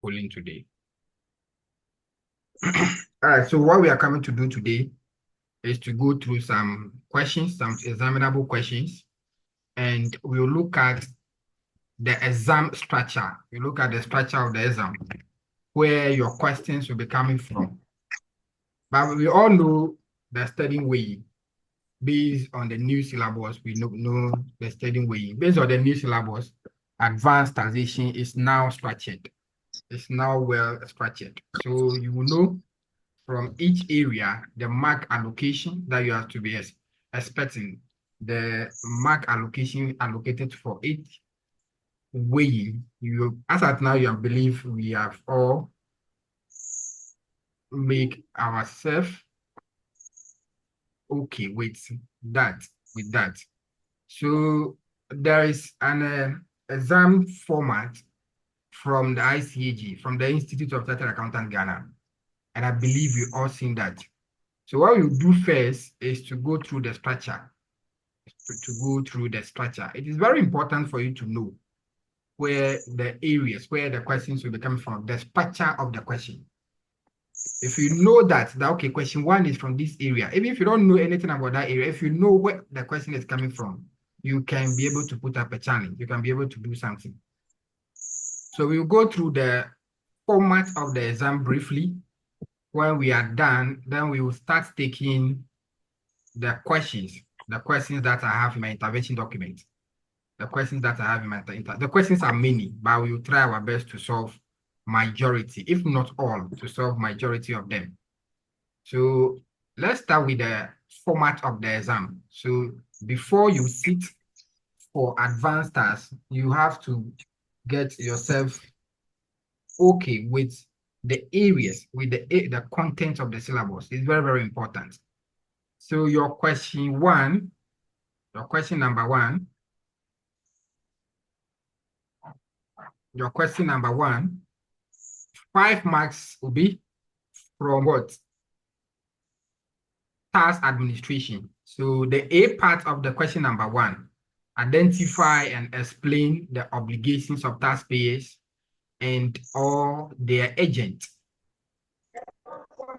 Pulling today. All right, so what we are coming to do today is to go through some questions, some examinable questions, and we'll look at the exam structure. We look at the structure of the exam, where your questions will be coming from. But we all know the studying way based on the new syllabus. We know the studying way. Based on the new syllabus, advanced taxation is now structured. It's now well structured. So you will know from each area, the mark allocation that you have to be expecting, the mark allocation allocated for each weighing. As at now, you believe we have all make ourselves okay with that, So there is an exam format from the ICAG, from the Institute of Chartered Accountant Ghana, and I believe you all seen that. So what you do first is to go through the structure. It is very important for you to know where the questions will be coming from, the structure of the question. If you know that okay, question one is from this area, even if you don't know anything about that area, if you know where the question is coming from, you can be able to put up a challenge. You can be able to do something. So we'll go through the format of the exam briefly. When we are done, then we will start taking the questions that I have in my intervention document. The questions are many, but we will try our best to solve majority, if not all, to solve majority of them. So let's start with the format of the exam. So before you sit for advanced tasks, you have to get yourself okay with the areas, with the content of the syllabus. It's very, very important. So your question number one, your question number one, 5 marks will be from what? Tax administration. So the A part of the question number one, identify and explain the obligations of taxpayers and or their agent.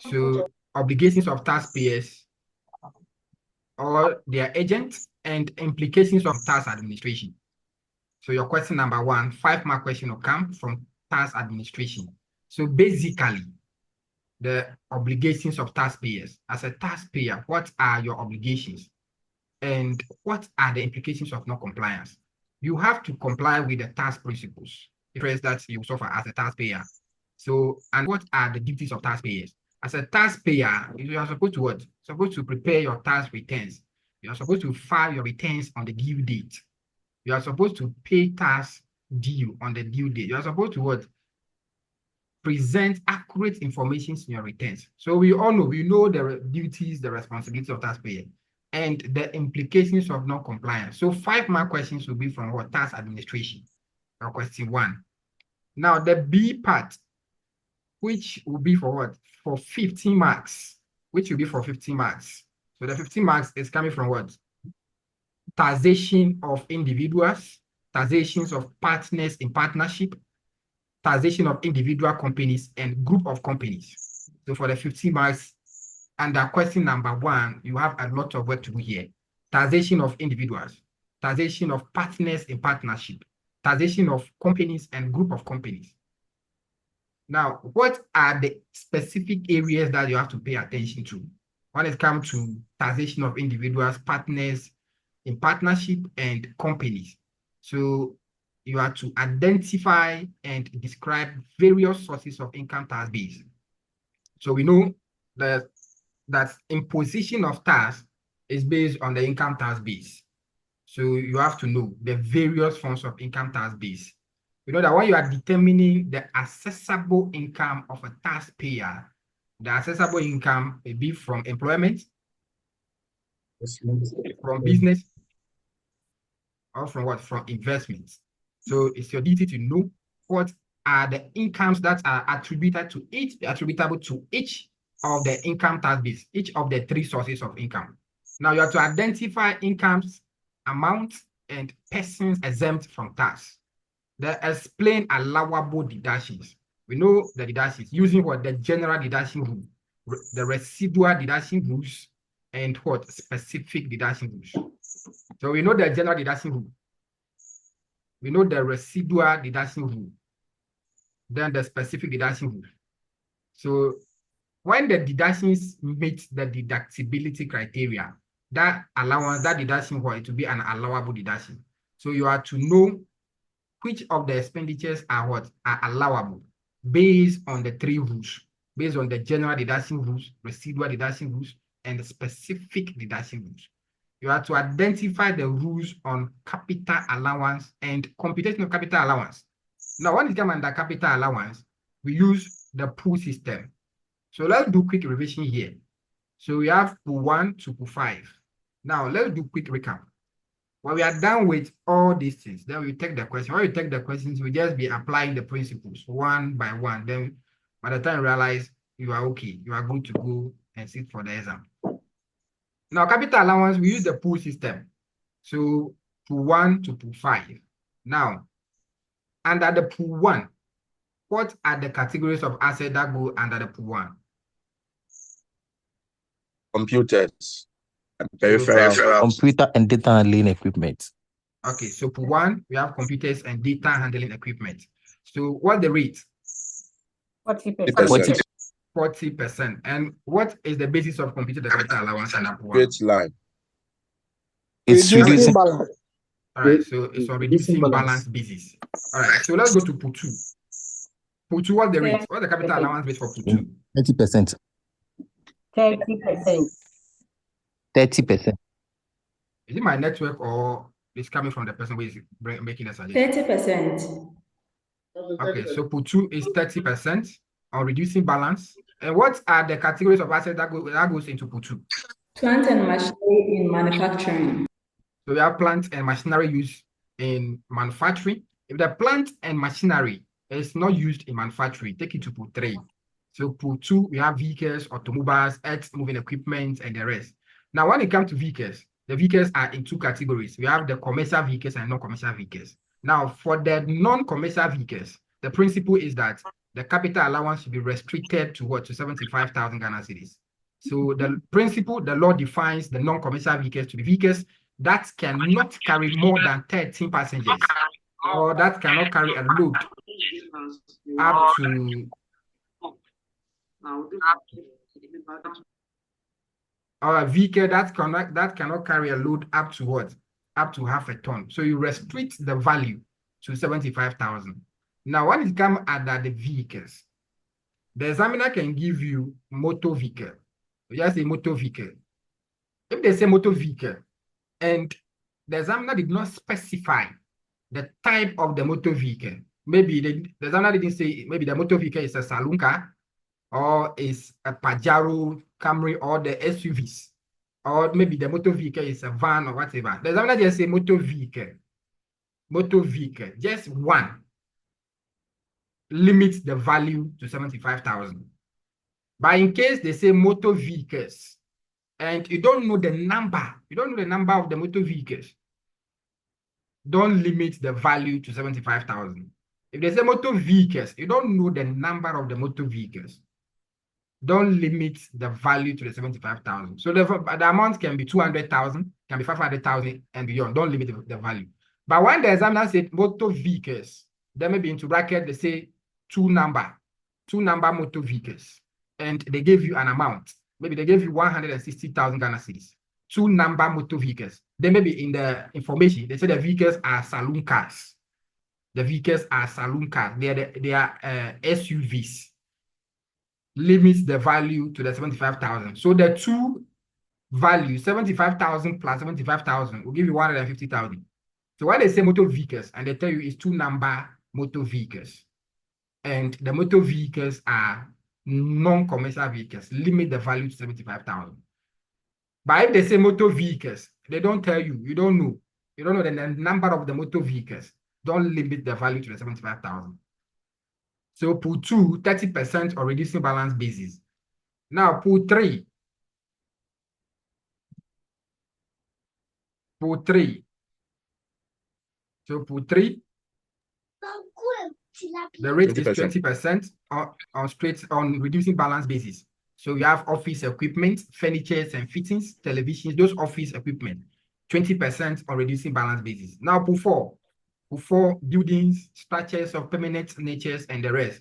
So obligations of taxpayers or their agent and implications of tax administration. So your question number one, 5 mark question will come from tax administration. So basically, the obligations of taxpayers. As a taxpayer, what are your obligations? And what are the implications of non-compliance? You have to comply with the tax principles, interest that you suffer as a taxpayer. So, and what are the duties of taxpayers? As a taxpayer, you are supposed to what? Supposed to prepare your tax returns. You are supposed to file your returns on the due date. You are supposed to pay tax due on the due date. You are supposed to what? Present accurate information in your returns. So we all know, the duties, the responsibilities of taxpayer, and the implications of non-compliance. So 5 mark questions will be from what? Tax administration, or question one. Now the B part, which will be for what? For 15 marks, which will be for 15 marks. So the 15 marks is coming from what? Taxation of individuals, taxations of partners in partnership, taxation of individual companies and group of companies. So for the 15 marks, under question number one, you have a lot of work to do here. Taxation of individuals, taxation of partners in partnership, taxation of companies and group of companies. Now, what are the specific areas that you have to pay attention to when it comes to taxation of individuals, partners in partnership, and companies? So you have to identify and describe various sources of income tax base. So we know that imposition of tax is based on the income tax base. So you have to know the various forms of income tax base. You know that when you are determining the assessable income of a taxpayer, the assessable income may be from employment, from business, or from what? From investments. So it's your duty to know what are the incomes that are attributable to each of the income tax base, each of the 3 sources of income. Now you have to identify incomes, amounts, and persons exempt from tax. They explain allowable deductions. We know the deductions using what? The general deduction rule, the residual deduction rules, and what? Specific deduction rules. So we know the general deduction rule. We know the residual deduction rule. Then the specific deduction rule. So when the deductions meet the deductibility criteria, that allowance, that deduction, what? It will be an allowable deduction. So you are to know which of the expenditures are what? Are allowable based on the three rules, based on the general deduction rules, residual deduction rules, and the specific deduction rules. You have to identify the rules on capital allowance and computation of capital allowance. Now, when it comes under capital allowance, we use the pool system. So let's do quick revision here. So we have pool 1 to pool 5. Now, let's do quick recap. When we are done with all these things, then we take the question. When we take the questions, we just be applying the principles one by one. Then by the time you realize you are okay, you are good to go and sit for the exam. Now, capital allowance, we use the pool system. So pool 1 to pool 5. Now, under the pool 1, what are the categories of assets that go under the pool 1? Computers and peripheral. Computer and data handling equipment. Okay, so pool 1, we have computers and data handling equipment. So what's the rate? 40%. 40%. And what is the basis of computing the capital allowance under pool 1? Straight line. It's reducing. All right, so it's on reducing balance basis. All right, so let's go to pool 2. Pool 2, what's the rate? What's the capital allowance rate for pool 2? 30%. 30%. 30%. Is it my network or it's coming from the person who is making the suggestion? 30%. Okay, so pool 2 is 30% on reducing balance. And what are the categories of assets that goes into pool 2? Plant and machinery in manufacturing. So we have plant and machinery used in manufacturing. If the plant and machinery is not used in manufacturing, take it to pool 3. So pool 2, we have vehicles, automobiles, earth-moving equipment, and the rest. Now, when it comes to vehicles, the vehicles are in two categories. We have the commercial vehicles and non-commercial vehicles. Now, for the non-commercial vehicles, the principle is that the capital allowance should be restricted to what? To 75,000 Ghana cedis. So the principle, the law defines the non-commercial vehicles to be vehicles that cannot carry more than 13 passengers or that cannot carry a load up to or a vehicle that cannot carry a load up to what? Up to half a ton. So you restrict the value to 75,000. Now, when it comes under the vehicles, the examiner can give you motor vehicle. Just a motor vehicle. If they say motor vehicle and the examiner did not specify the type of the motor vehicle, maybe the examiner didn't say maybe the motor vehicle is a saloon car or is a Pajero, Camry, or the SUVs, or maybe the motor vehicle is a van or whatever. The examiner just say motor vehicle, just one. Limits the value to 75,000. But in case they say motor vehicles, and you don't know the number of the motor vehicles, don't limit the value to 75,000. If they say motor vehicles, you don't know the number of the motor vehicles, don't limit the value to the 75,000. So the amount can be 200,000, can be 500,000 and beyond. Don't limit the value. But when the examiner said motor vehicles, then maybe into bracket, they say two number motor vehicles. And they gave you an amount. Maybe they gave you 160,000 Ghana cedis. Two number motor vehicles. Then maybe in the information, they say the vehicles are saloon cars. The vehicles are saloon cars. They are SUVs. Limits the value to the 75,000. So the two values, 75,000 plus 75,000, will give you 150,000. So when they say motor vehicles, and they tell you it's two number motor vehicles, and the motor vehicles are non-commercial vehicles, limit the value to 75,000. But if they say motor vehicles, they don't tell you, you don't know the number of the motor vehicles, don't limit the value to the 75,000. So pool 2, 30% or reducing balance basis. Now pool 3. Pool 3. So pool 3. The rate is 20%. 20% on reducing balance basis. So you have office equipment, furniture and fittings, televisions, those office equipment, 20% on reducing balance basis. Now, pool four, buildings, structures of permanent natures, and the rest.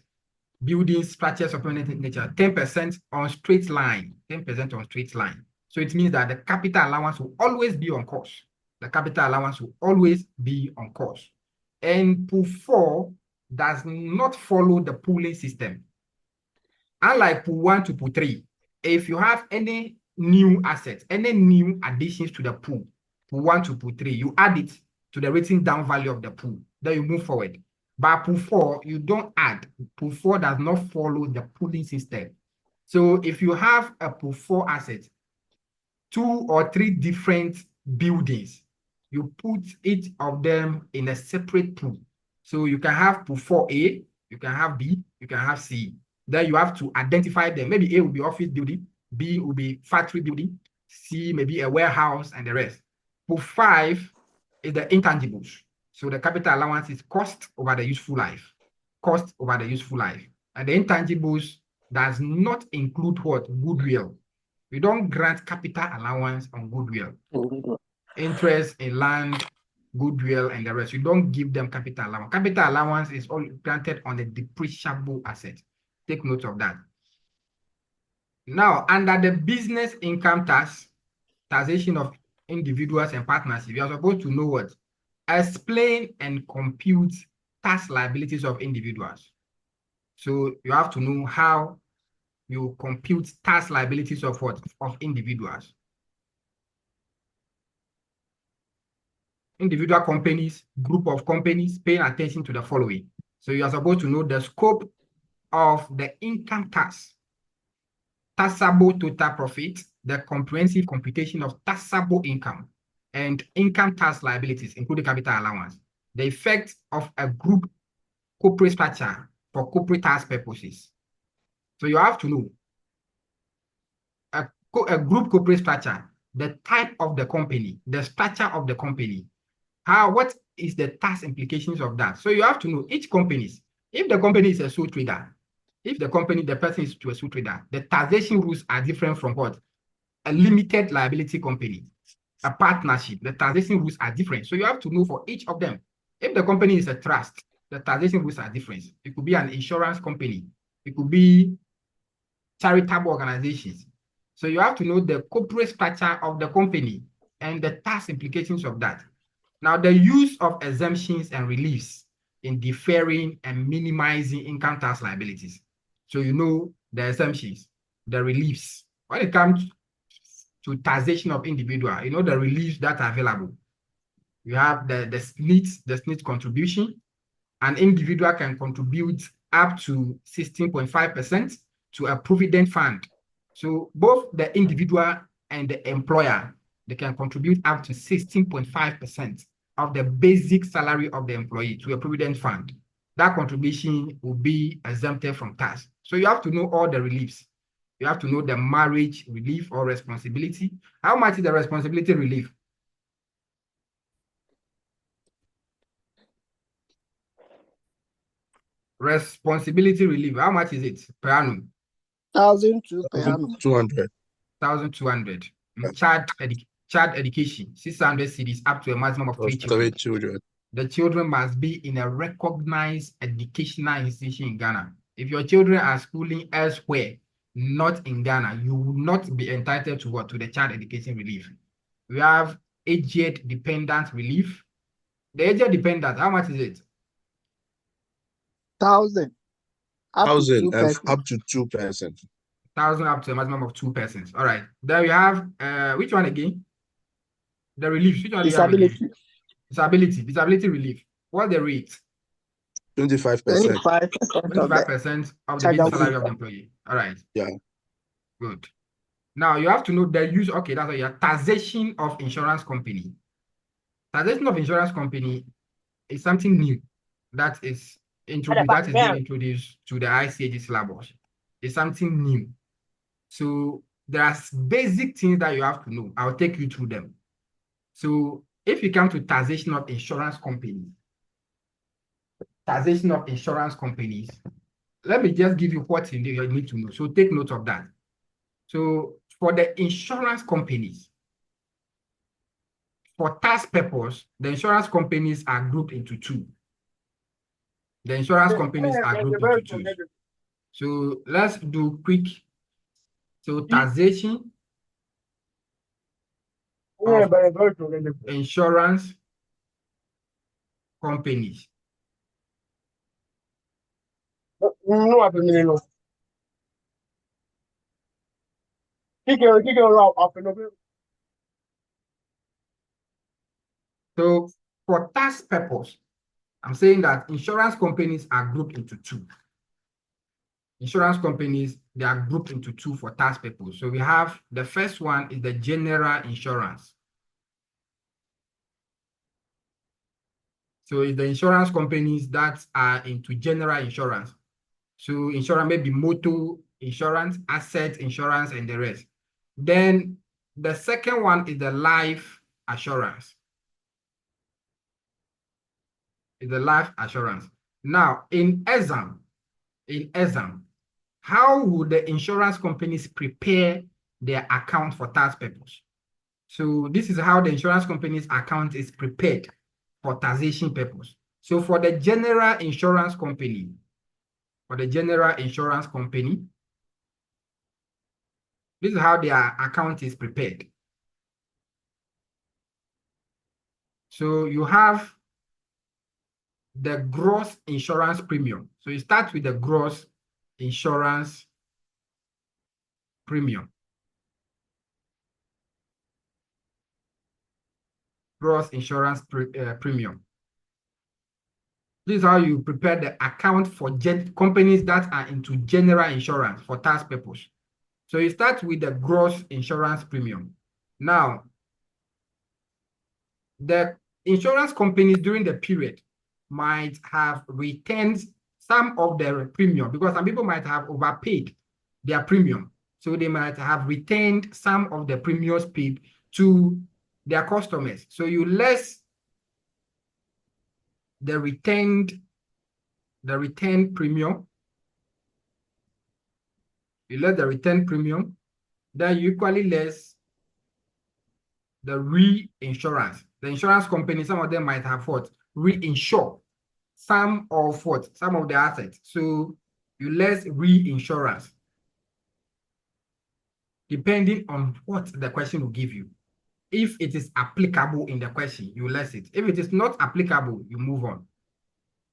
Buildings, structures of permanent nature, 10% on straight line, 10% on straight line. So it means that the capital allowance will always be on course. The capital allowance will always be on course. And pool 4 does not follow the pooling system. Unlike pool 1 to pool 3, if you have any new assets, any new additions to the pool 1 to pool 3, you add it to the written down value of the pool. Then you move forward. But pool 4, you don't add. Pool 4 does not follow the pooling system. So if you have a pool 4 asset, 2 or 3 different buildings, you put each of them in a separate pool. So you can have pool 4A, you can have B, you can have C. Then you have to identify them. Maybe A will be office building, B will be factory building, C maybe a warehouse, and the rest. Pool 5 is the intangibles. So the capital allowance is cost over the useful life. Cost over the useful life. And the intangibles does not include what? Goodwill. We don't grant capital allowance on goodwill. Interest in land, goodwill, and the rest. You don't give them capital allowance. Capital allowance is all granted on the depreciable asset. Take note of that. Now, under the business income tax, taxation of individuals and partnerships, you are supposed to know what? Explain and compute tax liabilities of individuals. So you have to know how you compute tax liabilities of what? Of individuals. Individual companies, group of companies, paying attention to the following. So you are supposed to know the scope of the income tax, taxable total profit, the comprehensive computation of taxable income, and income tax liabilities, including capital allowance, the effect of a group corporate structure for corporate tax purposes. So you have to know a group corporate structure, the type of the company, the structure of the company, what is the tax implications of that? So you have to know each company. If the company is a sole trader, if the person is to a sole trader, the taxation rules are different from what? A limited liability company, a partnership, the taxation rules are different. So you have to know for each of them. If the company is a trust, the taxation rules are different. It could be an insurance company. It could be charitable organizations. So you have to know the corporate structure of the company and the tax implications of that. Now, the use of exemptions and reliefs in deferring and minimizing income tax liabilities. So you know the exemptions, the reliefs. When it comes to taxation of individual, you know the reliefs that are available. You have the SNIT contribution. An individual can contribute up to 16.5% to a provident fund. So both the individual and the employer, they can contribute up to 16.5% of the basic salary of the employee to a provident fund. That contribution will be exempted from tax. So you have to know all the reliefs. You have to know the marriage relief or responsibility. How much is the responsibility relief? Responsibility relief, how much is it per annum? 1,200 per annum. 200. 1,200. Child education, 600 cedis up to a maximum of 3 children. Children. The children must be in a recognized educational institution in Ghana. If your children are schooling elsewhere, not in Ghana, you will not be entitled to what? To the child education relief. We have aged dependent relief. The aged dependent, how much is it? 1,000. Up to 2 persons. Up to 2 persons. 1,000 up to a maximum of 2 persons. All right. Then we have which one again? The relief. Which one do you have again? Disability relief. What's the rate? 25%. 25% of the basic salary of the employee. All right. Yeah. Good. Now you have to know the use. Okay, that's your taxation of insurance company. Taxation of insurance company is something new that is introduced. Being introduced to the ICAG syllabus. It's something new. So there are basic things that you have to know. I'll take you through them. So if you come to taxation of insurance companies, taxation of insurance companies, let me just give you what you need to know. So take note of that. So for the insurance companies, for tax purpose, the insurance companies are grouped into two. The insurance companies are grouped into two. So let's do quick. So taxation of insurance companies. So for tax purpose, I'm saying that insurance companies are grouped into two. Insurance companies, they are grouped into two for tax purpose. So we have the first one is the general insurance. So it's the insurance companies that are into general insurance. So insurance may be motor insurance, asset insurance, and the rest. Then the second one is the life assurance. Is the life assurance. Now, in exam, how would the insurance companies prepare their account for tax purpose? So this is how the insurance company's account is prepared for taxation purpose. So for the general insurance company, this is how their account is prepared. So you have the gross insurance premium. So you start with the gross insurance premium. Gross insurance premium. This is how you prepare the account for companies that are into general insurance for tax purpose. So you start with the gross insurance premium. Now, the insurance companies during the period might have retained some of their premium because some people might have overpaid their premium. So they might have retained some of the premiums paid to their customers. So you less the retained premium. You let the retained premium, then you equally less the reinsurance. The insurance company, some of them might have what? Reinsure some of what? Some of the assets. So you less reinsurance, depending on what the question will give you. If it is applicable in the question, you less it. If it is not applicable, you move on.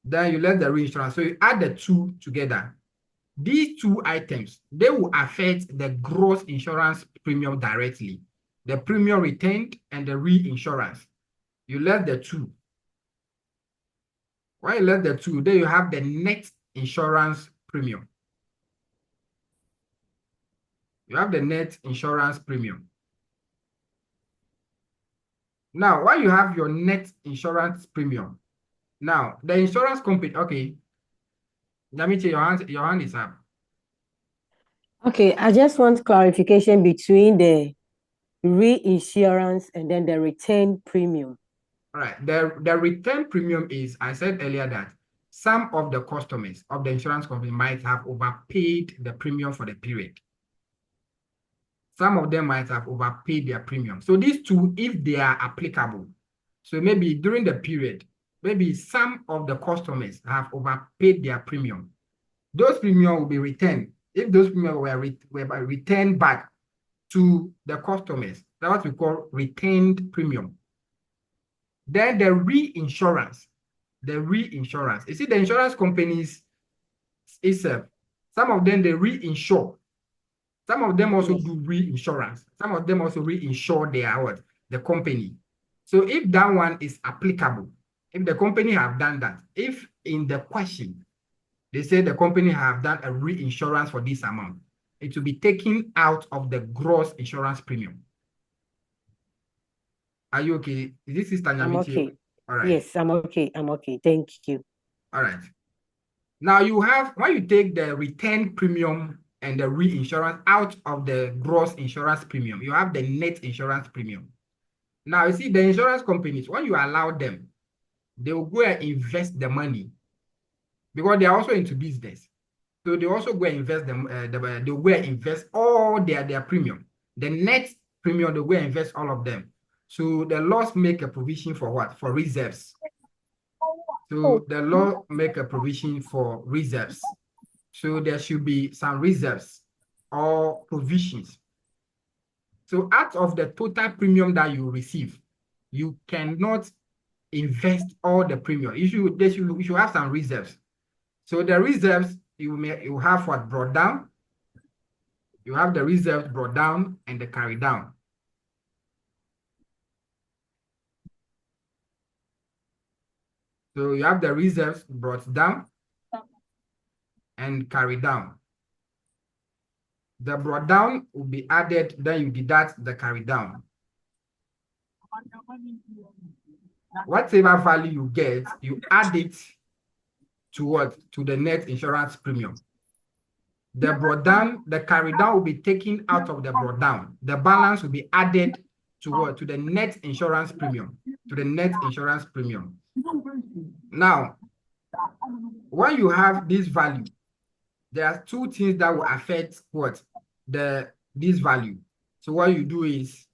Then you let the reinsurance. So you add the two together. These two items, they will affect the gross insurance premium directly. The premium retained and the reinsurance. You let the two. Why you let the two? Then you have the net insurance premium. You have the net insurance premium. Now, why you have your net insurance premium? Now, the insurance company, okay. Let me tell you, your hand is up. Okay, I just want clarification between the reinsurance and then the return premium. All right. The return premium is, I said earlier that some of the customers of the insurance company might have overpaid the premium for the period. Some of them might have overpaid their premium. So these two, if they are applicable, so maybe during the period, maybe some of the customers have overpaid their premium. Those premiums will be returned. If those premiums were returned back to the customers, that's what we call retained premium. Then the reinsurance. You see, the insurance companies itself, some of them, they reinsure. Some of them also do reinsurance. Some of them also reinsure the company. So if that one is applicable, if the company have done that, if in the question, they say the company have done a reinsurance for this amount, it will be taken out of the gross insurance premium. Are you okay? This is Tanya. I'm okay. All right. Yes, I'm okay. I'm okay. Thank you. All right. Now you have, when you take the return premium and the reinsurance out of the gross insurance premium, you have the net insurance premium. Now you see the insurance companies, when you allow them, they will go and invest the money because they are also into business. So they also go and invest them. They go and invest all their premium. The net premium, they go and invest all of them. So the laws make a provision for what? For reserves. So the law make a provision for reserves. So there should be some reserves or provisions. So out of the total premium that you receive, you cannot invest all the premium. You should have some reserves. So the reserves you have what brought down. You have the reserves brought down and the carry down. So you have the reserves brought down and carry down. The brought down will be added, then you deduct the carry down. Whatever value you get, you add it to what? To the net insurance premium. The brought down, the carry down will be taken out of the brought down. The balance will be added to what? To the net insurance premium. To the net insurance premium. Now, when you have this value, there are two things that will affect what? This value. So what you do is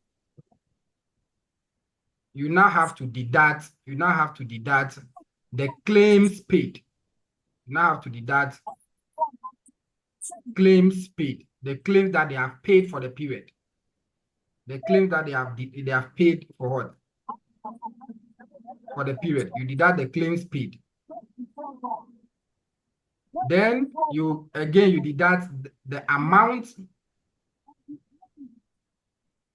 you now have to deduct the claims paid. You now have to deduct claims paid, the claims that they have paid for the period. The claims that they have paid for what? For the period. You deduct the claims paid. Then you deduct the amount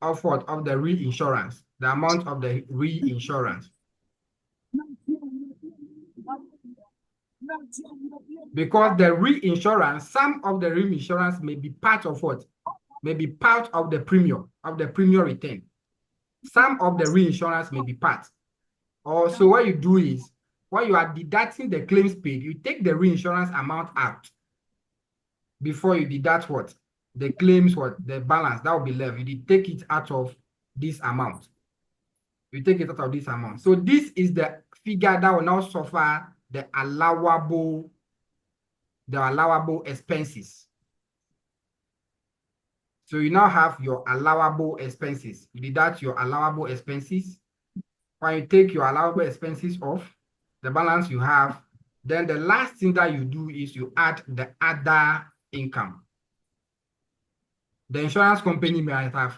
of what? Of the reinsurance. The amount of the reinsurance. Because the reinsurance, some of the reinsurance may be part of what? May be part of the premium return. Some of the reinsurance may be part. Or so what you do is, when you are deducting the claims paid, you take the reinsurance amount out before you deduct what? The claims, what? The balance that will be left. You take it out of this amount. You take it out of this amount. So this is the figure that will now suffer the allowable expenses. So you now have your allowable expenses. You deduct your allowable expenses. When you take your allowable expenses off, the balance you have, then the last thing that you do is you add the other income. The insurance company might have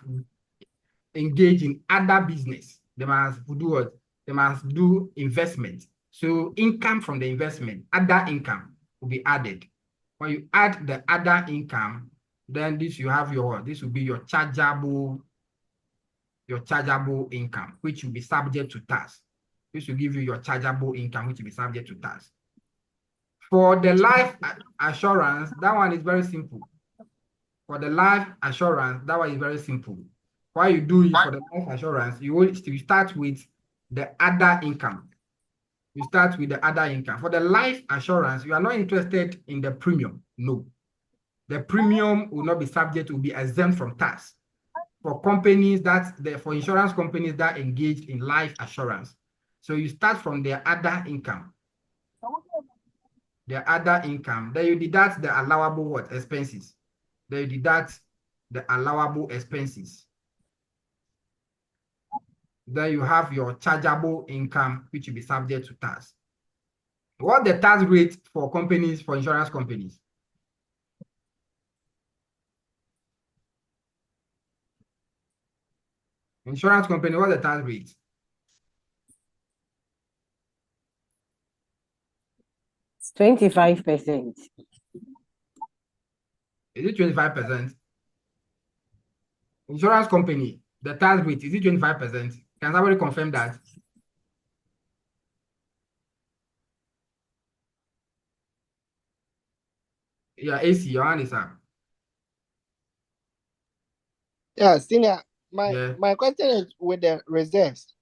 engaged in other business. They must do what? They must do investment. So income from the investment, other income will be added. When you add the other income, then this will be your chargeable income, which will be subject to tax. This will give you your chargeable income, which will be subject to tax. For the life assurance, that one is very simple. For the life assurance, that one is very simple. What you do is for the life assurance, you start with the other income. You start with the other income. For the life assurance, you are not interested in the premium. No. The premium will not be subject, will be exempt from tax. For companies for insurance companies that engage in life assurance. So you start from their other income. Their other income. Then you deduct the allowable what? Expenses. Then you deduct the allowable expenses. Then you have your chargeable income, which will be subject to tax. What the tax rate for companies, for insurance companies? Insurance company, what's the tax rate? It's 25%. Is it 25%? Insurance company, the tax rate, is it 25%? Can somebody confirm that? Yeah, AC, your hand is up. Yeah, senior. Yeah. My question is with the reserves.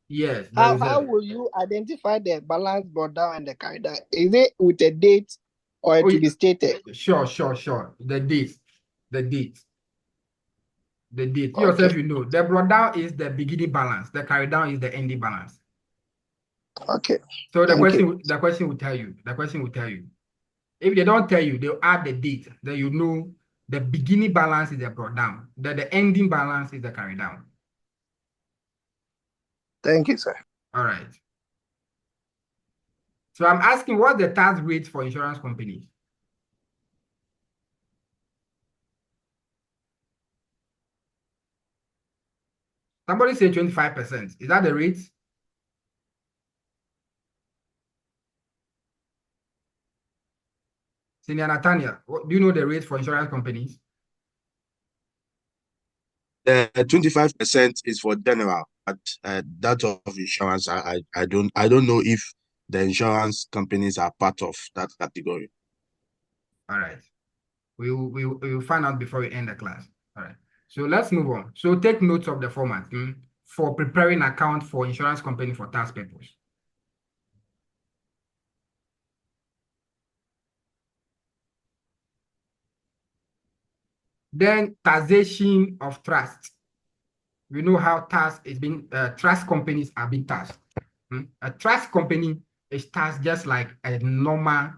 Yes. How will you identify the balance brought down and the carry down? Is it with a date or it will be stated? Sure. The date. You Okay. yourself, you know. The brought down is the beginning balance. The carry down is the ending balance. Okay. So the Thank you. question will tell you. The question will tell you. If they don't tell you, they'll add the date. Then you know the beginning balance is the brought down. That the ending balance is the carry down. Thank you, sir. All right. So I'm asking, what's the tax rate for insurance companies? Somebody say 25%. Is that the rate? Senior Nathaniel, do you know the rate for insurance companies? The 25% is for general, but that of insurance, I don't know if the insurance companies are part of that category. All right. We will find out before we end the class. All right. So let's move on. So take notes of the format for preparing account for insurance company for tax purpose. Then taxation of trust. We know how tax is being trust companies are being taxed. A trust company is taxed just like a normal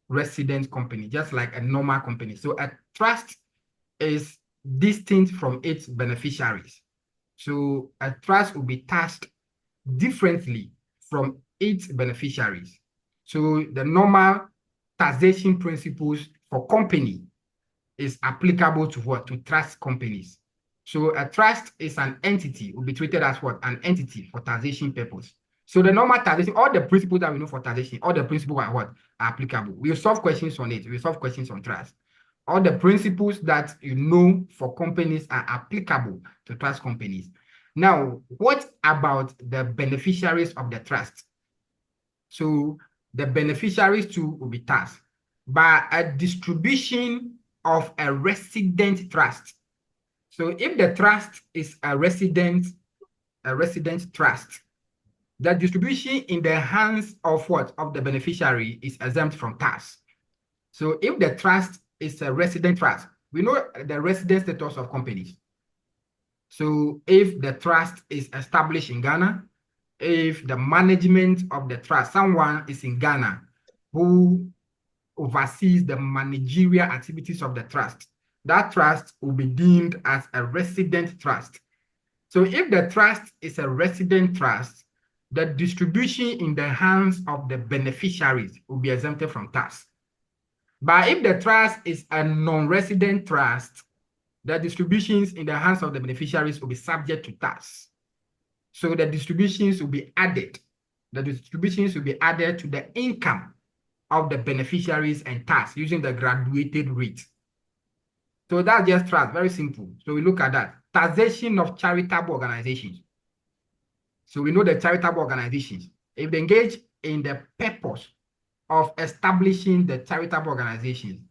resident company, just like a normal company. So a trust is distinct from its beneficiaries. So a trust will be taxed differently from its beneficiaries. So the normal taxation principles for company is applicable to what? To trust companies. So a trust is an entity, will be treated as what? An entity for taxation purpose. So the normal taxation, all the principles that we know for taxation, all the principles are what? Are applicable. We'll solve questions on it. We'll solve questions on trust. All the principles that you know for companies are applicable to trust companies. Now, what about the beneficiaries of the trust? So the beneficiaries too will be taxed by a distribution of a resident trust. So if the trust is a resident trust, the distribution in the hands of what? Of the beneficiary is exempt from tax. So if the trust is a resident trust, we know the resident status of companies. So if the trust is established in Ghana, if the management of the trust, someone is in Ghana who oversees the managerial activities of the trust, that trust will be deemed as a resident trust. So if the trust is a resident trust, the distribution in the hands of the beneficiaries will be exempted from tax. But if the trust is a non-resident trust, the distributions in the hands of the beneficiaries will be subject to tax. So the distributions will be added. The distributions will be added to the income of the beneficiaries and tax using the graduated rate. So that's just trust, very simple. So we look at that. Taxation of charitable organizations. So we know the charitable organizations, if they engage in the purpose of establishing the charitable organizations,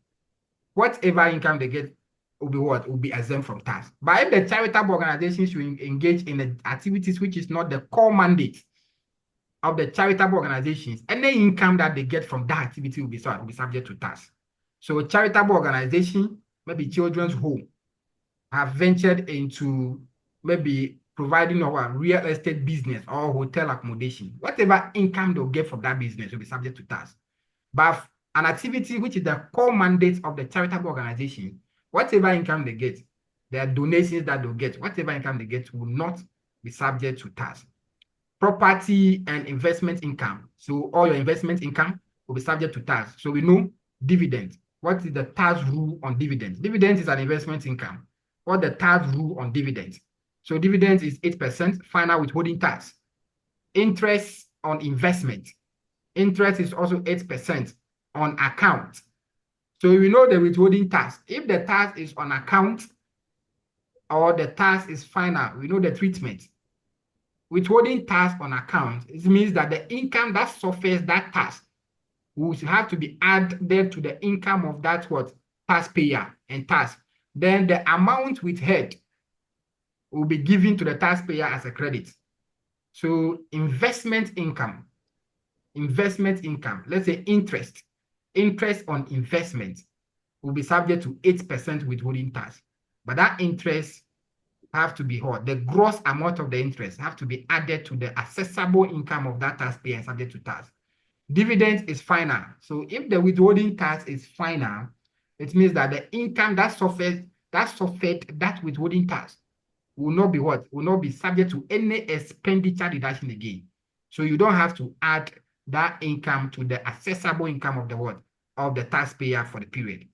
whatever income they get will be what? Will be exempt from tax. But if the charitable organizations will engage in the activities which is not the core mandate of the charitable organizations, any income that they get from that activity will be subject to tax. So a charitable organization, maybe children's home, have ventured into maybe providing a real estate business or hotel accommodation. Whatever income they'll get from that business will be subject to tax. But an activity which is the core mandate of the charitable organization, whatever income they get, their donations that they'll get, whatever income they get will not be subject to tax. Property and investment income. So all your investment income will be subject to tax. So we know dividend. What is the tax rule on dividends? Dividends is an investment income. What the tax rule on dividends? So dividends is 8%, final withholding tax. Interest on investment. Interest is also 8% on account. So we know the withholding tax. If the tax is on account or the tax is final, we know the treatment. Withholding tax on account, it means that the income that suffers that tax will have to be added to the income of that what? Taxpayer and tax. Then the amount withheld will be given to the taxpayer as a credit. So investment income, let's say interest on investment will be subject to 8% withholding tax. But that interest have to be what? The gross amount of the interest have to be added to the assessable income of that taxpayer and subject to tax. Dividend is final. So if the withholding tax is final, it means that the income that suffered that withholding tax will not be what? Will not be subject to any expenditure deduction again. So you don't have to add that income to the assessable income of the what? Of the taxpayer for the period.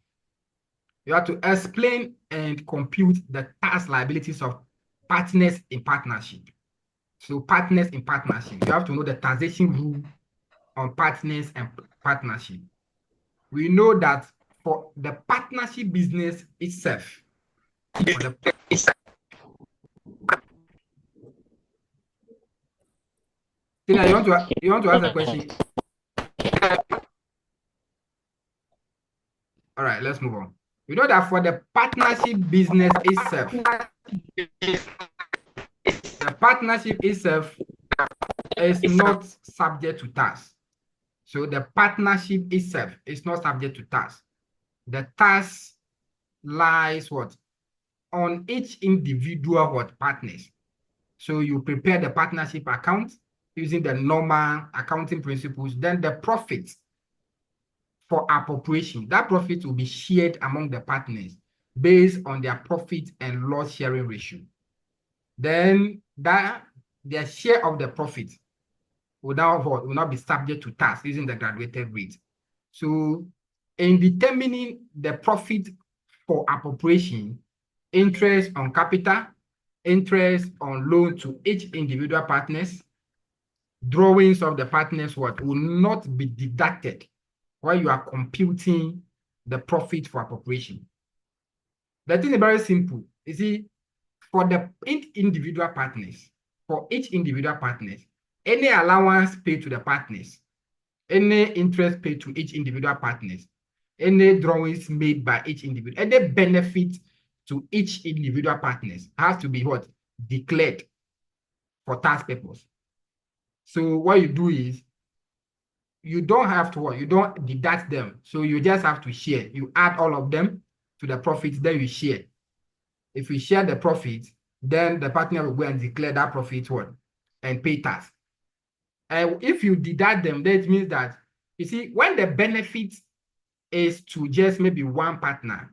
You have to explain and compute the tax liabilities of partners in partnership. So partners in partnership, you have to know the taxation rule on partners and partnership. We know that for the partnership business itself, for the Tina, you want to ask a question? All right, let's move on. We know that for the partnership business itself, the partnership itself is not subject to tax. So the partnership itself is not subject to tax. The tax lies what? On each individual what partners. So you prepare the partnership account using the normal accounting principles, then the profit for appropriation, that profit will be shared among the partners based on their profit and loss sharing ratio. Then that their share of the profit will not be subject to tax using the graduated rate. So in determining the profit for appropriation, interest on capital, interest on loan to each individual partners, drawings of the partners will not be deducted while you are computing the profit for appropriation. The thing is very simple. You see, for the individual partners, for each individual partners, any allowance paid to the partners, any interest paid to each individual partners, any drawings made by each individual, any benefit to each individual partners has to be what? Declared for tax purpose. So what you do is, you don't have to what? You don't deduct them. So you just have to share. You add all of them to the profits, then you share. If you share the profit, then the partner will go and declare that profit what? And pay tax. And if you deduct them, that means that, you see, when the benefit is to just maybe one partner,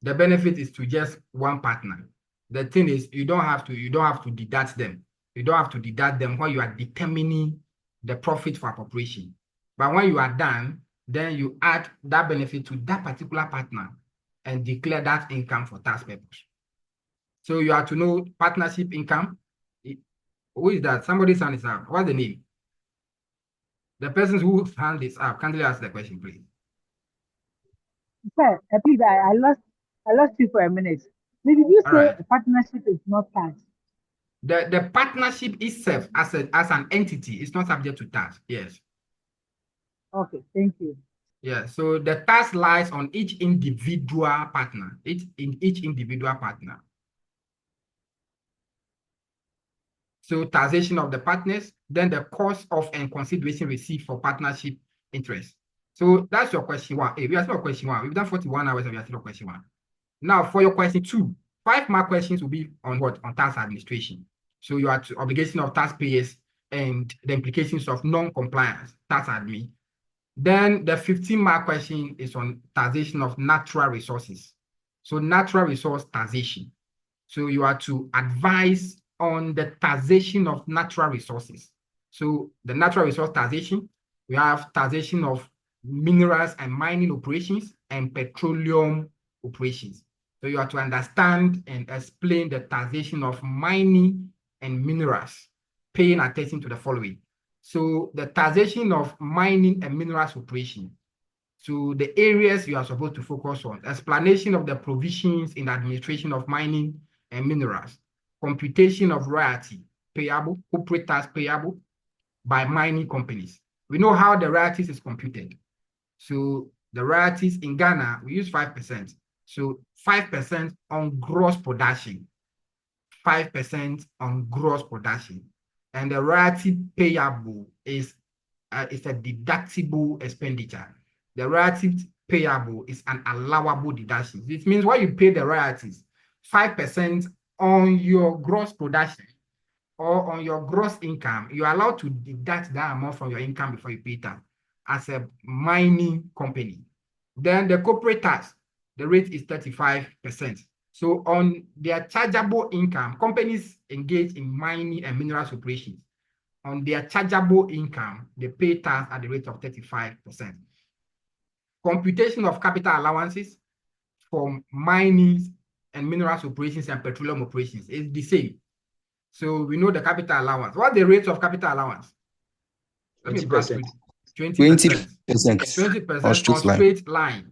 the benefit is to just one partner. The thing is, you don't have to deduct them. You don't have to deduct them when you are determining the profit for appropriation. But when you are done, then you add that benefit to that particular partner and declare that income for tax purpose. So you have to know partnership income. Who is that? Somebody's hand is up. What's the name? The person whose hand is up. Kindly ask the question, please. Sir, please, I lost you for a minute. Maybe you All say right. a partnership is not tax. The partnership itself as an entity is not subject to tax. Yes. Okay, thank you. Yeah. So the tax lies on each individual partner. Each individual partner. So taxation of the partners, then the cost of and consideration received for partnership interest. So that's your question one. Hey, we are still on question one. We've done 41 hours and we are still on question one. Now for your question two, 5 mark questions will be on what? On tax administration. So you are to obligation of taxpayers and the implications of non-compliance, tax admin. Then the 15 mark question is on taxation of natural resources. So natural resource taxation. So you are to advise on the taxation of natural resources. So the natural resource taxation, we have taxation of minerals and mining operations and petroleum operations. So you have to understand and explain the taxation of mining and minerals, paying attention to the following. So the taxation of mining and minerals operation. So the areas you are supposed to focus on: explanation of the provisions in the administration of mining and minerals, computation of royalty payable, corporate tax payable by mining companies. We know how the royalties is computed. So the royalties in Ghana, we use 5%. So 5% on gross production, 5% on gross production. And the royalty payable is a deductible expenditure. The royalty payable is an allowable deduction. It means when you pay the royalties, 5% on your gross production or on your gross income, you're allowed to deduct that amount from your income before you pay tax as a mining company. Then the corporate tax, the rate is 35%. So on their chargeable income, companies engage in mining and minerals operations. On their chargeable income, they pay tax at the rate of 35%. Computation of capital allowances for mining and minerals operations and petroleum operations is the same. So we know the capital allowance. What's the rate of capital allowance? Let me pass 20%. with 20%. 20% 20% on on straight line. straight line.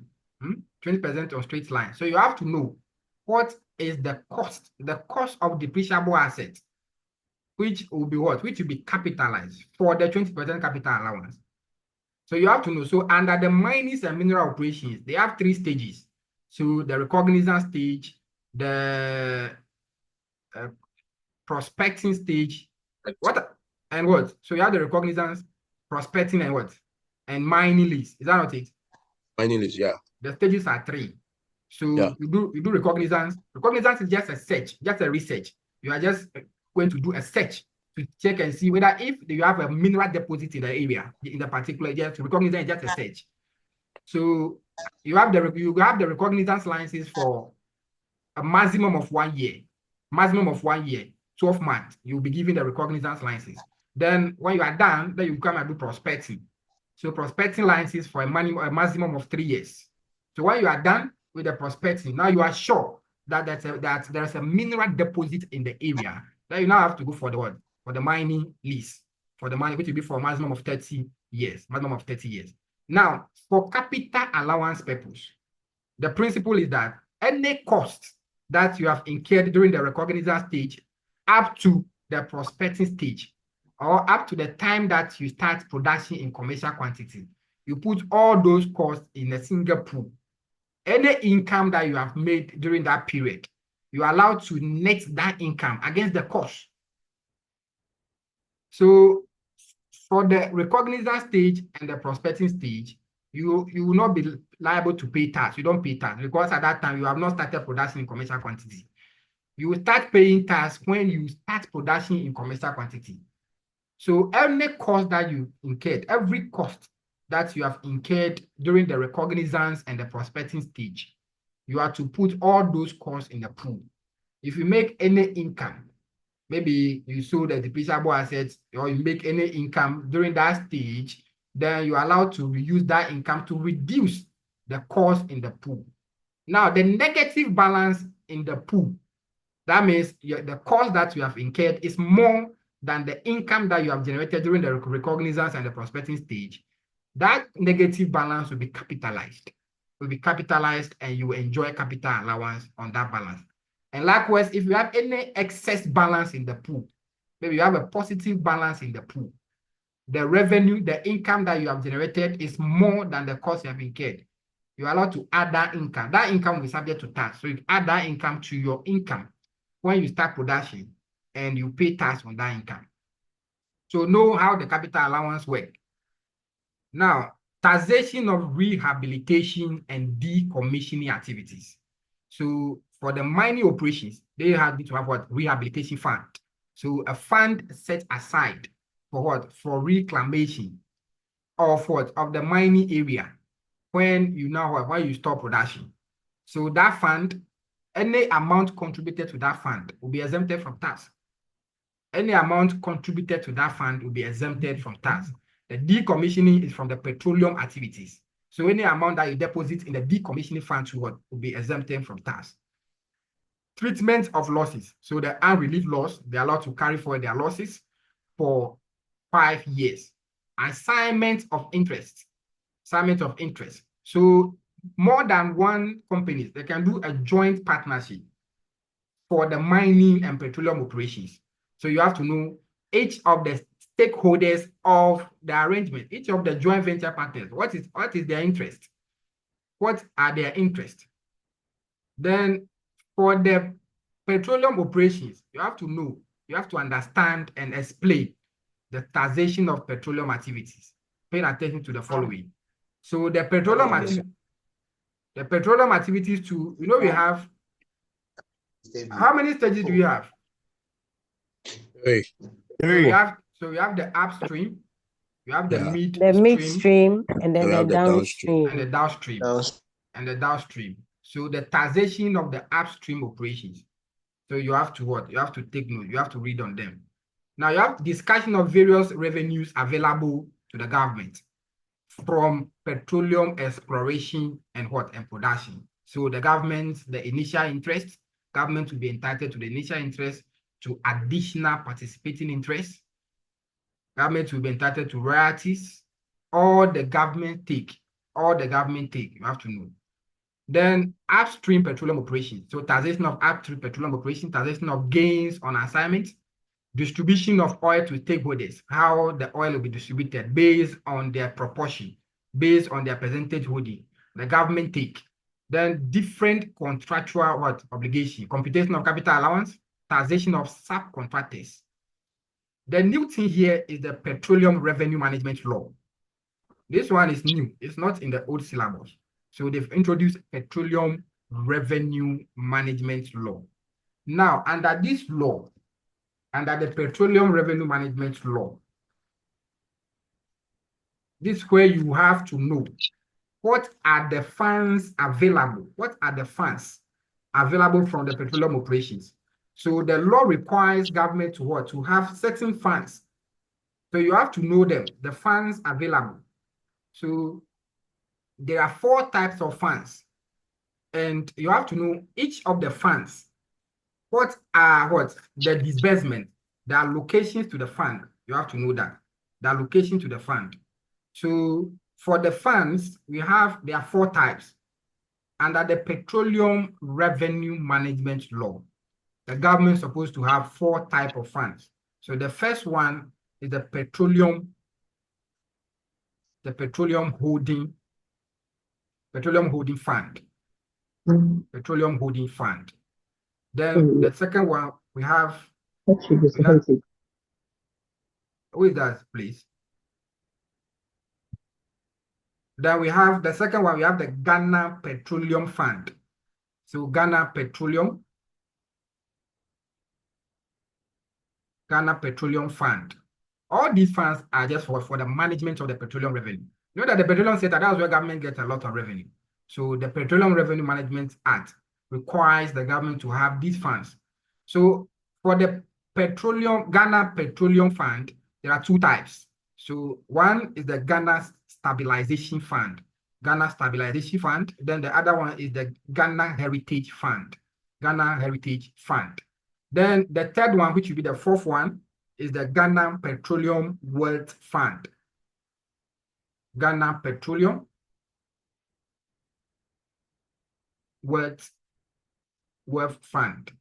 20% on straight line. So you have to know what is the cost of depreciable assets, which will be what? Which will be capitalized for the 20% capital allowance. So you have to know. So under the mining and mineral operations, they have 3 stages. So the recognizance stage, the prospecting stage, and what? So you have the recognizance, prospecting, and what? And mining lease. Is that not it? Mining lease, yeah. The stages are 3. So Yeah. you do recognizance. Recognizance is just a search, just a research. You are just going to do a search to check and see whether if you have a mineral deposit in the area, in the particular, just recognizance is just a search. So you have the recognizance license for a maximum of 1 year. Maximum of 1 year, 12 months, you'll be given the recognizance license. Then when you are done, then you come and do prospecting. So prospecting license for a maximum of 3 years. So when you are done with the prospecting, now you are sure that there's a mineral deposit in the area. Then you now have to go for the what? For the mining lease. For the mining, which will be for a maximum of 30 years. Maximum of 30 years. Now, for capital allowance purpose, the principle is that any cost that you have incurred during the recognizance stage up to the prospecting stage or up to the time that you start production in commercial quantity, you put all those costs in a single pool. Any income that you have made during that period, you are allowed to net that income against the cost. So for the recognizance stage and the prospecting stage, you will not be liable to pay tax. You don't pay tax because at that time you have not started production in commercial quantity. You will start paying tax when you start production in commercial quantity. So any cost that you incurred, every cost that you have incurred during the recognizance and the prospecting stage, you have to put all those costs in the pool. If you make any income, maybe you sold the depreciable assets or you make any income during that stage, then you're allowed to use that income to reduce the cost in the pool. Now, the negative balance in the pool, that means the cost that you have incurred is more than the income that you have generated during the recognizance and the prospecting stage. That negative balance will be capitalized. And you will enjoy capital allowance on that balance. And likewise, if you have any excess balance in the pool, maybe you have a positive balance in the pool, the revenue, the income that you have generated is more than the cost you have incurred. You're allowed to add that income. That income will be subject to tax. So you add that income to your income when you start production and you pay tax on that income. So know how the capital allowance works. Now, taxation of rehabilitation and decommissioning activities. So for the mining operations, they have to have what? Rehabilitation fund. So a fund set aside for what? For reclamation of what? Of the mining area when you stop production. So that fund, any amount contributed to that fund will be exempted from tax. Any amount contributed to that fund will be exempted from tax. The decommissioning is from the petroleum activities. So any amount that you deposit in the decommissioning fund will be exempted from tax. Treatment of losses. So the unrelieved loss, they're allowed to carry forward their losses for 5 years. Assignment of interest. So more than one company, they can do a joint partnership for the mining and petroleum operations. So you have to know each of the stakeholders of the arrangement, each of the joint venture partners, what is their interest? What are their interests? Then for the petroleum operations, you have to know, you have to understand and explain the taxation of petroleum activities. Pay attention to the following. So the petroleum activities too, we have How many stages do you have? Three. So we have the upstream, we have the Yeah. The midstream, midstream and then We the have the downstream. and the downstream. downstream. And the downstream. So the taxation of the upstream operations. So you have to what? You have to take note. You have to read on them. Now you have discussion of various revenues available to the government from petroleum exploration and what? And production. So the government, the initial interest, government will be entitled to the initial interest, to additional participating interest. Government will be entitled to royalties. All the government take, you have to know. Then upstream petroleum operations. So taxation of upstream petroleum operations, taxation of gains on assignment, distribution of oil to stakeholders, how the oil will be distributed based on their proportion, based on their percentage holding, the government take. Then different contractual obligation, computation of capital allowance, taxation of subcontractors. The new thing here is the Petroleum Revenue Management Law. This one is new. It's not in the old syllabus. So they've introduced Petroleum Revenue Management Law. Now, under this law, under the Petroleum Revenue Management Law, this is where you have to know what are the funds available. What are the funds available from the petroleum operations? So the law requires government to what? To have certain funds. So you have to know them, the funds available. So there are 4 types of funds, and you have to know each of the funds. What are the disbursement, the allocations to the fund. You have to know that the allocation to the fund. So for the funds, there are 4 types. Under the Petroleum Revenue Management Law, the government is supposed to have 4 types of funds. So the first one is the petroleum holding fund. Petroleum holding fund. Then the second one we have. Who is that, please? Then we have the second one, we have the Ghana Petroleum Fund. So Ghana Petroleum Fund. All these funds are just for the management of the petroleum revenue. You know that the petroleum sector, that's where government gets a lot of revenue. So the Petroleum Revenue Management Act requires the government to have these funds. So for the Ghana Petroleum Fund, there are 2 types. So one is the Ghana Stabilization Fund. Then the other one is the Ghana Heritage Fund. Then the third one, which will be the 4th one, is the Ghana Petroleum Wealth Fund. Ghana Petroleum Wealth Fund.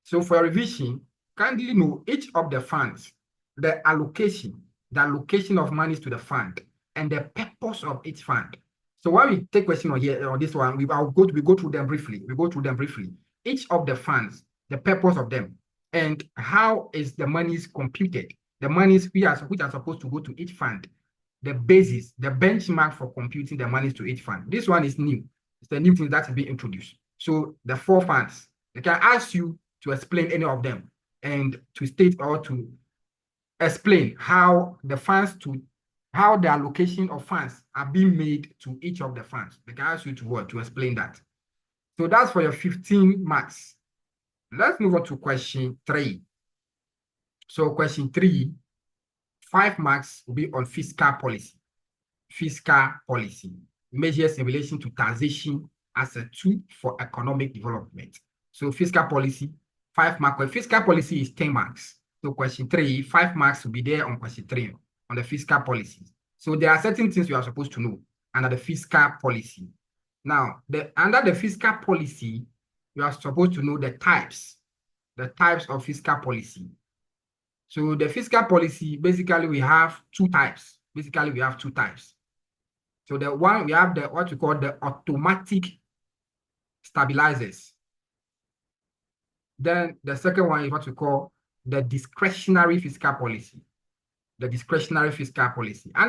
So for revision, kindly know each of the funds, the allocation of monies to the fund, and the purpose of each fund. So when we take question on here on this one, we go through them briefly. Each of the funds, the purpose of them, and how is the monies computed. The monies which are supposed to go to each fund, the basis, the benchmark for computing the monies to each fund. This one is new. It's the new thing that is being introduced. So the 4 funds, they can ask you to explain any of them and to state or to explain how the allocation of funds are being made to each of the funds. They can ask you to explain that. So that's for your 15 marks. Let's move on to question 3. So question 3, 5 marks will be on fiscal policy. Measures in relation to taxation as a tool for economic development. So fiscal policy, 5 marks. Fiscal policy is 10 marks. So question 3, 5 marks will be there on question 3 on the fiscal policy. So there are certain things you are supposed to know under the fiscal policy. Now, under the fiscal policy, you are supposed to know the types of fiscal policy. So the fiscal policy, basically we have 2 types. So the one, we have what we call the automatic stabilizers. Then the second one is what we call the discretionary fiscal policy. Under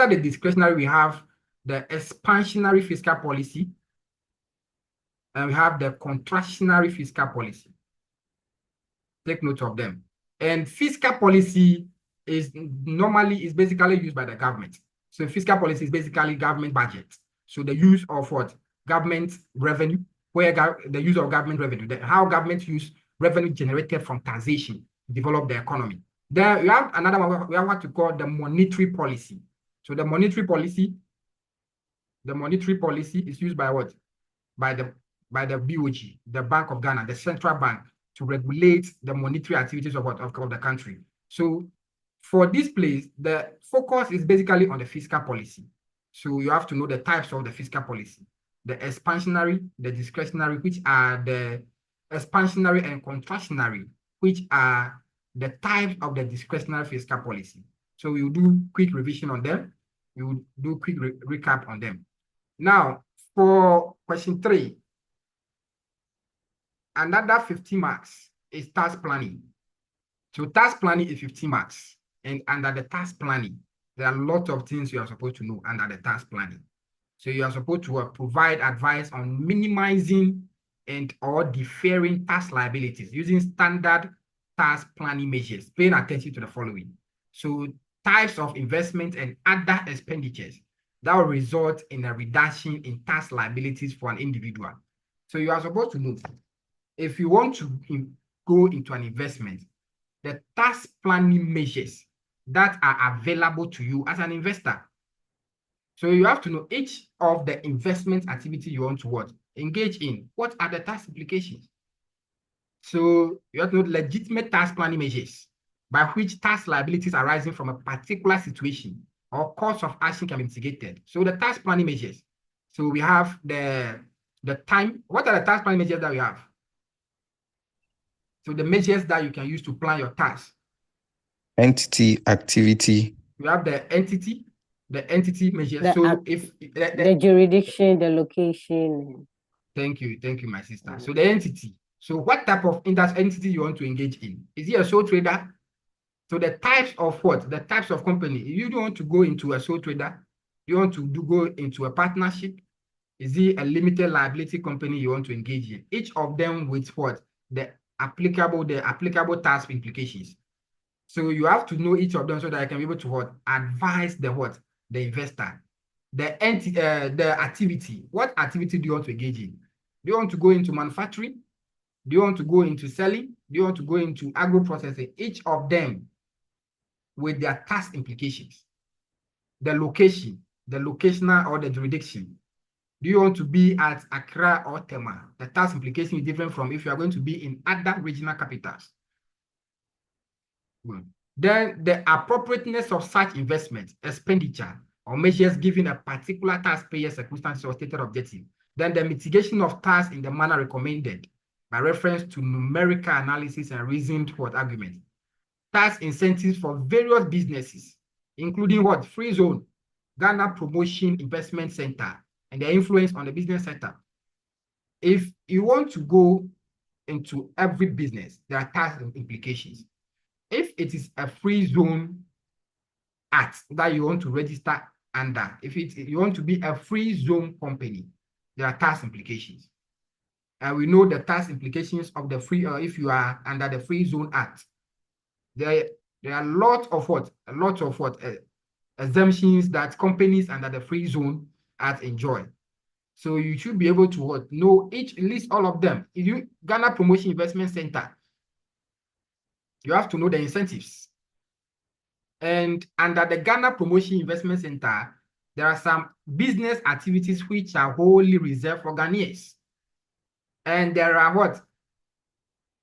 the discretionary, we have the expansionary fiscal policy. And we have the contractionary fiscal policy. Take note of them. And fiscal policy is basically used by the government. So fiscal policy is basically government budget. So the use of what? Government revenue, the use of government revenue, how government use revenue generated from taxation to develop the economy. Then you have another one, we have what you call the monetary policy. So the monetary policy is used by what? By the BOG, the Bank of Ghana, the central bank, to regulate the monetary activities of the country. So for this place, the focus is basically on the fiscal policy. So you have to know the types of the fiscal policy: the expansionary, the discretionary, which are the expansionary, and contractionary, which are the types of the discretionary fiscal policy. So we'll do quick revision on them. We will do quick recap on them. Now, for question 3, another 50 marks is tax planning. So tax planning is 50 marks. And under the tax planning, there are a lot of things you are supposed to know under the tax planning. So you are supposed to provide advice on minimizing and or deferring tax liabilities using standard tax planning measures, paying attention to the following. So types of investment and other expenditures that will result in a reduction in tax liabilities for an individual. So you are supposed to know, if you want to go into an investment, the tax planning measures that are available to you as an investor. So you have to know each of the investment activity you want to engage in. What are the tax implications? So you have to know legitimate tax planning measures by which tax liabilities arising from a particular situation or course of action can be mitigated. So the tax planning measures. So we have the time. What are the tax planning measures that we have? So the measures that you can use to plan your tax. Entity, activity. We have the entity measures. The jurisdiction, the location. Thank you, my sister. So the entity. So what type of entity you want to engage in? Is it a sole trader? So the types of what? The types of company. If you don't want to go into a sole trader, you want to go into a partnership. Is it a limited liability company you want to engage in? Each of them with what? The applicable tax implications. So you have to know each of them so that I can be able to advise the investor. The activity. What activity do you want to engage in? Do you want to go into manufacturing? Do you want to go into selling? Do you want to go into agro processing? Each of them with their tax implications. The location, the locational or the jurisdiction. Do you want to be at Accra or Tema? The tax implication is different from if you are going to be in other regional capitals. Then the appropriateness of such investment, expenditure, or measures given a particular taxpayer circumstance or stated objective. Then the mitigation of tax in the manner recommended by reference to numerical analysis and reasoned argument. Tax incentives for various businesses, including free zone, Ghana Promotion Investment Center, and their influence on the business sector. If you want to go into every business, there are tax implications. If it is a free zone act that you want to register under, if you want to be a free zone company, there are tax implications. And we know the tax implications of the free, if you are under the Free Zone Act, there are a lot of exemptions that companies under the Free Zone Act enjoy. So you should be able to know list all of them. If you Ghana Promotion Investment Center, you have to know the incentives. And under the Ghana Promotion Investment Center, there are some business activities which are wholly reserved for Ghanaians. And there are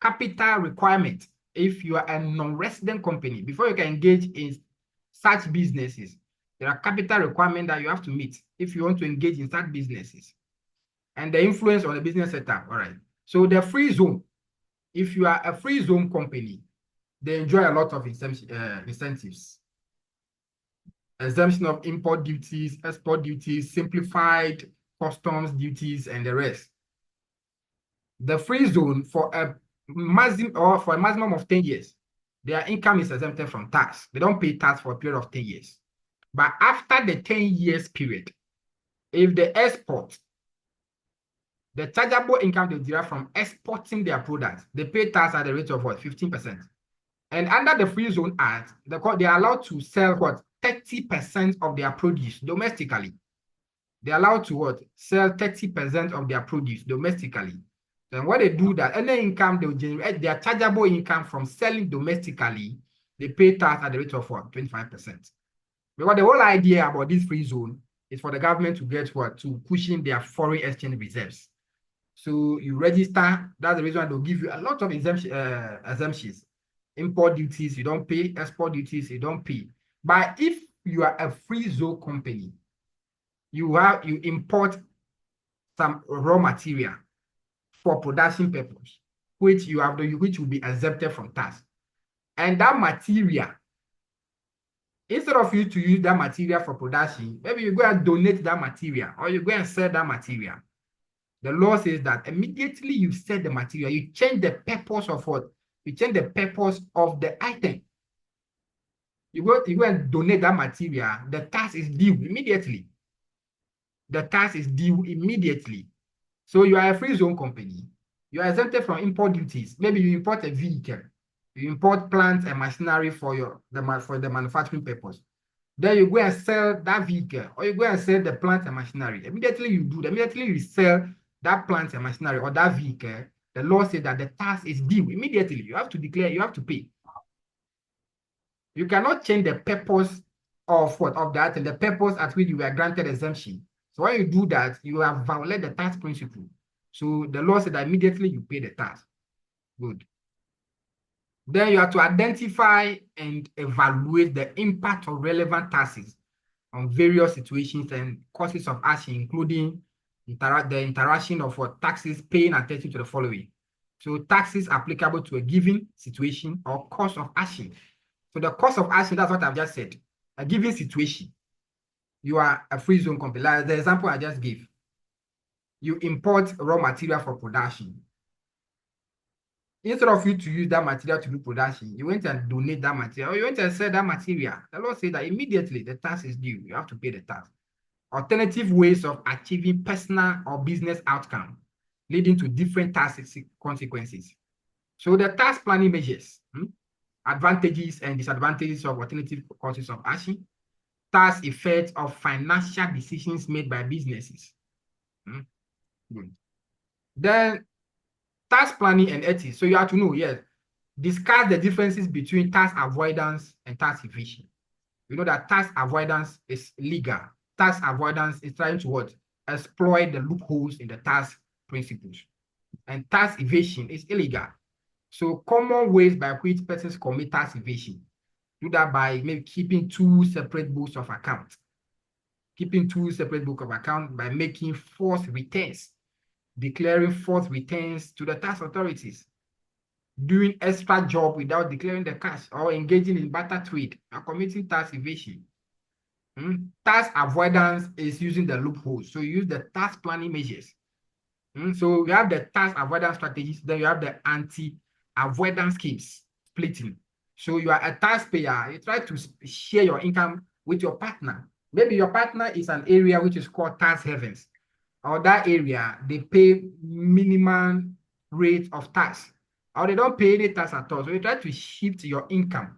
capital requirements. If you are a non-resident company, before you can engage in such businesses, there are capital requirements that you have to meet if you want to engage in such businesses. And the influence on the business setup. All right. So the free zone, if you are a free zone company, they enjoy a lot of incentives. Exemption of import duties, export duties, simplified customs duties, and the rest. The free zone for a maximum of 10 years, their income is exempted from tax. They don't pay tax for a period of 10 years. But after the 10 years period, if the export The chargeable income they derive from exporting their products. They pay tax at the rate of what? 15%. And under the Free Zone Act, they are allowed to sell what? 30% of their produce domestically. They're allowed to what? Sell 30% of their produce domestically. Then when they do that, any income they will generate, their chargeable income from selling domestically, they pay tax at the rate of what? 25%. Because the whole idea about this free zone is for the government to get what? To cushion their foreign exchange reserves. So you register, that's the reason why they'll give you a lot of exemptions. Import duties, you don't pay. Export duties, you don't pay. But if you are a free zone company, you import some raw material for production purpose, which will be exempted from tax. And that material, instead of you to use that material for production, maybe you go and donate that material or you go and sell that material. The law says that immediately you sell the material, you change the purpose of what? You change the purpose of the item. You go and donate that material, the tax is due immediately. The tax is due immediately. So you are a free zone company. You are exempted from import duties. Maybe you import a vehicle. You import plants and machinery for the manufacturing purpose. Then you go and sell that vehicle, or you go and sell the plant and machinery. Immediately you sell that plant and machinery or that vehicle, the law says that the tax is due immediately. You have to declare, you have to pay. You cannot change the purpose of that and the purpose at which you were granted exemption. So when you do that, you have violated the tax principle. So the law said that immediately you pay the tax. Good. Then you have to identify and evaluate the impact of relevant taxes on various situations and causes of action, including the interaction of what taxes, paying attention to the following. So taxes applicable to a given situation or cause of action. So the cause of action, that's what I've just said. A given situation, you are a free zone company. Like the example I just gave. You import raw material for production. Instead of you to use that material to do production, you went and donate that material, or you went and sell that material. The law says that immediately the tax is due. You have to pay the tax. Alternative ways of achieving personal or business outcome, leading to different tax consequences. So the tax planning measures, advantages and disadvantages of alternative causes of action, tax effects of financial decisions made by businesses. Good. Then tax planning and ethics. So you have to know, yes, discuss the differences between tax avoidance and tax evasion. You know that tax avoidance is legal. Tax avoidance is trying to what? Exploit the loopholes in the tax principles. And tax evasion is illegal. So common ways by which persons commit tax evasion. Do that by maybe keeping two separate books of account. Keeping two separate books of account by making false returns. Declaring false returns to the tax authorities, doing extra job without declaring the cash, or engaging in barter trade, or committing tax evasion. Tax avoidance is using the loopholes. So you use the tax planning measures. So we have the tax avoidance strategies, then you have the anti-avoidance schemes, splitting. So you are a taxpayer, you try to share your income with your partner. Maybe your partner is an area which is called tax havens. Or that area, they pay minimum rate of tax, or they don't pay any tax at all. So you try to shift your income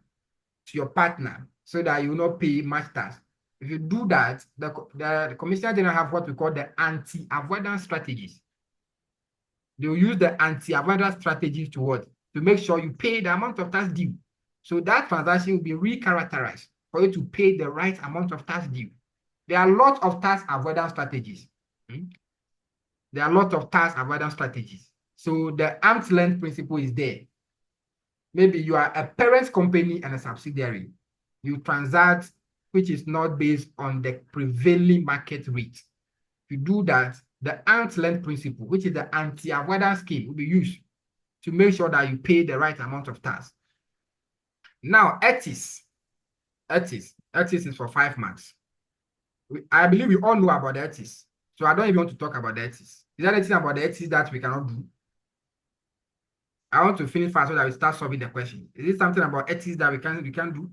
to your partner so that you will not pay much tax. If you do that, the Commissioner General have what we call the anti-avoidance strategies. They will use the anti-avoidance strategies to what? To make sure you pay the amount of tax due. So that transaction will be recharacterized for you to pay the right amount of tax due. There are a lot of tax avoidance strategies. There are a lot of tax avoidance strategies. So the arm's length principle is there. Maybe you are a parent company and a subsidiary. You transact which is not based on the prevailing market rate. If you do that, the arm's length principle, which is the anti-avoidance scheme, will be used to make sure that you pay the right amount of tax. Now, ethics. Ethics is for 5 marks. I believe we all know about the ethics. So I don't even want to talk about the ethics. Is there anything about the ethics that we cannot do? I want to finish fast so that we start solving the question. Is it something about ethics that we can do?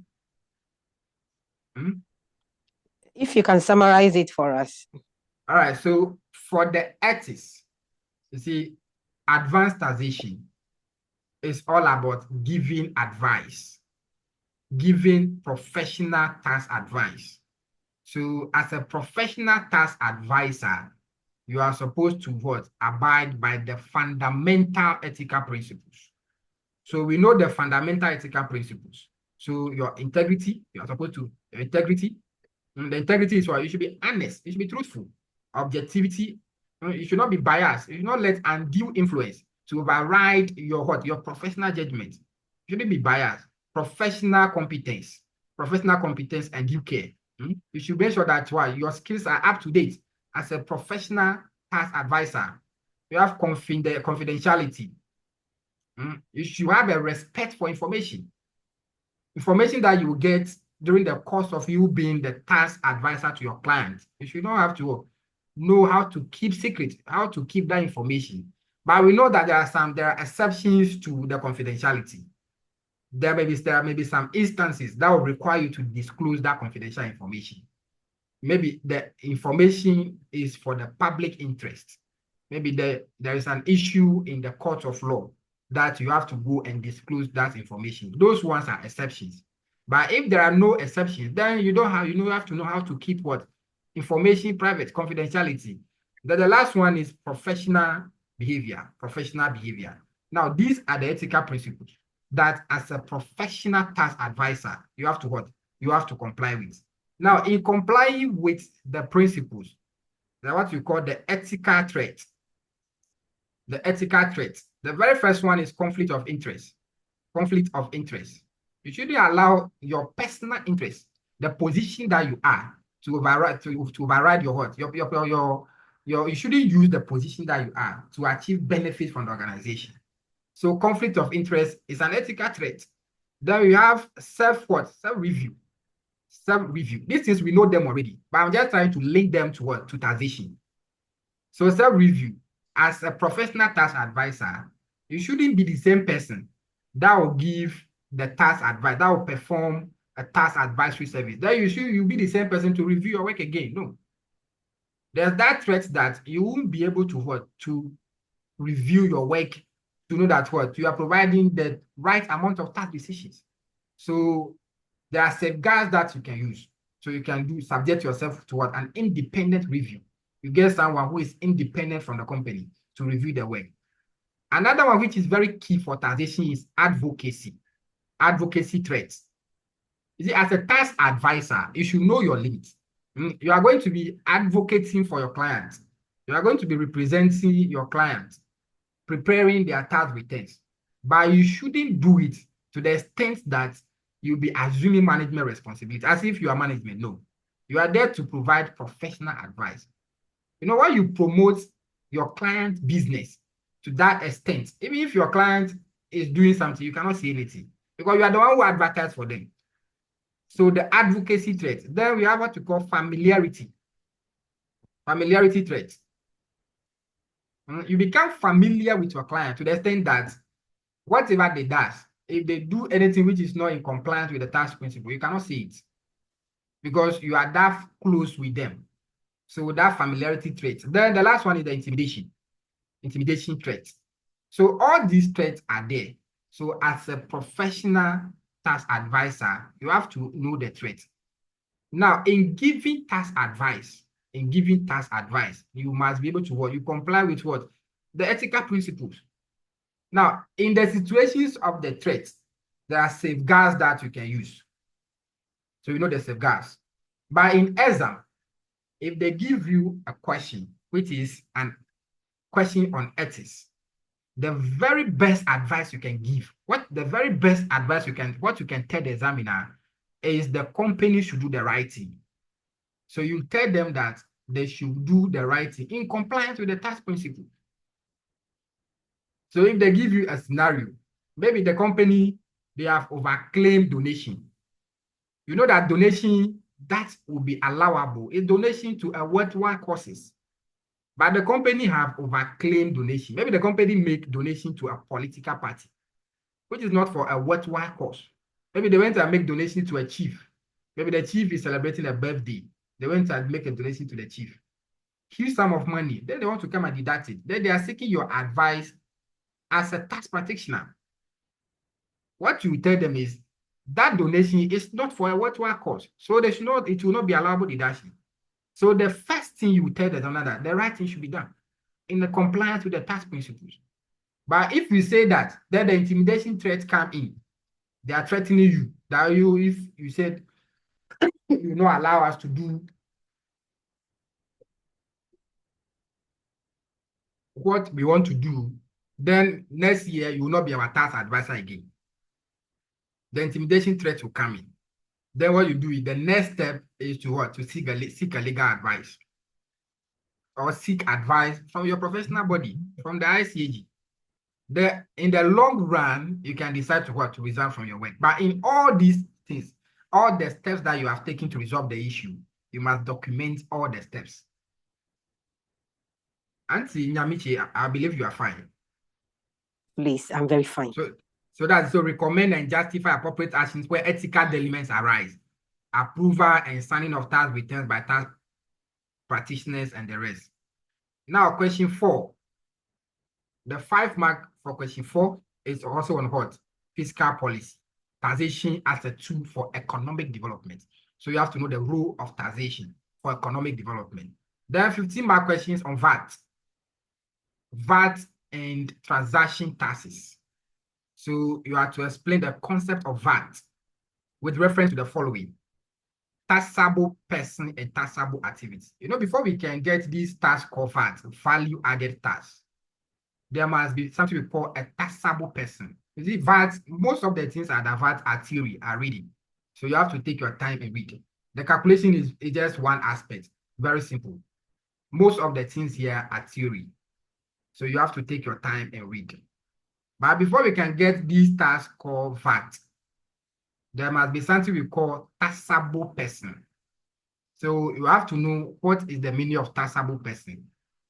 If you can summarize it for us. All right. So for the ethics, You see, advanced taxation is all about giving advice, giving professional tax advice. So as a professional tax advisor, you are supposed to what? Abide by the fundamental ethical principles. So we know the fundamental ethical principles. So your integrity, you are supposed to, your integrity, the integrity is what? You should be honest, you should be truthful. Objectivity, you should not be biased. You should not let undue influence to override your what? Your professional judgment. You shouldn't be biased. Professional competence and due care. You should make sure that your skills are up to date as a professional tax advisor. You have confidentiality. You should have a respect for information that you will get during the course of you being the tax advisor to your client. You should not have to know how to keep secret, how to keep that information. But we know that there are exceptions to the confidentiality. There may be some instances that will require you to disclose that confidential information. Maybe the information is for the public interest. Maybe there is an issue in the court of law that you have to go and disclose that information. Those ones are exceptions. But if there are no exceptions, then you have to know how to keep what? Information private, confidentiality. Then the last one is professional behavior. Now, these are the ethical principles that as a professional tax advisor, you have to what? You have to comply with. Now, in complying with the principles, that's what we call the ethical threat. The very first one is conflict of interest. You shouldn't allow your personal interest, the position that you are, to override your what? You shouldn't use the position that you are to achieve benefit from the organization. So conflict of interest is an ethical threat. Then we have self-review. These things we know them already, but I'm just trying to link them to what? To taxation. So self-review, as a professional tax advisor, you shouldn't be the same person that will give the tax advice, that will perform a tax advisory service. Then you'll be the same person to review your work again. No. There's that threat that you won't be able to review your work to know that you are providing the right amount of tax decisions. So there are safeguards that you can use. So you can subject yourself to an independent review. You get someone who is independent from the company to review the work. Another one which is very key for taxation is advocacy threats. You see, as a tax advisor, you should know your limits. You are going to be advocating for your client. You are going to be representing your client, preparing their tax returns. But you shouldn't do it to the extent that you'll be assuming management responsibility, as if you are management. No. You are there to provide professional advice. When you promote your client business to that extent, even if your client is doing something, you cannot say anything because you are the one who advertised for them. So the advocacy threat. Then we have what we call familiarity threat. You become familiar with your client to the extent that whatever they do, if they do anything which is not in compliance with the tax principle, you cannot see it because you are that close with them. So that familiarity trait. Then the last one is the intimidation threat. So all these threats are there. So as a professional tax advisor, you have to know the threat. Now, in giving tax advice, you must be able to you comply with the ethical principles. Now, in the situations of the threats, there are safeguards that you can use. So you know the safeguards. But in exam, if they give you a question, which is a question on ethics, the very best advice you can give, what you can tell the examiner is the company should do the right thing. So you tell them that they should do the right thing in compliance with the tax principle. So if they give you a scenario, maybe the company, they have overclaimed donation. You know that donation that will be allowable is donation to a worthwhile causes. But the company have overclaimed donation. Maybe the company make donation to a political party, which is not for a worthwhile cause. Maybe they went and make donation to a chief. Maybe the chief is celebrating a birthday. They went and make a donation to the chief. huge sum of money. Then they want to come and deduct it. Then they are seeking your advice as a tax practitioner. What you tell them is that donation is not for a worthwhile cause. So they should not, it will not be allowable deduction. So the first thing you tell the donor that the right thing should be done in the compliance with the tax principles. But if you say that, then the intimidation threat come in. They are threatening you that if you said you not allow us to do what we want to do, then next year you will not be our tax advisor again. The intimidation threat will come in. Then what you do is the next step is to what? To seek a legal advice or seek advice from your professional body, from the ICAG. In the long run, you can decide to resign from your work. But in all these things, all the steps that you have taken to resolve the issue, you must document all the steps. Auntie Nyamichi, I believe you are fine. Please, I'm very fine. So recommend and justify appropriate actions where ethical dilemmas arise. Approval and signing of tax returns by tax practitioners and the rest. Now, question 4. The 5 mark for question 4 is also on what? Fiscal policy. Taxation as a tool for economic development. So you have to know the role of taxation for economic development. Then 15 mark questions on VAT. VAT and transaction taxes. So you have to explain the concept of VAT with reference to the following: taxable person and taxable activity. Before we can get this tax called VAT, value added tax, there must be something we call a taxable person. You see, VAT, most of the things are the VAT are theory, are reading. So you have to take your time and read. The calculation is just one aspect, very simple. Most of the things here are theory. So you have to take your time and read. But before we can get this tax called VAT, there must be something we call taxable person. So you have to know what is the meaning of taxable person.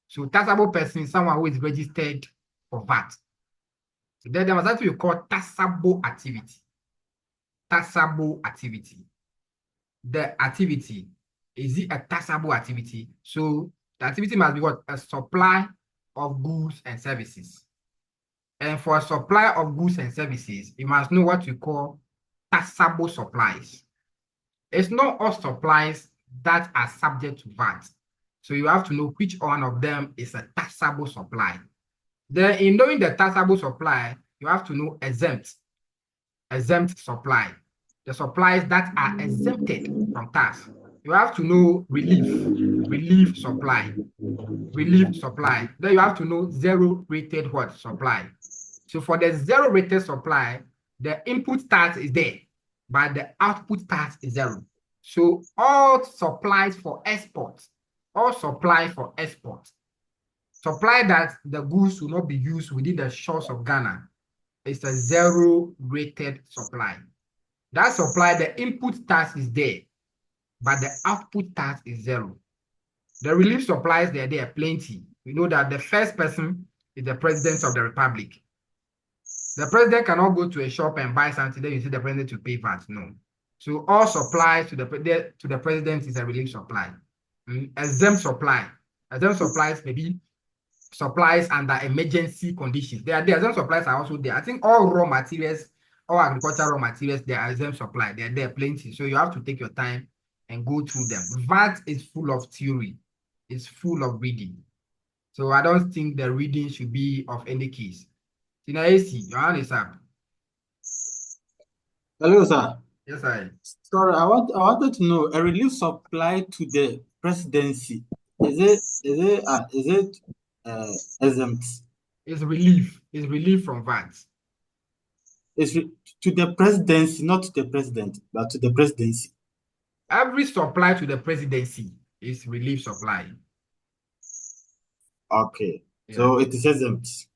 So taxable person is someone who is registered for VAT. So then there must something we call taxable activity. Taxable activity. The activity, is it a taxable activity? So the activity must be what? A supply of goods and services. And for a supply of goods and services, you must know what we call taxable supplies. It's not all supplies that are subject to VAT. So you have to know which one of them is a taxable supply. Then in knowing the taxable supply, you have to know exempt supply, the supplies that are exempted from tax. You have to know relief supply. Then you have to know zero rated what supply. So for the zero rated supply, the input tax is there, but the output tax is zero. So all supplies for export, supply that the goods will not be used within the shores of Ghana, is a zero rated supply. That supply, the input tax is there, but the output tax is zero. The relief supplies, there are plenty. We know that the first person is the President of the Republic. The president cannot go to a shop and buy something, then you see the president to pay VAT. No. So all supplies to the president is a relief supply. Exempt supply. Exempt supplies maybe supplies under emergency conditions. The exempt supplies are also there. I think all raw materials, all agricultural raw materials, they are exempt supply. They are there plenty. So you have to take your time and go through them. VAT is full of theory. It's full of reading. So I don't think the reading should be of any case. Tina AC, your hand is up. Hello, sir. Yes, I. Sorry, I wanted to know a relief supply to the presidency. Is it exempt? It's relief. It's relief from VAT. To the presidency, not to the president, but to the presidency. Every supply to the presidency is relief supply. Okay, Yeah. so it is exempt.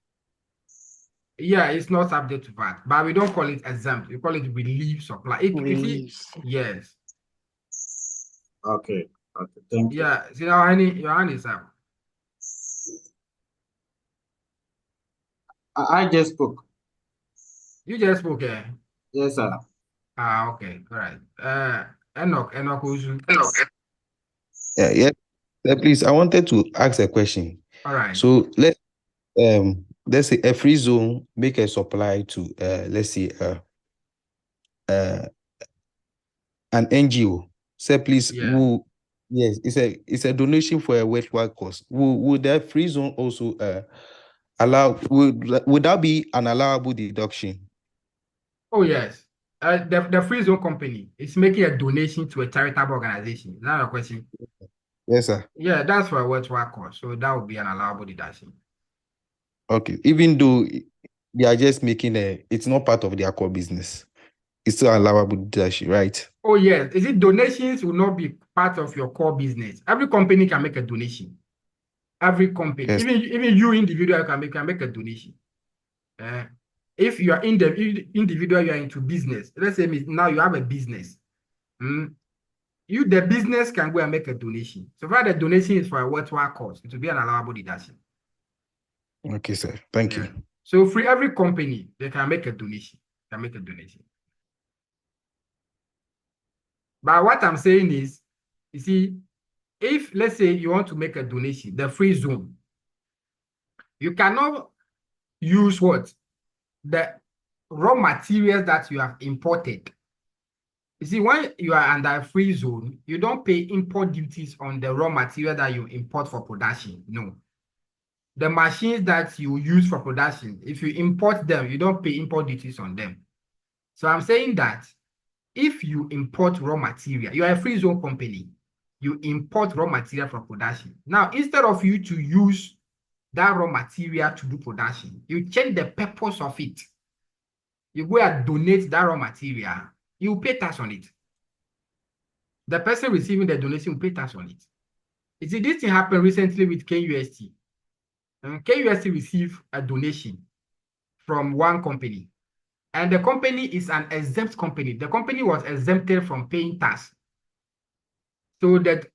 Yeah, it's not subject to VAT, but we don't call it exempt. We call it relief supply. Yes. Okay, thank you. Yeah, see now, your hand is up. I just spoke. You just spoke, eh? Yes, sir. Okay, all right. Enoch Uzu. Yeah. Please, I wanted to ask a question. All right. So let's say a free zone make a supply to let's say an NGO. Say please, Yeah. yes, it's a donation for a worthwhile cause. Would that free zone also would that be an allowable deduction? Oh, yes. The free zone company is making a donation to a charitable organization. Is that your question? Yes, sir. Yeah, that's for a worthwhile cause. So that would be an allowable deduction. Okay. Even though they are just making it's not part of their core business. It's still allowable deduction, right? Oh, yes. Is it donations will not be part of your core business? Every company can make a donation. Every company, Yes. even you individual can make a donation. If you are in the individual, you are into business. Let's say now you have a business. The business can go and make a donation. So far, the donation is for a worthwhile cause. It will be an allowable deduction. Okay, sir. Thank you. So for every company, they can make a donation. But what I'm saying is, you see, if let's say you want to make a donation, the free zone, you cannot use what? The raw materials that you have imported. You see, when you are under a free zone, you don't pay import duties on the raw material that you import for production. No. The machines that you use for production, if you import them, you don't pay import duties on them. So I'm saying that if you import raw material, you are a free zone company, you import raw material for production. Now, instead of you to use that raw material to do production, you change the purpose of it. You go and donate that raw material, you pay tax on it. The person receiving the donation will pay tax on it. You see, this thing happened recently with KUST. KUST received a donation from one company, and the company is an exempt company. The company was exempted from paying tax. So that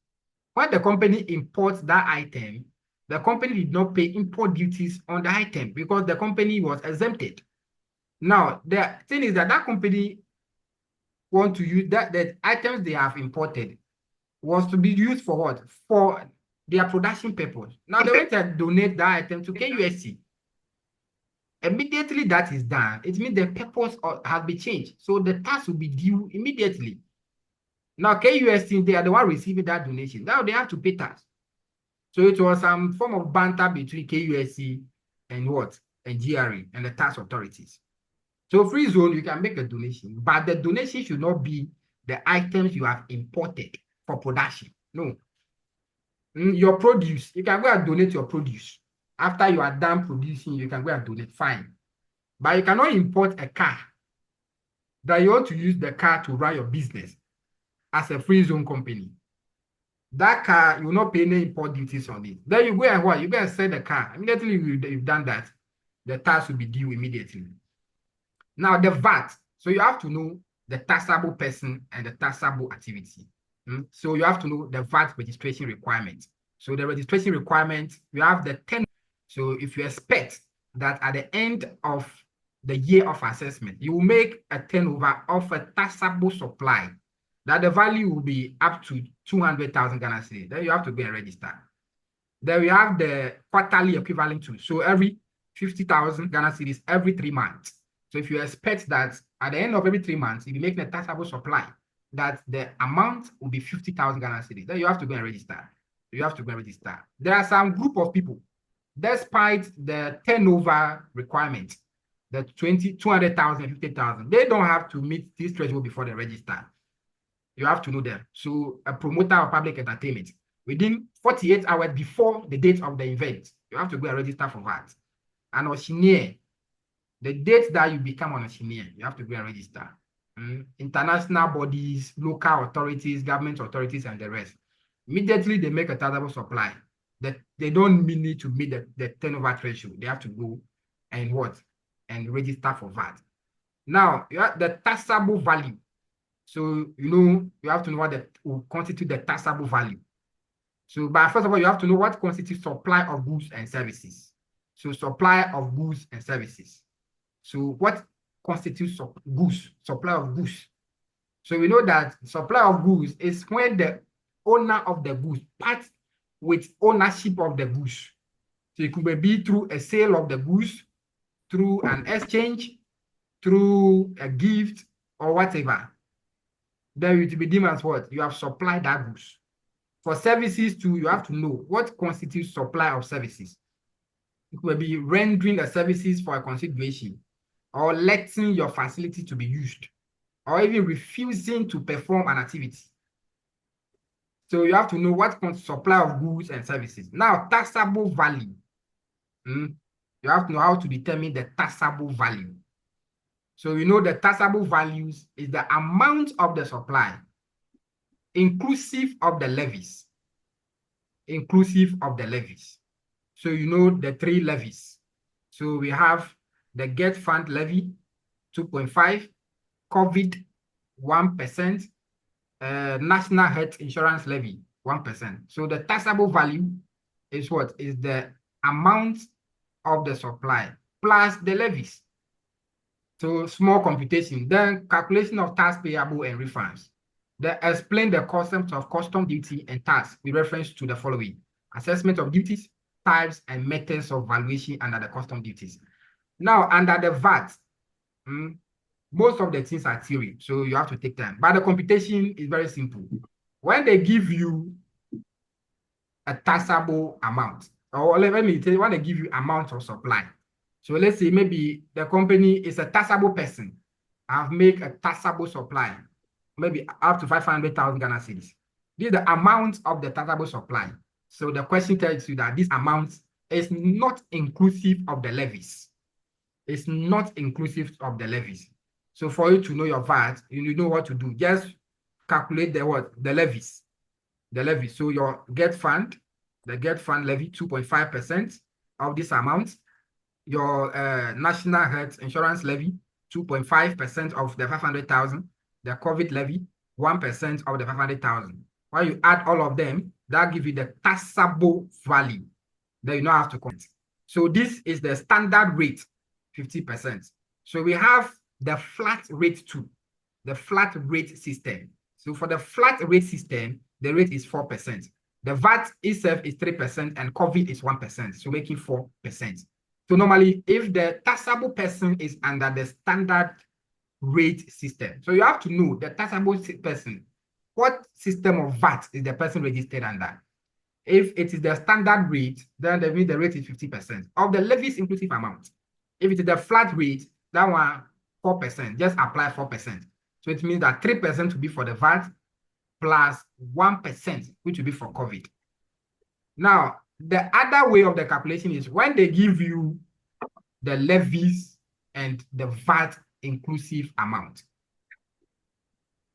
when the company imports that item, the company did not pay import duties on the item because the company was exempted. Now, the thing is that company want to use the items they have imported was to be used for what? For their production purpose. Now, they went to donate that item to KUSC. Immediately that is done, it means the purpose has been changed. So the tax will be due immediately. Now, KUSC, they are the one receiving that donation. Now they have to pay tax. So it was some form of banter between KUSC and what? And GRE and the tax authorities. So free zone, you can make a donation, but the donation should not be the items you have imported for production. No. Your produce, you can go and donate your produce. After you are done producing, you can go and donate, fine. But you cannot import a car that you want to use the car to run your business as a free zone company. That car, you will not pay any import duties on it. Then you go and what? You go and sell the car. Immediately you've done that, the tax will be due immediately. Now the VAT. So you have to know the taxable person and the taxable activity. So you have to know the VAT registration requirement. So the registration requirement, you have the 10. So if you expect that at the end of the year of assessment, you will make a turnover of a taxable supply, that the value will be up to 200,000 Ghana cedis. Then you have to go and register. Then we have the quarterly equivalent to. So every 50,000 Ghana cedis every 3 months. So if you expect that at the end of every 3 months, if you make a taxable supply, that the amount will be 50,000 Ghana cedis, then you have to go and register. There are some group of people, despite the turnover requirement, the 200,000, 50,000, they don't have to meet this threshold before they register. You have to know them. So a promoter of public entertainment, within 48 hours before the date of the event, you have to go and register for that. And Oshinier, the date that you become an Oshinier, you have to go and register. International bodies, local authorities, government authorities, and the rest. Immediately they make a taxable supply. That they don't need to meet the turnover threshold. They have to go and what? And register for that. Now, you have the taxable value. So, you have to know what will constitute the taxable value. So, but first of all, you have to know what constitutes supply of goods and services. So, supply of goods and services. So, what constitutes goods, supply of goods? So, we know that supply of goods is when the owner of the goods with ownership of the goods. So it could be through a sale of the goods, through an exchange, through a gift, or whatever. Then it will be deemed as what? You have supplied that goods. For services too, you have to know what constitutes supply of services. It will be rendering the services for a consideration, or letting your facility to be used, or even refusing to perform an activity. So you have to know what constitutes supply of goods and services. Now, taxable value. You have to know how to determine the taxable value. So you know the taxable values is the amount of the supply, inclusive of the levies. Inclusive of the levies. So you know the 3 levies. So we have the Get Fund levy, 2.5, COVID, 1%, National Health Insurance levy, 1%. So the taxable value is what? Is the amount of the supply plus the levies. So small computation, then calculation of tax payable and refunds. They explain the concept of custom duty and tax with reference to the following: assessment of duties, types, and methods of valuation under the custom duties. Now, under the VAT, most of the things are theory, so you have to take time. But the computation is very simple. When they give you a taxable amount, or let me tell you, when they give you amount of supply. So let's say maybe the company is a taxable person. I've made a taxable supply, maybe up to 500,000 Ghana cedis. This is the amount of the taxable supply. So the question tells you that this amount is not inclusive of the levies. It's not inclusive of the levies. So for you to know your VAT, you know what to do. Just calculate the what? The levies. The levy. So your Get Fund, the Get Fund levy, 2.5% of this amount. Your National Health Insurance levy, 2.5% of the 500,000. The COVID levy, 1% of the 500,000. When you add all of them, that gives you the taxable value that you now have to count. So this is the standard rate, 50%. So we have the flat rate too, the flat rate system. So for the flat rate system, the rate is 4%. The VAT itself is 3% and COVID is 1%, so making 4%. So normally, if the taxable person is under the standard rate system, so you have to know the taxable person, what system of VAT is the person registered under. If it is the standard rate, then that means the rate is 50% of the levies inclusive amount. If it is the flat rate, that one 4%, just apply 4%. So it means that 3% will be for the VAT plus 1%, which will be for COVID. Now, the other way of the calculation is when they give you the levies and the VAT inclusive amount.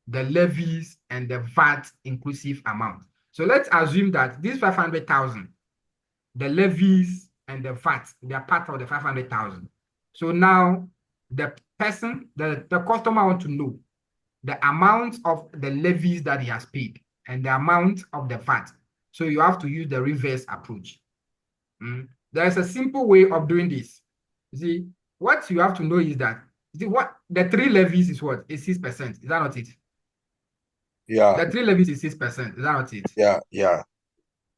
The levies and the VAT inclusive amount. So let's assume that this 500,000, the levies and the VAT, they are part of the 500,000. So now the person, the customer wants to know the amount of the levies that he has paid and the amount of the VAT. So you have to use the reverse approach. There is a simple way of doing this. You see, what you have to know is that what the 3 levies is what? Is 6%. Is that not it? Yeah. The 3 levies is 6%. Is that not it? Yeah.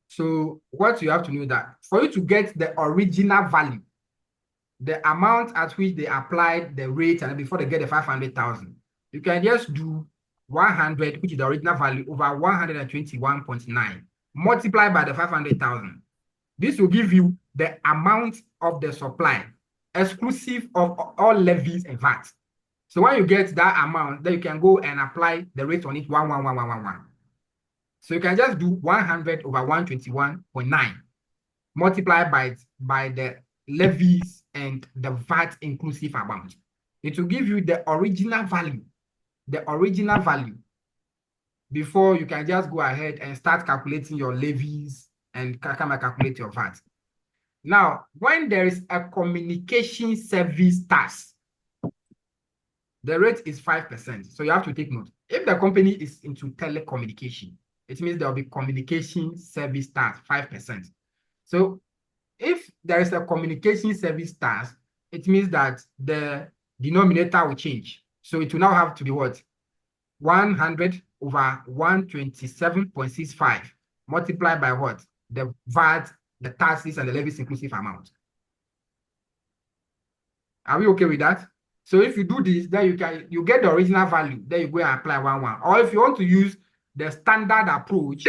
So what you have to know is that for you to get the original value, the amount at which they applied the rate and before they get the 500,000, you can just do 100, which is the original value, over 121.9, multiplied by the 500,000. This will give you the amount of the supply, exclusive of all levies and VAT. So when you get that amount, then you can go and apply the rate on it, 11111. So you can just do 100 over 121.9, multiplied by the levies and the VAT inclusive amount. It will give you the original value. The original value before you can just go ahead and start calculating your levies and come and calculate your VAT. Now, when there is a communication service tax, the rate is 5%. So you have to take note. If the company is into telecommunication, it means there will be communication service tax, 5%. So if there is a communication service tax, it means that the denominator will change. So it will now have to be what? 100 over 127.65 multiplied by what? the VAT, the taxes, and the levies inclusive amount. Are we okay with that? So if you do this, then you get the original value, then you go and apply 1-1. Or if you want to use the standard approach,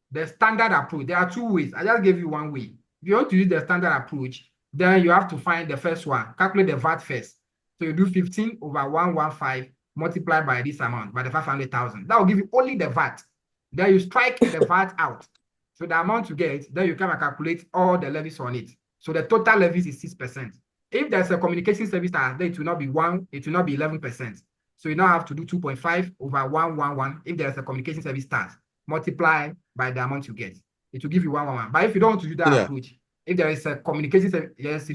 there are two ways. I just gave you one way. If you want to use the standard approach, then you have to find the first one, calculate the VAT first. So you do 15 over 115 multiplied by this amount, by the 500,000. That will give you only the VAT. Then you strike the VAT out. So the amount you get, then you come and calculate all the levies on it. So the total levies is 6%. If there's a communication service tax, then it will not be 11%. So you now have to do 2.5 over 111 if there's a communication service tax, multiply by the amount you get. It will give you 111. But if you don't want to do that approach, if there is a communication service, yes,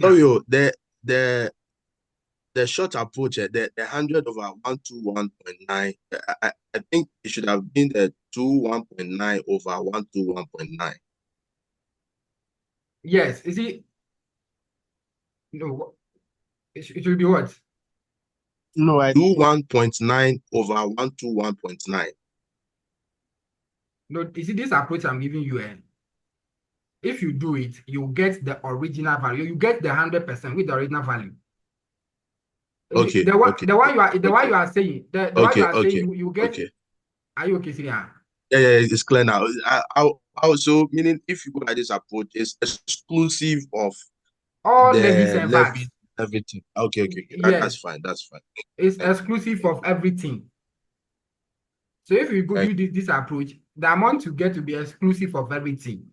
the short approach, the 100 over 121.9, I think it should have been the 21.9 over 121.9. Yes, is it? No, it will be what? No, I do 1.9 over 121.9. No, you see this approach I'm giving you, if you do it, you get the original value. You get the 100% with the original value. Okay. The one you are saying, you get. Okay. Are you okay, Syria? Yeah, it's clear now. I also meaning if you go by this approach, it's exclusive of all the levies and VAT. Everything. Okay. Yes. That's fine. It's exclusive of everything. So if you go do this approach, the amount you get to be exclusive of everything.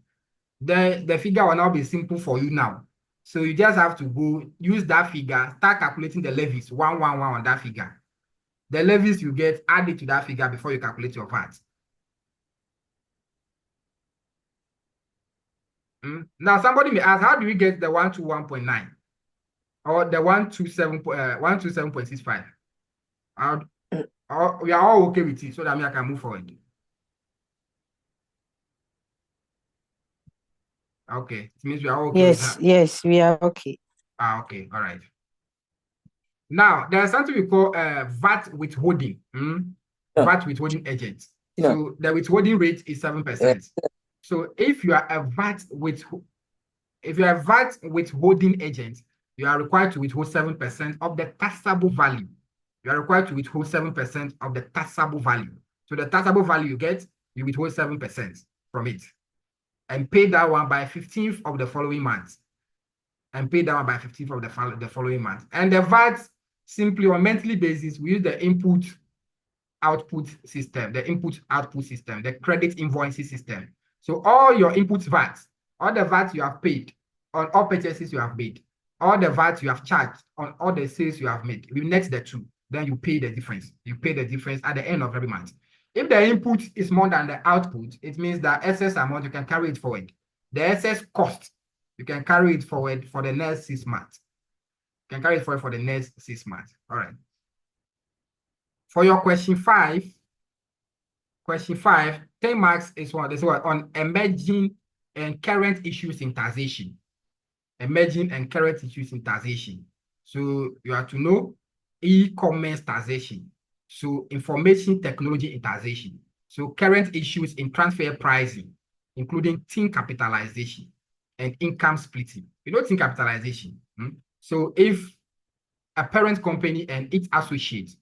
The figure will now be simple for you now. So you just have to go use that figure, start calculating the levies, 111 on that figure. The levies you get, add it to that figure before you calculate your VAT. Now somebody may ask, how do we get the 121.9 or the 127.65? We are all okay with it, so that I can move forward. Okay, it means we are okay. Yes, we are okay. Okay, all right. Now there's something we call VAT withholding. VAT withholding agent. So the withholding rate is 7%. So if you are a VAT withholding agent, you are required to withhold 7% of the taxable value. You are required to withhold 7% of the taxable value. So the taxable value you get, you withhold 7% from it. And pay that one by 15th of the following month. And the following month. And the VAT, simply on a monthly basis, we use the input-output system, the credit invoicing system. So all your input VAT, all the VAT you have paid on all purchases you have made, all the VAT you have charged on all the sales you have made, we net the two. Then you pay the difference. You pay the difference at the end of every month. If the input is more than the output, it means that excess amount, you can carry it forward. The excess cost, you can carry it forward for the next 6 months. You can carry it forward for the next 6 months. All right. For your question 5, 10 marks is on emerging and current issues in taxation. Emerging and current issues in taxation. So you have to know e-commerce taxation. So information technology in taxation. So current issues in transfer pricing, including tin capitalization and income splitting. You know tin capitalization. So if a parent company and its associate,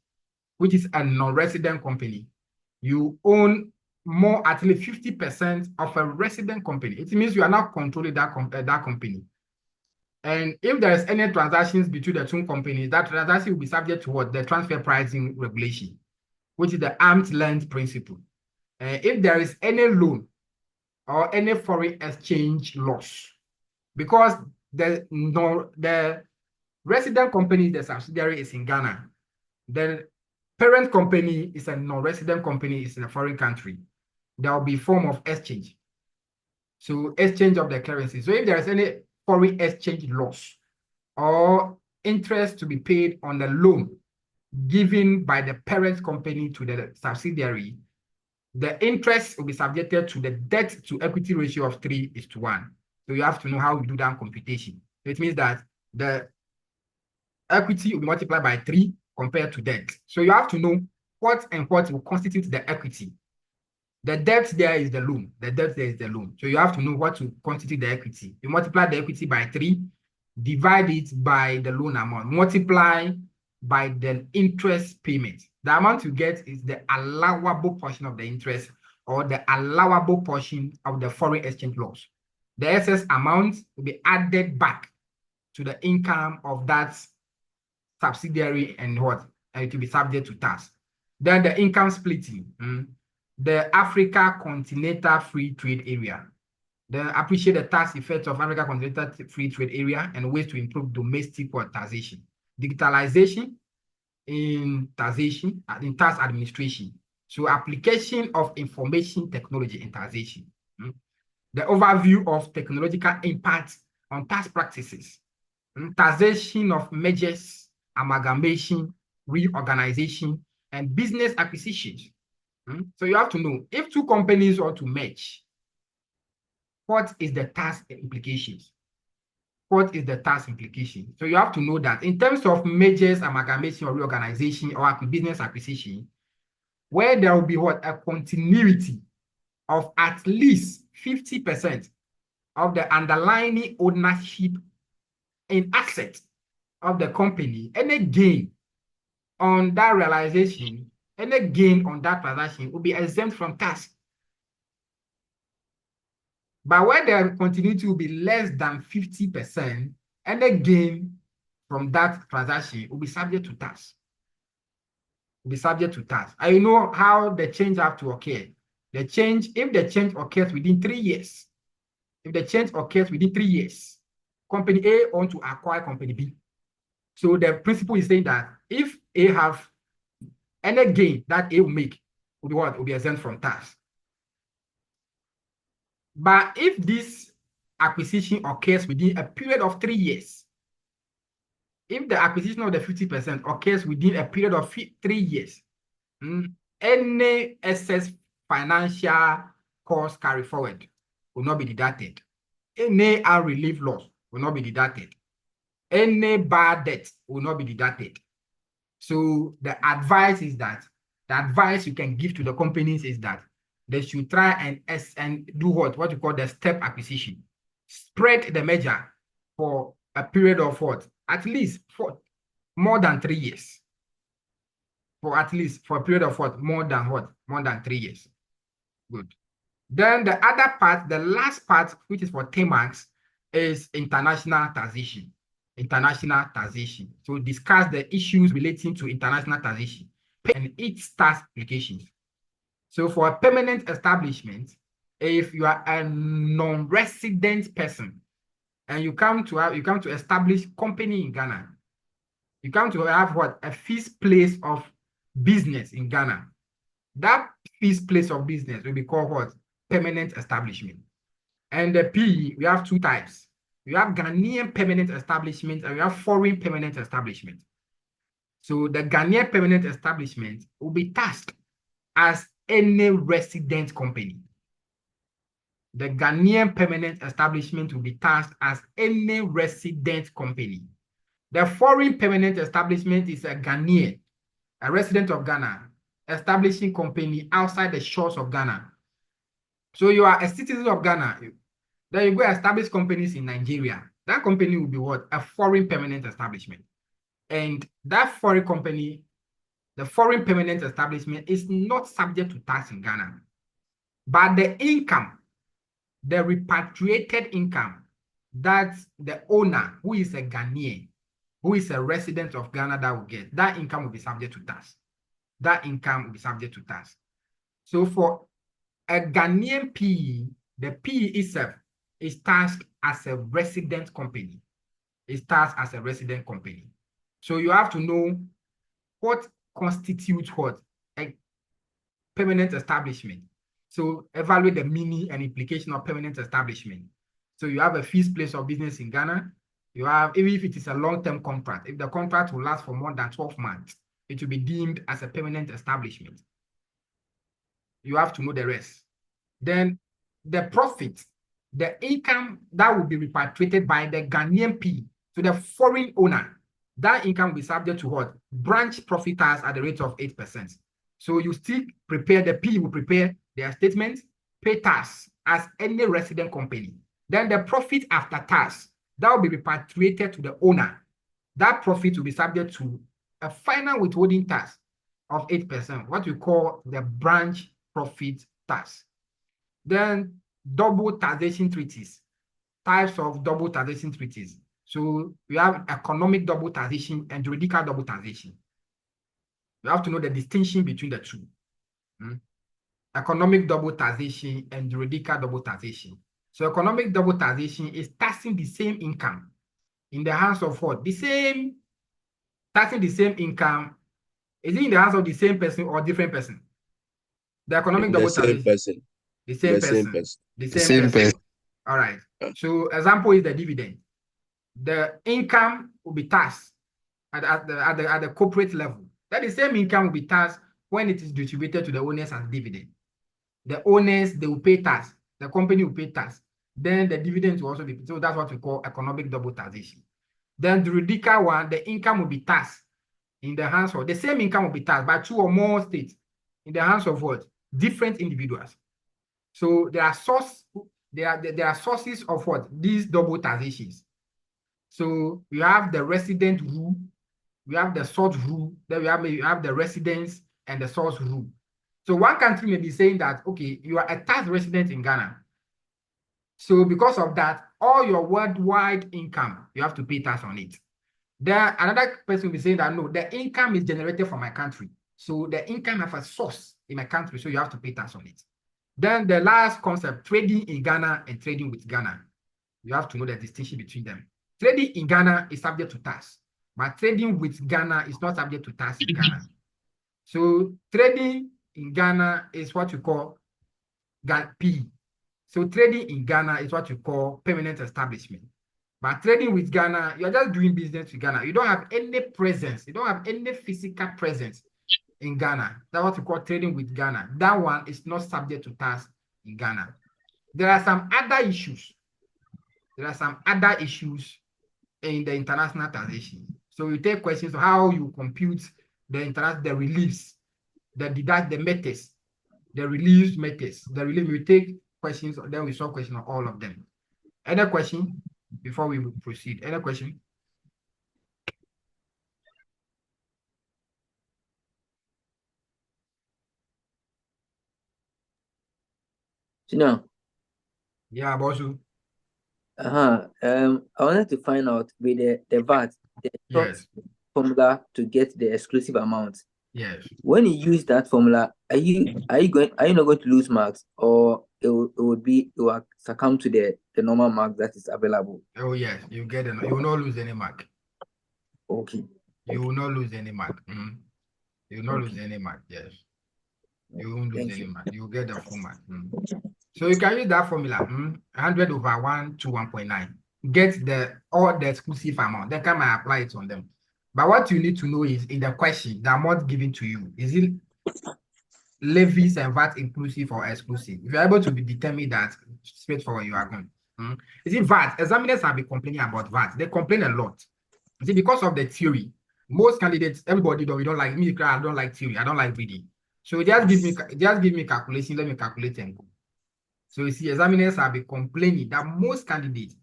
which is a non-resident company, you own more at least 50% of a resident company. It means you are not controlling that company. And if there is any transactions between the two companies, that transaction will be subject to what? The transfer pricing regulation, which is the arm's length principle. If there is any loan or any foreign exchange loss, because the resident company, the subsidiary is in Ghana, the parent company is a non-resident company, is in a foreign country, there will be form of exchange. So exchange of the currency. So if there is any foreign exchange loss or interest to be paid on the loan given by the parent company to the subsidiary, the interest will be subjected to the debt to equity ratio of 3:1. So you have to know how you do that computation. So it means that the equity will be multiplied by 3 compared to debt. So you have to know what and what will constitute the equity. The debt there is the loan. The debt there is the loan. So you have to know what to constitute the equity. You multiply the equity by 3, divide it by the loan amount, multiply by the interest payment. The amount you get is the allowable portion of the interest or the allowable portion of the foreign exchange loss. The excess amount will be added back to the income of that subsidiary and what? And it will be subject to tax. Then the income splitting. The Africa Continental Free Trade Area. Then appreciate the tax effects of Africa Continental Free Trade Area and ways to improve domestic taxation. Digitalization in taxation, in tax administration. So application of information technology in taxation. The overview of technological impact on tax practices. Taxation of mergers, amalgamation, reorganization, and business acquisitions. So you have to know, if 2 companies are to merge, what is the tax implications? What is the tax implication? So you have to know that in terms of mergers, amalgamation, or reorganization, or business acquisition, where there will be what? A continuity of at least 50% of the underlying ownership in assets of the company, any gain on that realization, any gain on that transaction will be exempt from tax. But where the continuity will be less than 50%, any gain from that transaction will be subject to tax. Will be subject to tax. And you know how the change have to occur. The change, if the change occurs within 3 years, if the change occurs within 3 years, company A want to acquire company B. So the principle is saying that if A have any gain that A will make, will be what? Will be exempt from tax. But if this acquisition occurs within a period of 3 years, if the acquisition of the 50% occurs within a period of 3 years, any excess financial cost carry forward will not be deducted. Any unrelieved loss will not be deducted. Any bad debt will not be deducted. So the advice is that, the advice you can give to the companies is that they should try and do what you call the step acquisition. Spread the merger for a period of what? At least for more than 3 years. For at least for a period of what? More than 3 years. Good. Then the other part, the last part, which is for 10 marks, is international taxation. International taxation. So discuss the issues relating to international taxation and its tax implications. So for a permanent establishment, if you are a non-resident person and you come to establish company in Ghana, you come to have what? A fixed place of business in Ghana. That fixed place of business will be called what? Permanent establishment. And the P, we have 2 types. We have Ghanaian permanent establishment and we have foreign permanent establishment. So the Ghanaian permanent establishment will be taxed as any resident company. The Ghanaian permanent establishment will be taxed as any resident company. The foreign permanent establishment is a Ghanaian, a resident of Ghana, establishing company outside the shores of Ghana. So you are a citizen of Ghana, then you go establish companies in Nigeria. That company will be what? A foreign permanent establishment. And that foreign company, the foreign permanent establishment, is not subject to tax in Ghana. But the income, the repatriated income that the owner, who is a Ghanaian, who is a resident of Ghana, that will get, that income will be subject to tax. That income will be subject to tax. So for a Ghanaian PE, the PE itself is taxed as a resident company. It's taxed as a resident company. So you have to know what constitutes what? A permanent establishment. So evaluate the meaning and implication of permanent establishment. So you have a fixed place of business in Ghana. You have, even if it is a long-term contract, if the contract will last for more than 12 months, it will be deemed as a permanent establishment. You have to know the rest. Then the profit, the income that will be repatriated by the Ghanaian P to the foreign owner, that income will be subject to what? Branch profit tax at the rate of 8%. So you still prepare, the P will prepare their statement, pay tax as any resident company. Then the profit after tax, that will be repatriated to the owner. That profit will be subject to a final withholding tax of 8%, what we call the branch profit tax. Then double taxation treaties, types of double taxation treaties. So we have economic double taxation and juridical double taxation. You have to know the distinction between the two. Economic double taxation and juridical double taxation. So economic double taxation is taxing the same income in the hands of what? Taxing the same income. Is it in the hands of the same person or different person? The economic double taxation. Person. The same person. The same person. All right. So example is the dividend. The income will be taxed at the corporate level. That the same income will be taxed when it is distributed to the owners as dividend. The owners, they will pay tax. The company will pay tax. Then the dividends will also be, so that's what we call economic double taxation. Then the juridical one, the income will be taxed in the hands of, the same income will be taxed by 2 or more states in the hands of what? Different individuals. So there are sources of what? These double taxations. So we have the resident rule, we have the source rule, then we have the residence and the source rule. So one country may be saying that, okay, you are a tax resident in Ghana. So because of that, all your worldwide income, you have to pay tax on it. Then another person will be saying that, no, the income is generated from my country. So the income has a source in my country, so you have to pay tax on it. Then the last concept, trading in Ghana and trading with Ghana. You have to know the distinction between them. Trading in Ghana is subject to tax, but trading with Ghana is not subject to tax in Ghana. So trading in Ghana is what you call P. So trading in Ghana is what you call permanent establishment. But trading with Ghana, you're just doing business with Ghana. You don't have any presence. You don't have any physical presence in Ghana. That's what we call trading with Ghana. That one is not subject to tax in Ghana. There are some other issues. There are some other issues in the international taxation. So you take questions of how you compute the reliefs, the deduct, the methods, the relief methods. The relief, we take questions, then we solve questions on all of them. Any question before we proceed? Any question? No. Yeah, Bosu. I wanted to find out with the VAT, the Yes. formula to get the exclusive amount. Yes. When you use that formula, are you not going to lose marks, or it will succumb to the normal mark that is available? Oh yes, you get it. You will not lose any mark. Okay. You will not lose any mark. You will not lose any mark. Yes. You won't lose any mark. You will get the full mark. So you can use that formula. 100 over 1 to 1.9. Get all the exclusive amount. Then come and apply it on them. But what you need to know is in the question, the amount given to you, is it levies and VAT inclusive or exclusive? If you're able to determine that, straightforward, you are going. Is it VAT? Examiners have been complaining about VAT. They complain a lot. You see, because of the theory, most candidates, everybody we don't like me. I don't like theory. I don't like reading. So just give me calculation. Let me calculate and go. So you see, examiners have been complaining that most candidates,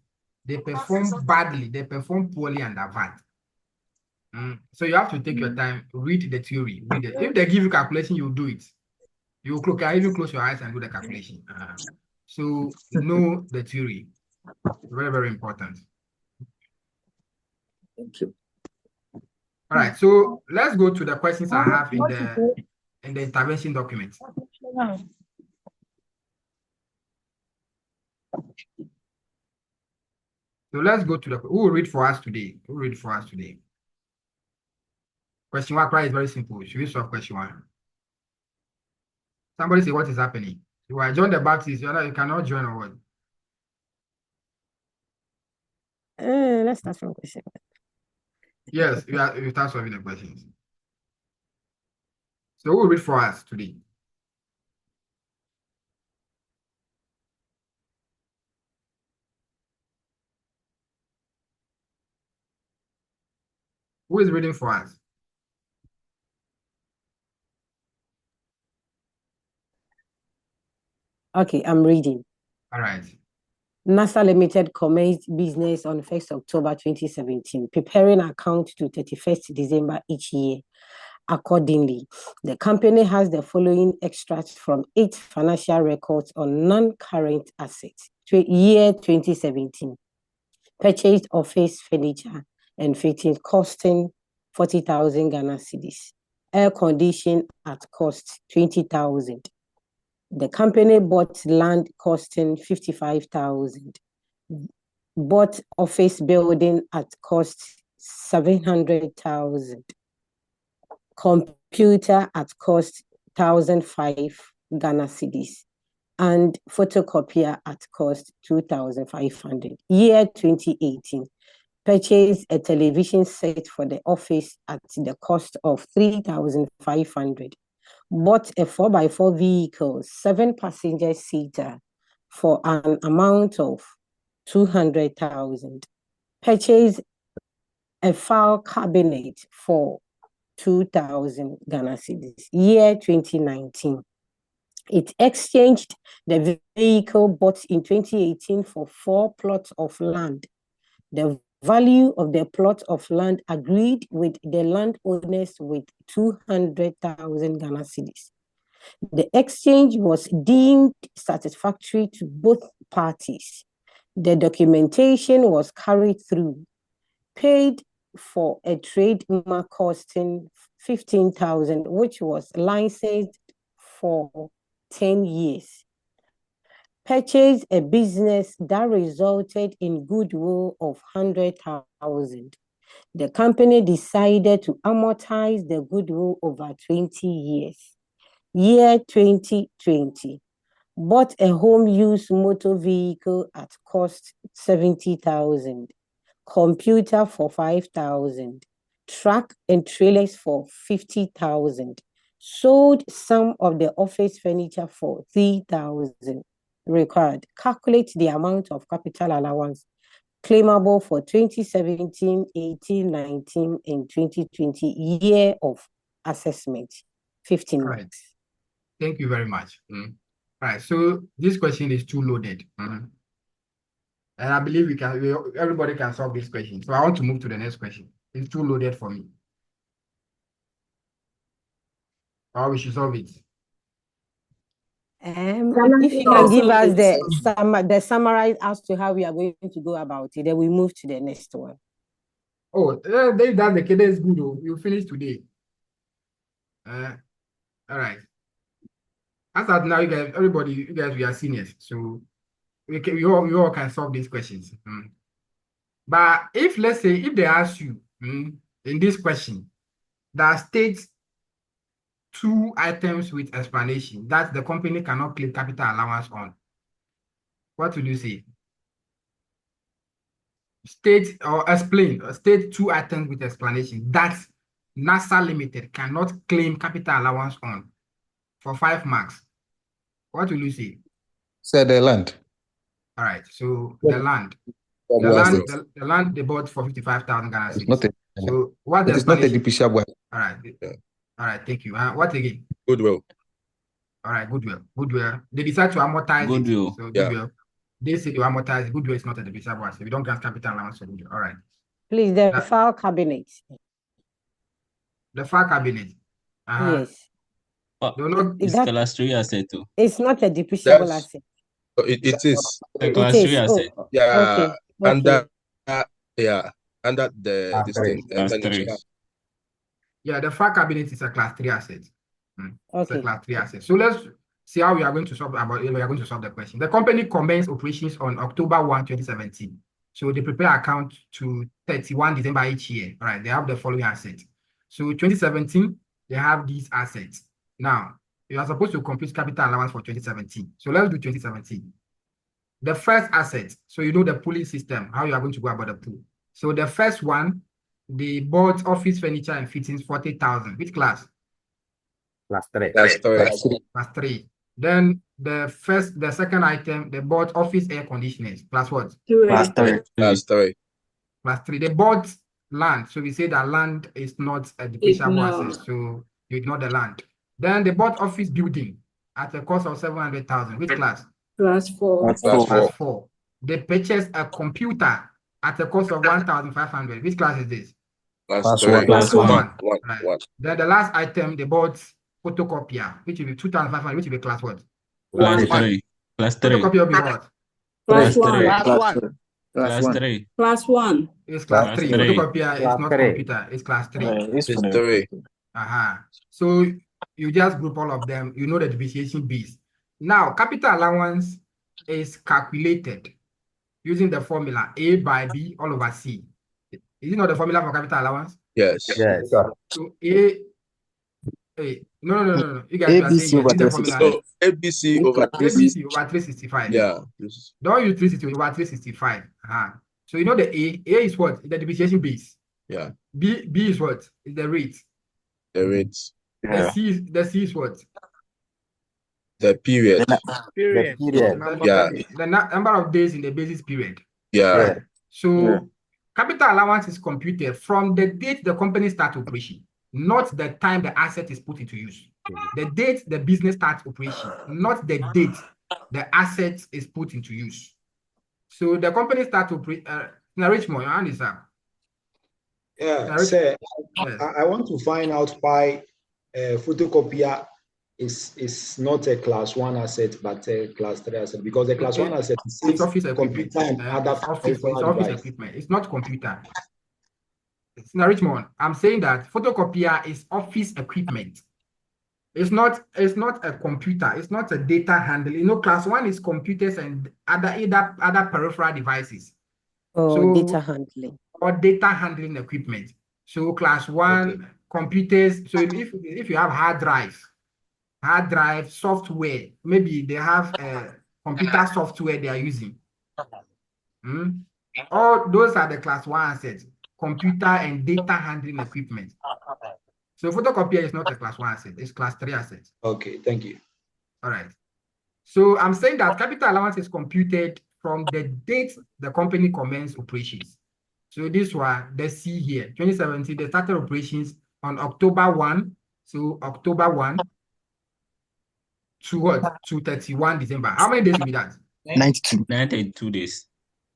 they perform badly, they perform poorly under VAT. So you have to take your time, read the theory, read it. If they give you calculation, you do it. You can even close your eyes and do the calculation. So know the theory. Very, very important. Thank you. All right, so let's go to the questions I have in the intervention document. So let's go to who will read for us today? Who will read for us today? Question 1 is very simple. Should we solve question 1? Somebody say what is happening? You are John the Baptist, you cannot join or what? Let's start from question. Yes, you start solving the questions. So who will read for us today? Who is reading for us? Okay, I'm reading. All right. NASA Limited commenced business on 1st October 2017, preparing account to 31st December each year. Accordingly, the company has the following extracts from 8 financial records on non-current assets. Year 2017, purchased office furniture and fittings costing 40,000 Ghana cedis. Air condition at cost 20,000. The company bought land costing 55,000. Bought office building at cost 700,000. Computer at cost 1,005 Ghana cedis. And photocopier at cost 2,500. Year 2018, purchased a television set for the office at the cost of 3,500. Bought a 4x4 vehicle, 7-passenger seater for an amount of 200,000. Purchased a file cabinet for 2,000 Ghana cedis. Year 2019, it exchanged the vehicle bought in 2018 for 4 plots of land. The value of the plot of land agreed with the landowners with 200,000 Ghana cedis. The exchange was deemed satisfactory to both parties. The documentation was carried through, paid for a trademark costing 15,000, which was licensed for 10 years. Purchased a business that resulted in goodwill of 100,000. The company decided to amortize the goodwill over 20 years. Year 2020, bought a home use motor vehicle at cost 70,000. Computer for 5,000. Truck and trailers for 50,000. Sold some of the office furniture for 3,000. Required. Calculate the amount of capital allowance claimable for 2017, 18, 19, and 2020 year of assessment. 15 All right. marks. Thank you very much. All right. So this question is too loaded. And I believe everybody can solve this question. So I want to move to the next question. It's too loaded for me. Or we should solve it. If you can give us the summarize as to how we are going to go about it, then we move to the next one. Oh, that's the case. That's good. Oh, you finish today. All right. As of now, you guys, everybody, you guys, we are seniors, so we all can solve these questions. But if, let's say, if they ask you in this question that states 2 items with explanation that the company cannot claim capital allowance on, what will you say? State 2 items with explanation that NASA Limited cannot claim capital allowance on for 5 marks. What will you say? Say the land. All right. So the land. The land they bought for 55,000 Ghana cedis. It's not So what it is not a depreciable. All right. All right. Thank you. What again? Goodwill. All right. Goodwill. They decide to amortize Goodwill. it. So goodwill. They say you amortize. Goodwill is not a depreciable asset. We don't grant capital allowance for goodwill. All right. Please, the file cabinet. The file cabinet. Yes. It's class 3 asset too. It's not a depreciable asset. It is. A class 3 asset. Yeah. Okay. Under this thing. Class 3. Yeah, the file cabinet is a class 3 asset. It's a Okay. class 3 asset. So let's see how we are going to solve the question. The company commenced operations on October 1, 2017. So they prepare account to 31 December each year. All right, they have the following assets. So 2017, they have these assets. Now, you are supposed to compute capital allowance for 2017. So let's do 2017. The first asset, so you know the pooling system, how you are going to go about the pool. So the first one, they bought office furniture and fittings 40,000. Which class? Class 3. Class 3. Then the second item, they bought office air conditioners. Class what? Class 3. Class 3. They bought land. So we say that land is not a depreciable asset. So you ignore the land. Then they bought office building. at a cost of 700,000. Which class? Class 4. Class Class 4. Class 4. 4. They purchased a computer at a cost of 1,500. Which class is this? Class Class 1. three. Class Class 1. 1. One. Right. One. Then the last item, they bought photocopier, which will be 2,500, which will be class what? Class Class 3. Class 3. Photocopier will be what? Class Class 1. 3. Class Class 1. 2. Class Class 1. 3. Class 1. It's class Class 3. 3. Photocopier is Class not 3. computer, it's class 3. It's It's for 3. So you just group all of them, you know the depreciation base. Now, capital allowance is calculated using the formula A by B all over C. Is it not the formula for capital allowance? Yes. Yes. So no. You guys are saying ABC yes. over This is the formula. So ABC over ABC over 365. Yeah. Don't use 360 over 365. So you know the A is what? The depreciation base. Yeah. B is what? Is the rate. The rates. The C is what? The period. Period. The number of days in the basis period. Yeah. Right. So capital allowance is computed from the date the company starts operation, not the time the asset is put into use. The date the business starts operation, not the date the asset is put into use. So the company starts operation. Richmond, your hand is up. Yeah, sir. I want to find out why photocopier is not a class 1 asset but a class 3 asset, because the class 1 asset is office equipment. computer and other It's office equipment. It's not computer. It's not Richmond. I'm saying that photocopier is office equipment. It's not a computer. It's not a data handling. You know, class 1 is computers and other peripheral devices. Data handling. Or data handling equipment. So class 1 computers. So if you have hard drive software, maybe they have computer software they are using. All those are the class 1 assets, computer and data handling equipment. So photocopier is not a class 1 asset, it's class 3 assets. Okay, thank you. All right. So I'm saying that capital allowance is computed from the date the company commenced operations. So this one, the C here, 2017, they started operations on October 1. So October 1 to what? To 31 December. How many days will be that? 92. 92 days.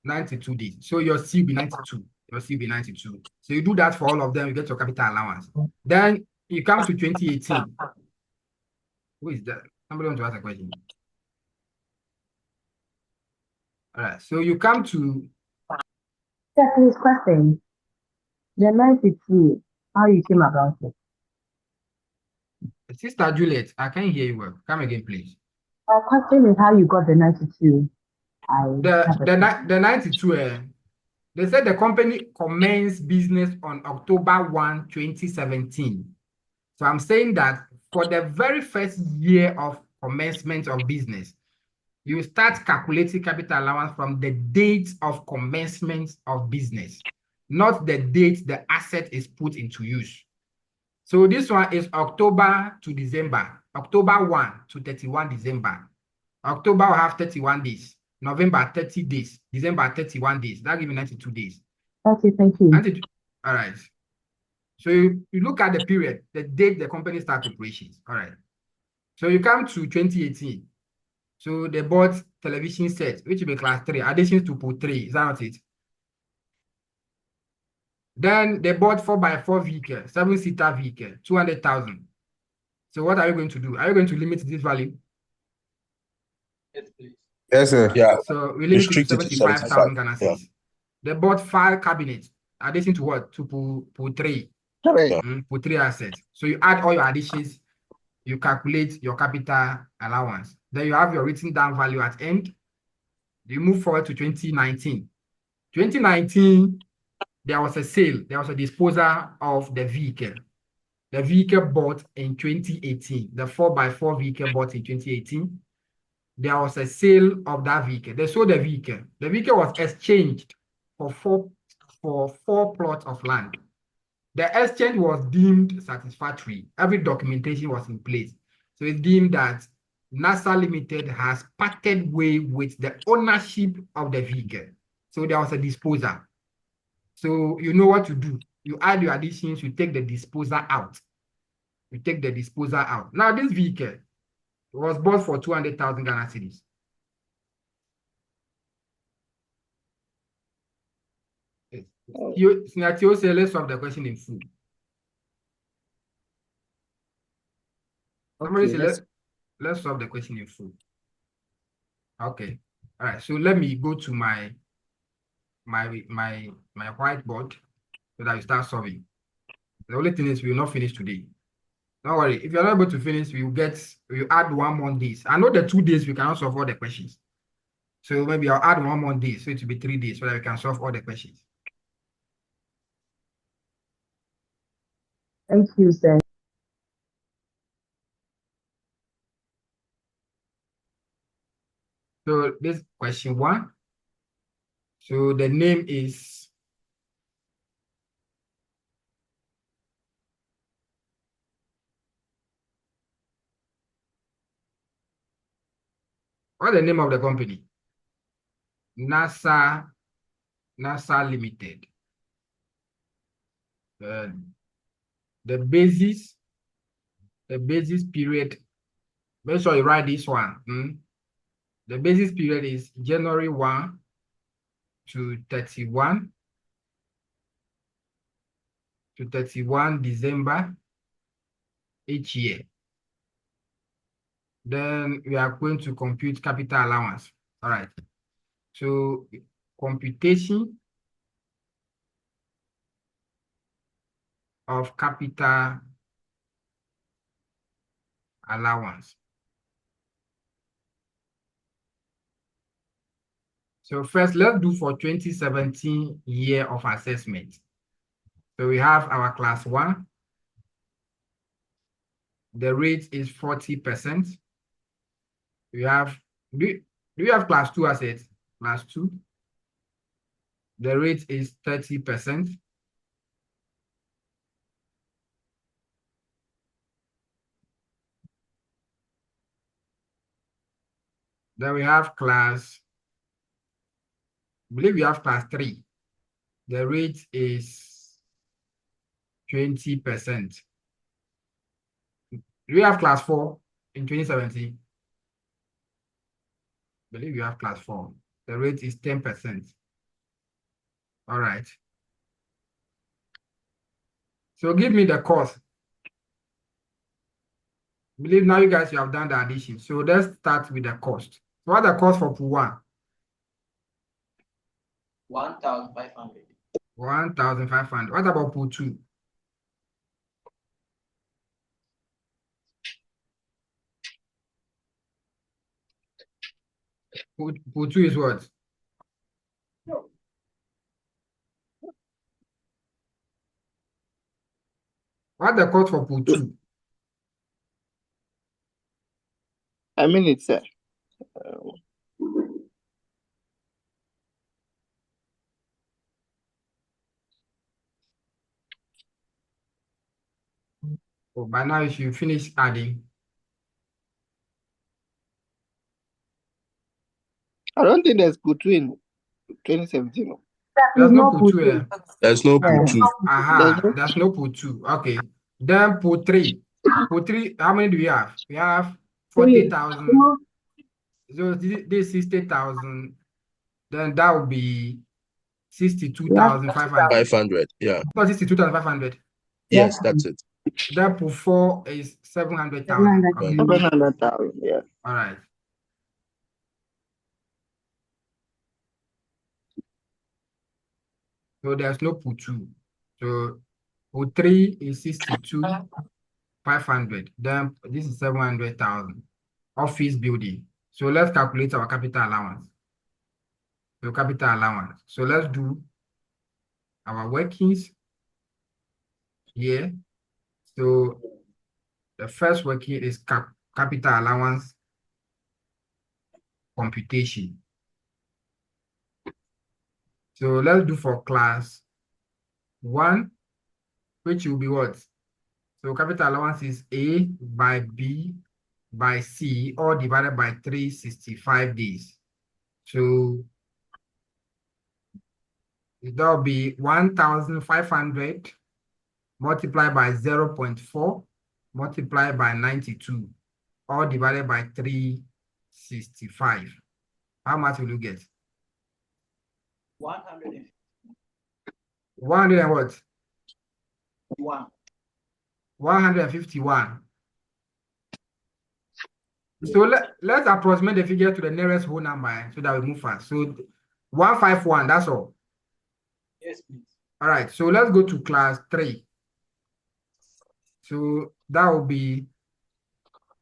92 days. So your C will be 92. Your C will be 92. So you do that for all of them, you get your capital allowance. Then you come to 2018. Who is that? Somebody want to ask a question? All right. So you come to... Please question. The 92, how you came about it? Sister Juliet, I can't hear you well. Come again, please. My question is how you got the 92. The 92, they said the company commenced business on October 1, 2017. So I'm saying that for the very first year of commencement of business, you start calculating capital allowance from the date of commencement of business, not the date the asset is put into use. So this one is October to December, October 1 to 31 December. October will have 31 days, November 30 days, December 31 days. That gives you 92 days. Okay, thank you. All right. So you look at the period, the date the company started operations. All right. So you come to 2018. So they bought television sets, which will be class 3, additions to put 3. Is that not it? Then they bought 4x4 vehicle, 7-seater vehicle, 200,000. So what are you going to do? Are you going to limit this value? Yes, sir. Yeah. So we limit it to 75,000 Ghana cedis. Yeah. They bought 5 cabinets, addition to what? To put 3. Put 3 assets. So you add all your additions, you calculate your capital allowance. Then you have your written down value at end. You move forward to 2019. 2019, there was a sale, there was a disposal of the vehicle. The vehicle bought in 2018, the 4x4 vehicle bought in 2018. There was a sale of that vehicle. They sold the vehicle. The vehicle was exchanged for four plots of land. The exchange was deemed satisfactory. Every documentation was in place. So it's deemed that NASA Limited has parted way with the ownership of the vehicle. So there was a disposal. So you know what to do. You add your additions, you take the disposal out. You take the disposal out. Now this vehicle, was bought for 200,000 Ghana cedis. Sinatio say let's solve the question in full. Somebody say let's solve the question in full. Okay. All right. So let me go to my whiteboard so that we start solving. The only thing is we will not finish today. Don't worry. If you're not able to finish, we'll add 1 more days. I know the 2 days we cannot solve all the questions. So maybe I'll add 1 more day. So it will be 3 days so that we can solve all the questions. Thank you, sir. So this question 1. So the name is what's the name of the company? NASA Limited. The basis period. Make sure you write this one. The basis period is January 1 to 31 December each year. Then we are going to compute capital allowance. All right. So computation of capital allowance. So first, let's do for 2017 year of assessment. So we have our class 1. The rate is 40%. We have, do you have class 2 assets? Class 2. The rate is 30%. Then we have class, I believe we have class 3. The rate is 20%. Do we have class 4 in 2017? I believe you have class 4. The rate is 10%. All right. So give me the cost. I believe now you guys you have done the addition. So let's start with the cost. So what the cost for pool 1? 1,500. 1,500. What about pool 2? Pool 2 is what? What the cost for pool 2? I mean, it's Oh, by now you should finish adding. I don't think there's pool 2 in 2017. There's no pool 2 here. There's no pool 2. There's no pool 2. Okay. Then pool 3. Pool 3, how many do we have? We have 40,000. So this 60,000. Then that would be 62,500. 500, yeah. Not 62,500. Yes, that's it. Then pool 4 is 700,000. Okay. 700,000, yeah. All right. So there's no pool 2. So pool 3 is 62,500. Then this is 700,000. Office building. So let's calculate our capital allowance. So capital allowance. So let's do our workings here. So the first working is capital allowance computation. So let's do for class 1, which will be what? So capital allowance is A by B by C, all divided by 365 days. So that will be 1,500 multiplied by 0.4 multiplied by 92. all divided by 365. How much will you get? 100. 100 and what? 1. 151. So let's approximate the figure to the nearest whole number so that we move fast. So 151, that's all. Yes, please. All right, so let's go to class 3. So that will be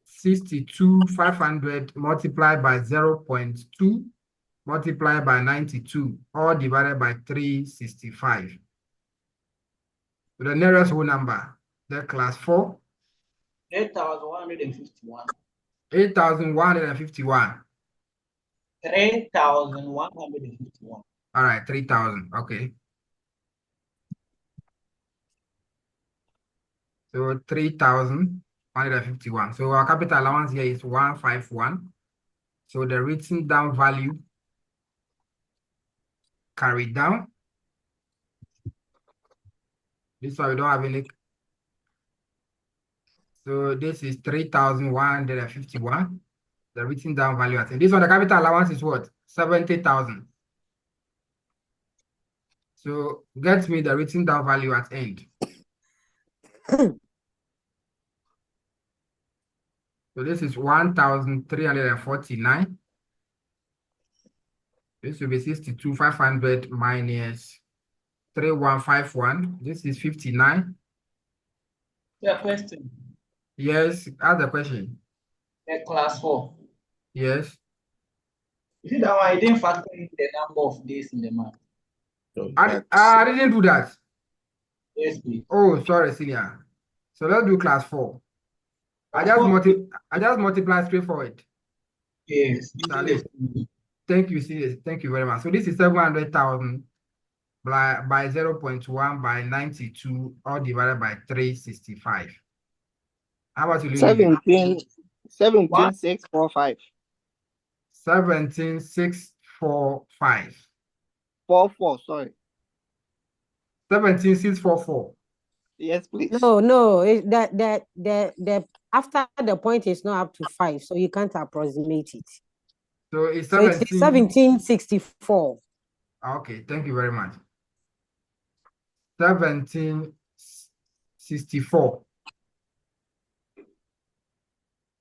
62,500 multiplied by 0.2 multiplied by 92, all divided by 365. So the nearest whole number, the class 4. 8,151. 8,151. 3,151. All right, 3,000. Okay. So 3,151. So our capital allowance here is 151. So the written down value carried down. This one we don't have any. So this is 3,151. The written down value at end. This one, the capital allowance is what? 70,000. So get me the written down value at end. So this is 1,349. This will be 62,500 minus 3,151. This is 59. Yeah, question. Yes, ask the question. Class 4. Yes. You see that one, I didn't factor in the number of days in the month. I didn't do that. Yes, please. Oh, sorry, senior. So let's do class 4. I just multiply straightforward. Yes. Thank you, senior. Thank you very much. So this is 700,000 by 0.1 by 92, all divided by 365. How much will you leave it? 17,645. 17,645. 44, sorry. 17,644. Yes, please. No, the after the point is not up to 5, so you can't approximate it. So it's 1764. Okay, thank you very much. 1764.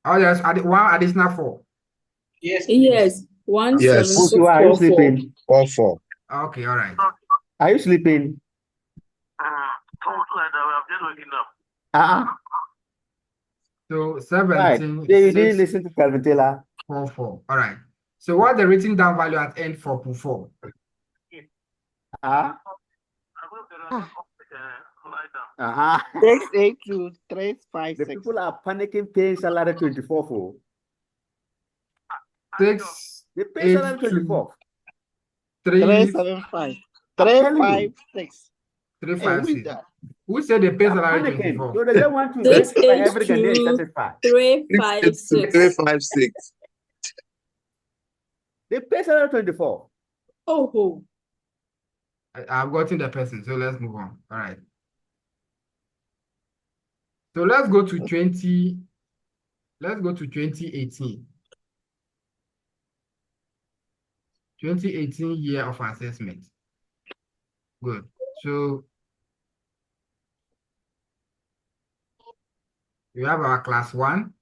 Oh, yes, one additional 4. Yes, please. Yes. 1, Yes. 7, 6, Are you 4, 4. sleeping? 4. Okay, all right. Are you sleeping? So Right. 17, You didn't listen to Calvin Taylor. 4. All right. So what the written down value at end for pool 4? 682,356. The people are panicking, paying salary 24 for. 6, They pay salary 24. 375. I'm telling you. 356. 356. Who said they pay salary Panicking. 24? So they don't want to. 682, 356. 356. They pay salary 24. Oh. I've gotten the person, so let's move on. All right. So let's go to 2018. 2018 year of assessment. Good. So we have our class 1.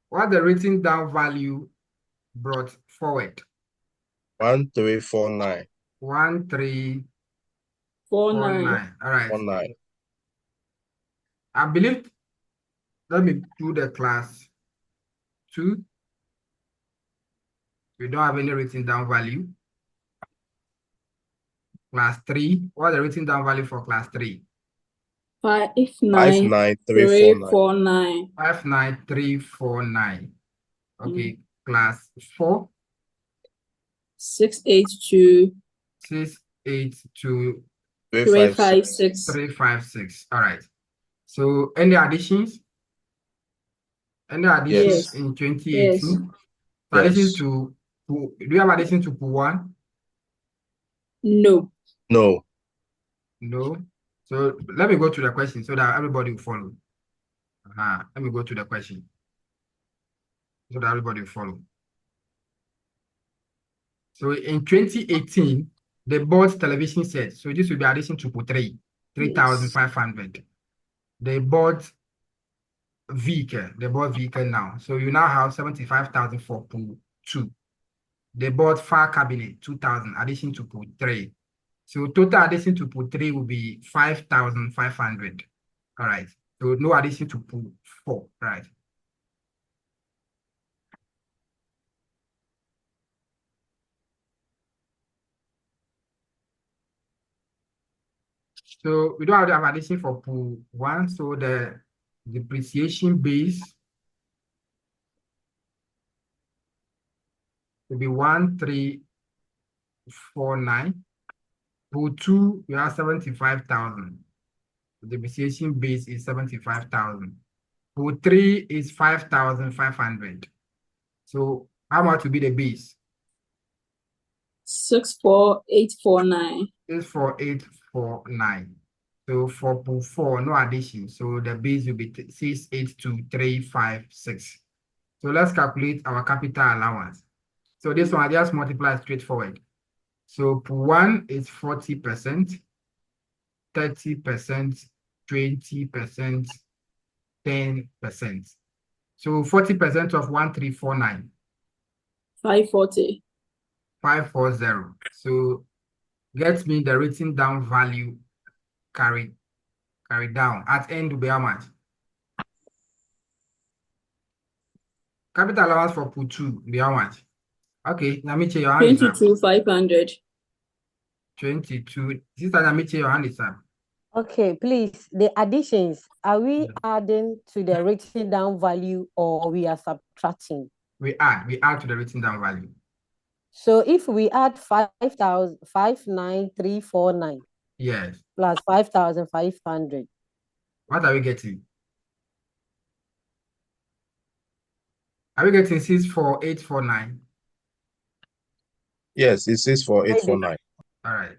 What the written down value brought forward? 1349. 1349. All right. 49. I believe, let me do the class 2. We don't have any written down value. Class 3. What the written down value for class 3? 59349. 59349. Okay. Class 4. 682. 682. 356. 356. All right. So any additions? Any additions in 2018? Yes. Additions to do you have addition to pool 1? No. No. So let me go to the question so that everybody will follow. Let me go to the question so that everybody will follow. So in 2018, they bought television sets. So this will be addition to pool 3,500. They bought vehicle now. So you now have 75,000 for pool 2. They bought file cabinet 2,000 addition to pool 3. So total addition to pool 3 will be 5,500. All right. So no addition to pool 4, right? So we don't have to have addition for pool 1. So the depreciation base will be 1,349. Pool 2, you have 75,000. The depreciation base is 75,000. Pool 3 is 5,500. So how much will be the base? 64849. 64849. So for pool 4, no addition. So the base will be 682,356. So let's calculate our capital allowance. So this one I just multiply straightforward. So pool 1 is 40%, 30%, 20%, 10%. So 40% of 1,349. 540. 540. So get me the written down value carried down. At end will be how much? Capital allowance for pool 2 will be how much? Okay, Namiche, your hand is up. 22,500. 22. Sister Namiche, your hand is up. Okay, please, the additions, are we adding to the written down value or we are subtracting? We add to the written down value. So if we add 5,59349 Yes. plus 5,500, what are we getting? Are we getting 64849? Yes, it's 64849. All right.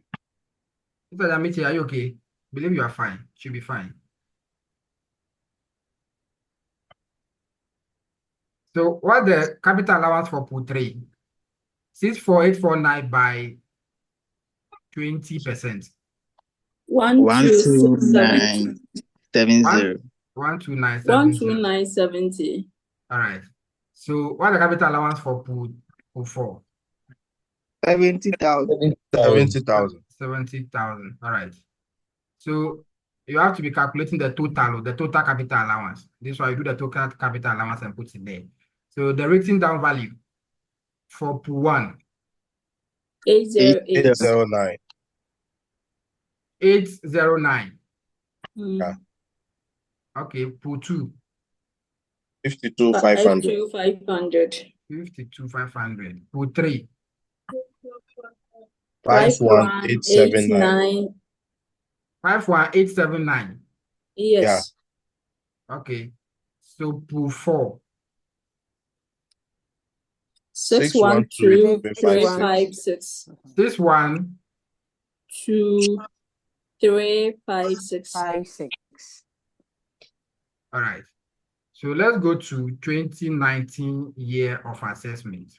Sister Namiche, are you okay? Believe you are fine. Should be fine. So what the capital allowance for pool 3? 64849 by 20%. 12970. 12970. All right. So what the capital allowance for pool 4? 70,000. 70,000. 70,000. All right. So you have to be calculating the total capital allowance. This is why you do the total capital allowance and put it there. So the written down value for pool 1. 808. 809. 809. Yeah. Okay, pool 2. 52,500. 52,500. 52,500. Pool 3. 51,879. 51,879. Yes. Okay. So pool 4. 612,356. 612,356. All right. So let's go to 2019 year of assessment.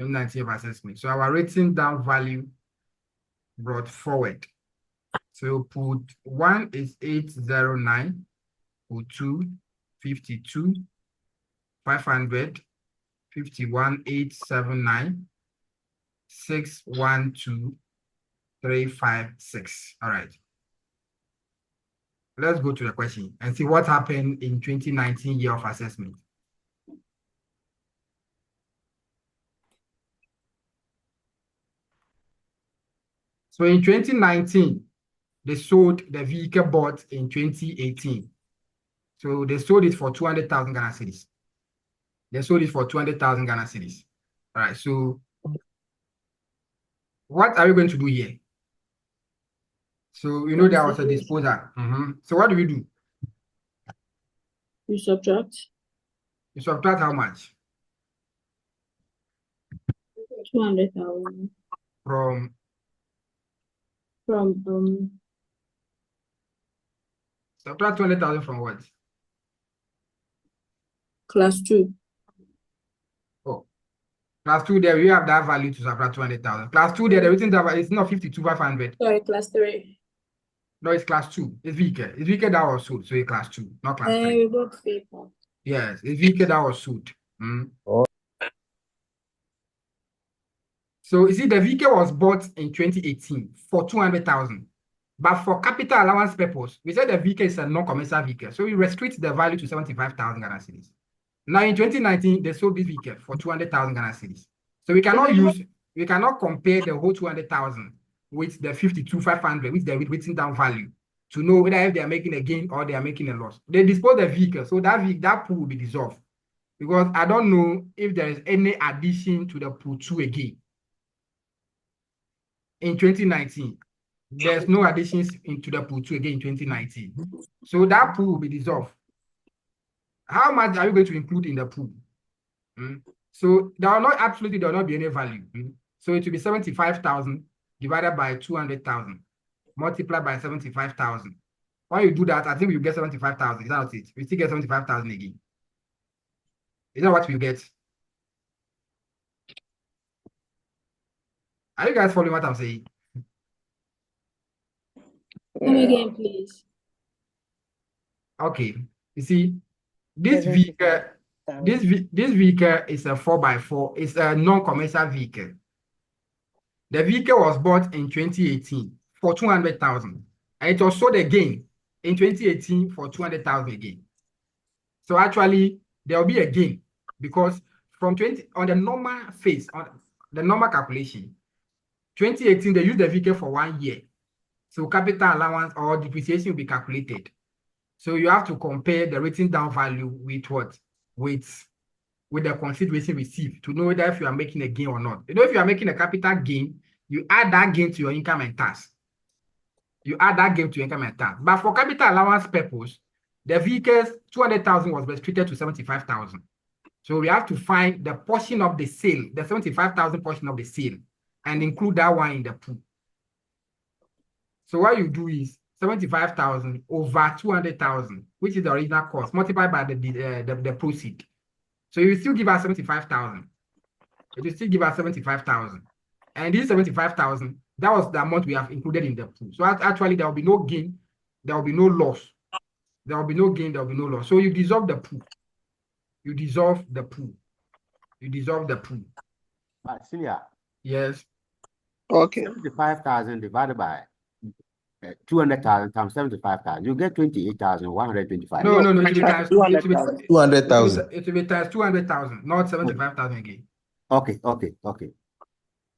2019 year of assessment. So our written down value brought forward. So pool 1 is 809. Pool 2, 52, 500, 51,879, 612,356. All right. Let's go to the question and see what happened in 2019 year of assessment. So in 2019, they sold the vehicle bought in 2018. So they sold it for 200,000 Ghana cedis. They sold it for 200,000 Ghana cedis. All right. So what are we going to do here? So you know there was a disposal. So what do we do? You subtract. You subtract how much? 200,000. From From subtract 200,000 from what? Class 2. Oh, class 2 there, we have that value to subtract 200,000. Class 2 there, the written that it's not 52,500. Sorry, class 3. No, it's class 2. It's vehicle. It's vehicle that was sold, so it's class 2, not class 3. We bought paper. Yes, it's vehicle that was sold. So you see, the vehicle was bought in 2018 for 200,000. But for capital allowance purpose, we said the vehicle is a non-commercial vehicle. So we restrict the value to 75,000 Ghana cedis. Now in 2019, they sold this vehicle for 200,000 Ghana cedis. So we cannot compare the whole 200,000 with the 52,500, with the written down value to know whether if they are making a gain or they are making a loss. They dispose the vehicle, so that pool will be dissolved. Because I don't know if there is any addition to the pool 2 again. In 2019, there's no additions into the pool 2 again in 2019. So that pool will be dissolved. How much are you going to include in the pool? So there will not be any value. So it will be 75,000 divided by 200,000 multiplied by 75,000. When you do that, I think you get 75,000. Is that not it? We still get 75,000 again. Is that what we get? Are you guys following what I'm saying? Come again, please. Okay. You see, this vehicle is a 4x4. It's a non-commercial vehicle. The vehicle was bought in 2018 for 200,000. And it was sold again in 2018 for 200,000 again. So actually, there will be a gain because on the normal phase, on the normal calculation, 2018, they used the vehicle for 1 year. So capital allowance or depreciation will be calculated. So you have to compare the written down value with what? With the consideration received to know whether if you are making a gain or not. You know, if you are making a capital gain, you add that gain to your income and tax. But for capital allowance purpose, the vehicles, 200,000 was restricted to 75,000. So we have to find the portion of the sale, the 75,000 portion of the sale, and include that one in the pool. So what you do is 75,000 over 200,000, which is the original cost, multiplied by the proceed. So you will still give us 75,000. It will still give us 75,000. And this 75,000, that was the amount we have included in the pool. So actually, there will be no gain, there will be no loss. There will be no gain, there will be no loss. So you dissolve the pool. You dissolve the pool. Senior. Yes. Okay. 75,000 divided by 200,000 times 75,000. You get 28,125. No. It will be times 200,000. 200,000. It will be times 200,000, not 75,000 again. Okay.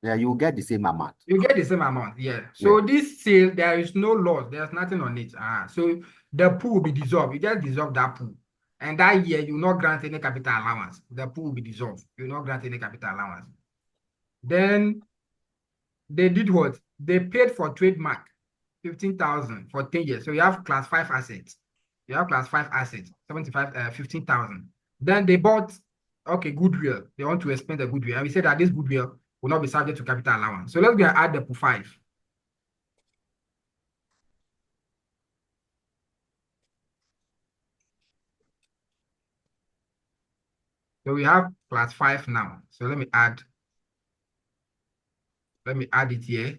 Yeah, you get the same amount. You get the same amount, yeah. So this sale, there is no loss. There's nothing on it. So the pool will be dissolved. You just dissolve that pool. And that year, you will not grant any capital allowance. The pool will be dissolved. You will not grant any capital allowance. Then they did what? They paid for trademark, 15,000 for 10 years. So you have class 5 assets. 15,000. Then they bought, goodwill. They want to expand the goodwill. And we said that this goodwill will not be subject to capital allowance. So let's go and add the pool 5. So we have class 5 now. So let me add it here.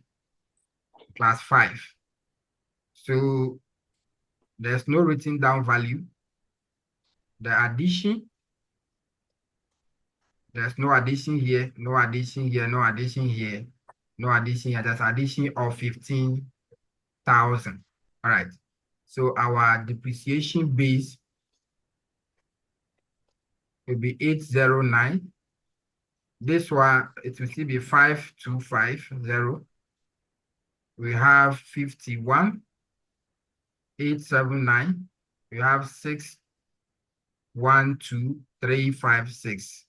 Class 5. So there's no written down value. The addition, there's no addition here, no addition here, no addition here, no addition here. There's addition of 15,000. All right. So our depreciation base will be 809. This one, it will still be 5250. We have 51,879. We have 612,356.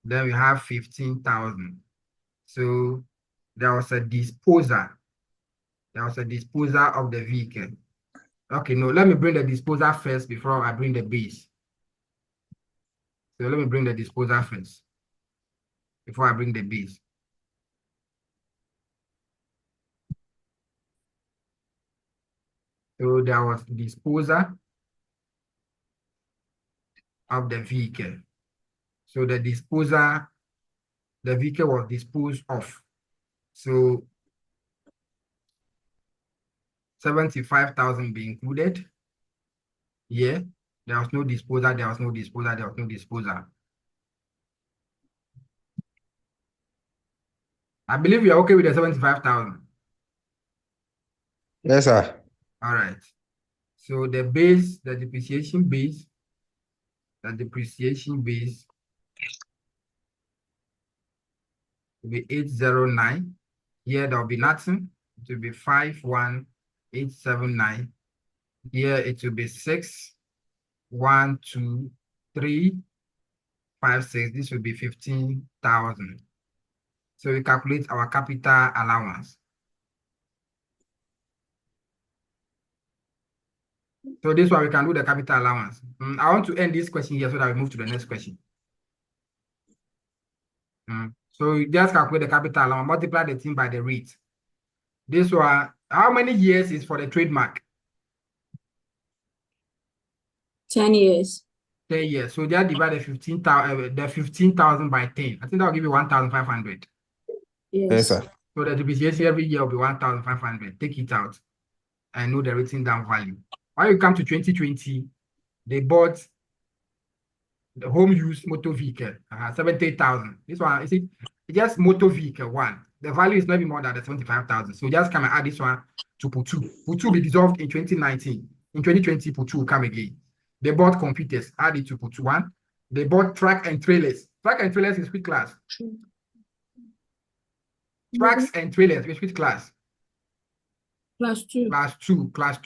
Then we have 15,000. So there was a disposal. of the vehicle. Okay, no, let me bring the disposal first before I bring the base. So let me bring the disposal first before I bring the base. So there was disposal of the vehicle. So the disposal, the vehicle was disposed of. So 75,000 be included. Yeah, there was no disposal, there was no disposal, there was no disposal. I believe we are okay with the 75,000. Yes, sir. All right. So the base, the depreciation base will be 809. Here there will be nothing. It will be 51879. Here it will be 6, 1, 2, 3, 5, 6. This will be 15,000. So we calculate our capital allowance. So this one we can do the capital allowance. I want to end this question here so that we move to the next question. So you just calculate the capital allowance, multiply the thing by the rate. This one, how many years is for the trademark? 10 years. 10 years. So they divide the 15,000 by 10. I think that will give you 1,500. Yes, sir. So the depreciation every year will be 1,500. Take it out and know the written down value. When you come to 2020, they bought the home use motor vehicle, 70,000. This one, it's just motor vehicle one. The value is not even more than the 75,000. So just come and add this one to PU2. PU2 will be dissolved in 2019. In 2020, PU2 will come again. They bought computers, add it to PU2 one. They bought track and trailers. Track and trailers is which class? Tracks and trailers is which class? Class 2. Class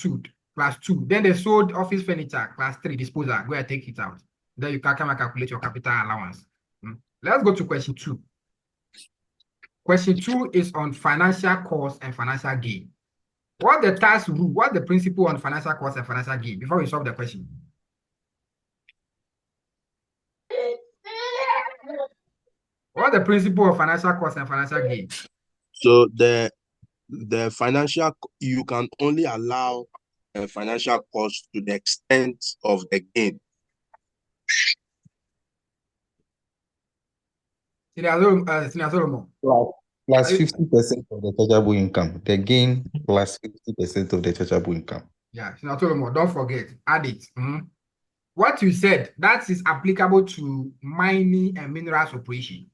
2. Then they sold office furniture, class 3, disposal. Go and take it out. Then you can come and calculate your capital allowance. Let's go to question 2. Question 2 is on financial cost and financial gain. What the tax rule, what the principle on financial cost and financial gain before we solve the question? What the principle of financial cost and financial gain? So the financial, you can only allow a financial cost to the extent of the gain. Plus 50% of the chargeable income. The gain plus 50% of the chargeable income. Yeah, don't forget, add it. What you said, that is applicable to mining and minerals operation.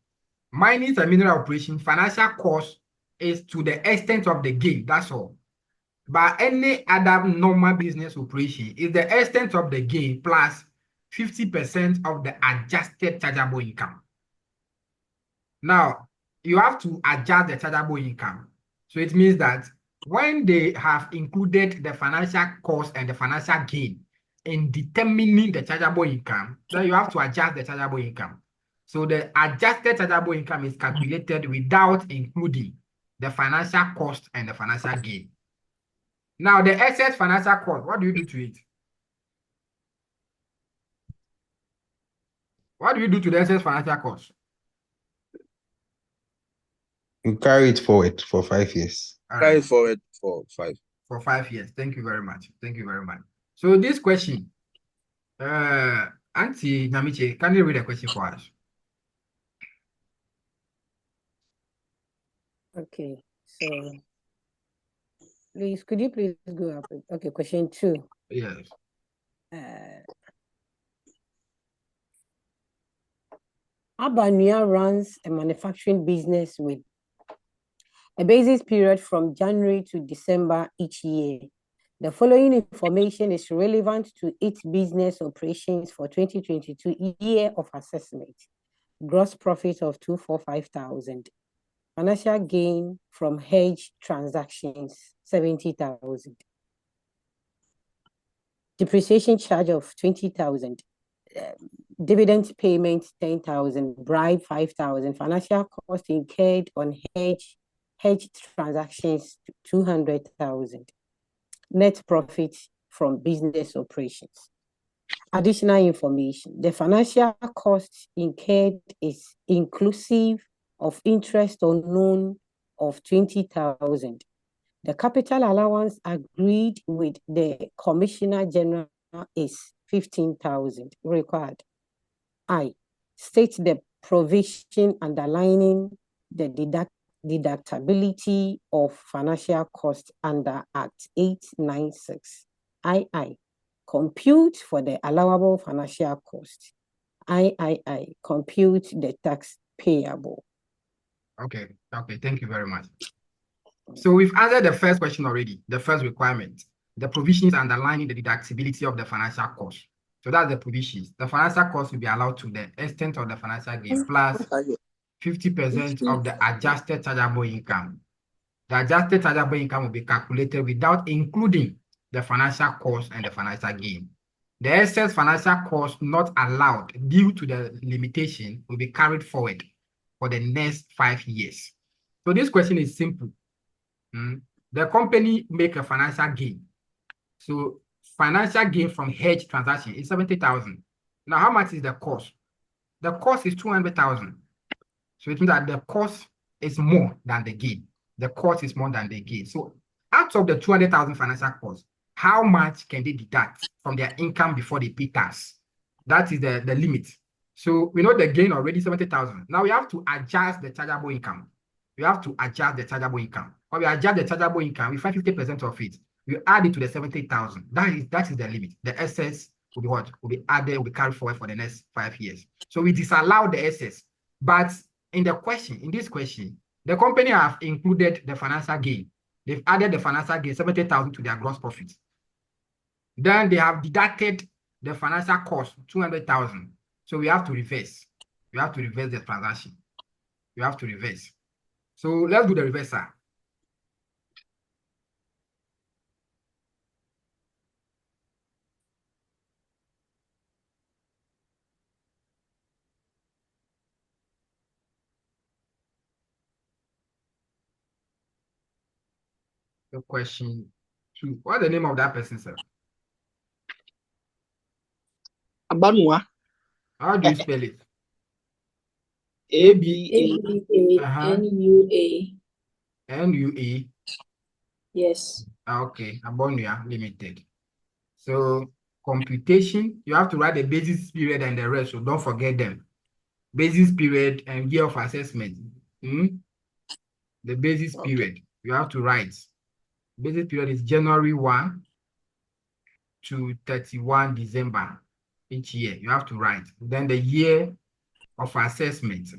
Mining and mineral operation, financial cost is to the extent of the gain, that's all. But any other normal business operation is the extent of the gain plus 50% of the adjusted chargeable income. Now, you have to adjust the chargeable income. So it means that when they have included the financial cost and the financial gain in determining the chargeable income, then you have to adjust the chargeable income. So the adjusted chargeable income is calculated without including the financial cost and the financial gain. Now, the excess financial cost, what do you do to it? What do you do to the excess financial cost? You carry it forward for 5 years. Carry it forward for 5. For 5 years. Thank you very much. Thank you very much. So this question, Auntie Namiche, can you read the question for us? Okay, so please, could you please go up? Okay, question 2. Yes. Abania runs a manufacturing business with a basis period from January to December each year. The following information is relevant to its business operations for 2022 year of assessment. Gross profit of 245,000. Financial gain from hedge transactions, 70,000. Depreciation charge of 20,000. Dividend payment, 10,000. Bribe, 5,000. Financial cost incurred on hedge transactions, 200,000. Net profit from business operations. Additional information. The financial cost incurred is inclusive of interest on loan of 20,000. The capital allowance agreed with the Commissioner General is 15,000 required. State the provision underlining the deductibility of financial cost under Act 896. II. Compute for the allowable financial cost. III. Compute the tax payable. Okay, thank you very much. So we've answered the first question already, the first requirement. The provisions underlining the deductibility of the financial cost. So that's the provisions. The financial cost will be allowed to the extent of the financial gain plus 50% of the adjusted chargeable income. The adjusted chargeable income will be calculated without including the financial cost and the financial gain. The excess financial cost not allowed due to the limitation will be carried forward for the next 5 years. So this question is simple. The company make a financial gain. So financial gain from hedge transaction is 70,000. Now, how much is the cost? The cost is 200,000. So it means that the cost is more than the gain. The cost is more than the gain. So out of the 200,000 financial cost, how much can they deduct from their income before they pay tax? That is the limit. So we know the gain already 70,000. Now we have to adjust the chargeable income. We have to adjust the chargeable income. When we adjust the chargeable income, we find 50% of it. We add it to the 70,000. That is the limit. The excess will be what? Will be added, will be carried forward for the next 5 years. So we disallow the excess. But in this question, the company have included the financial gain. They've added the financial gain, 70,000 to their gross profit. Then they have deducted the financial cost, 200,000. So we have to reverse. We have to reverse the transaction. We have to reverse. So let's do the reversal. The question 2. What's the name of that person, sir? Abanwa. How do you spell it? ABANUA. NUA. Yes. Okay, Abonia Limited. So computation, you have to write the basis period and the rest, so don't forget them. Basis period and year of assessment. The basis period, you have to write. Basis period is January 1 to 31 December each year. You have to write. Then the year of assessment.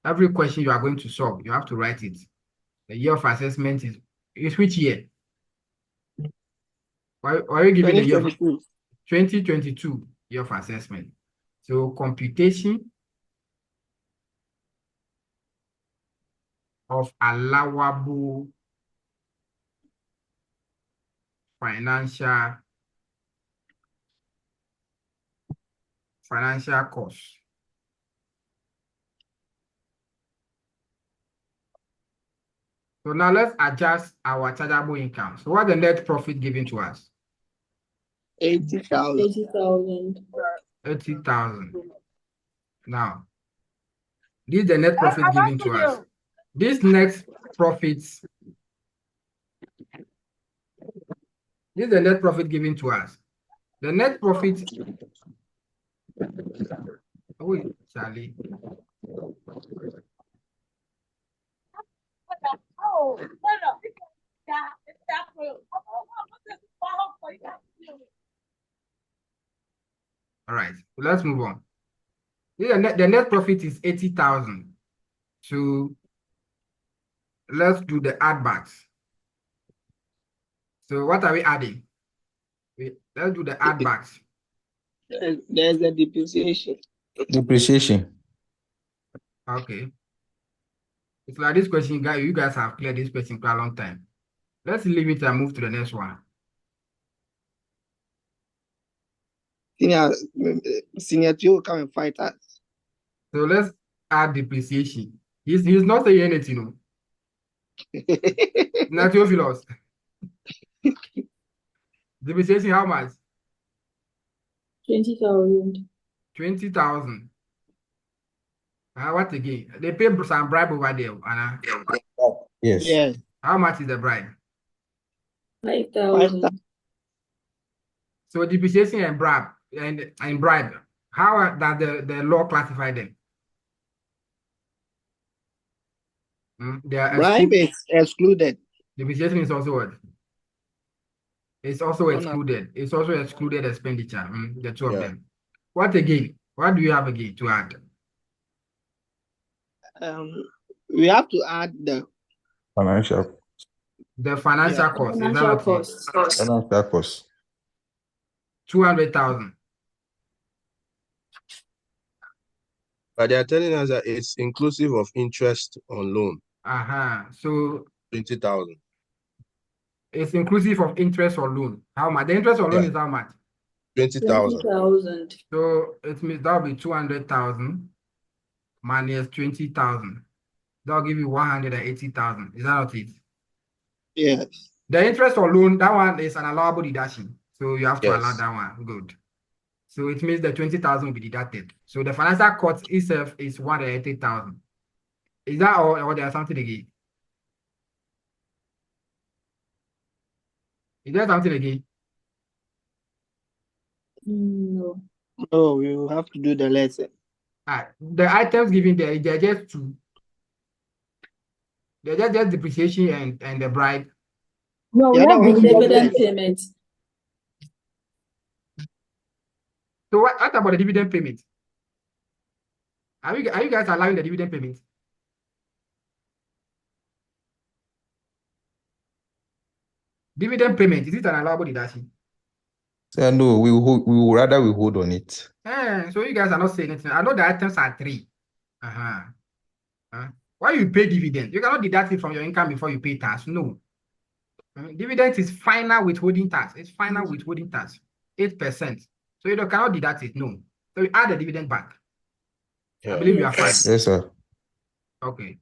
Every question you are going to solve, you have to write it. The year of assessment is which year? Why are you giving the year? 2022 year of assessment. So computation of allowable financial costs. So now let's adjust our chargeable income. So what's the net profit given to us? 80,000. 80,000. 80,000. Now, this is the net profit given to us. This net profit, this is the net profit given to us. The net profit, oh, Charlie. All right, let's move on. The net profit is 80,000. So let's do the add backs. So what are we adding? Let's do the add backs. There's a depreciation. Depreciation. Okay. It's like this question, guys. You guys have cleared this question for a long time. Let's leave it and move to the next one. Senior two will come and fight us. So let's add depreciation. He's not saying anything, Not Theophilus. Depreciation, how much? 20,000. 20,000. What again? They pay some bribe over there, Anna. Yes. How much is the bribe? 5,000. So depreciation and bribe How does the law classify them? They are Bribe is excluded. Depreciation is also what? It's also No, no. excluded. It's also excluded expenditure. The two of them. What again? What do you have again to add? We have to add the Financial. The financial cost. Is that Financial not it? cost. Financial cost. 200,000. But they are telling us that it's inclusive of interest on loan. So 20,000. it's inclusive of interest or loan. How much? The interest on loan is how much? 20,000. 20,000. So it means that'll be 200,000 minus 20,000. That'll give you 180,000. Is that not it? Yes. The interest or loan, that one is an allowable deduction. So you have to allow Yes. that one. Good. So it means the 20,000 will be deducted. So the financial cost itself is 180,000. Is that all, or there's something again? Is there something again? No. No, we will have to do the lesson. The items given there, they're just two. They're just depreciation and the bribe. No, The we other have one is Dividend interest. payment. So what about the dividend payment? Are you guys allowing the dividend payment? Dividend payment, is it an allowable deduction? No, we will rather hold on it. So you guys are not saying anything. I know the items are three. Why you pay dividend? You cannot deduct it from your income before you pay tax. No. Dividend is final withholding tax. It's final withholding tax, 8%. So you cannot deduct it. No. So you add the dividend back. I believe you are fine. Yes, sir. Okay.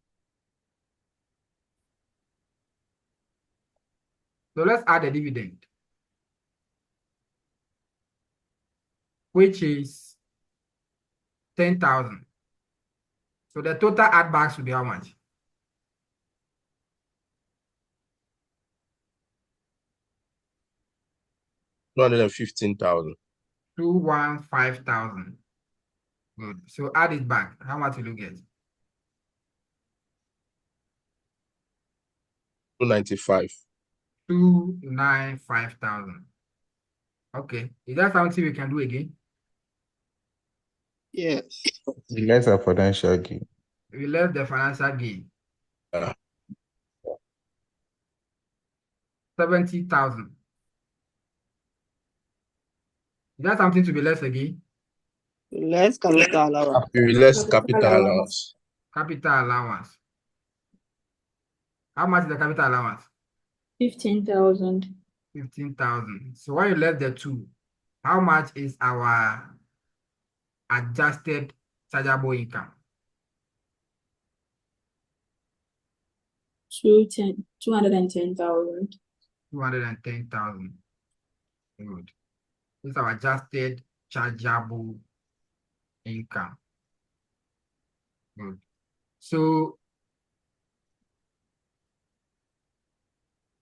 So let's add the dividend, which is 10,000. So the total add backs will be how much? $215,000. 215,000. Good. So add it back. How much will you get? 295. 295,000. Okay. Is that something we can do again? Yes. Less a financial gain. We left the financial gain. 70,000. Is that something to be less again? Less capital allowance. Less capital allowance. Capital allowance. How much is the capital allowance? 15,000. 15,000. So when you left the two, how much is our adjusted chargeable income? 210,000. 210,000. Good. This is our adjusted chargeable income. Good. So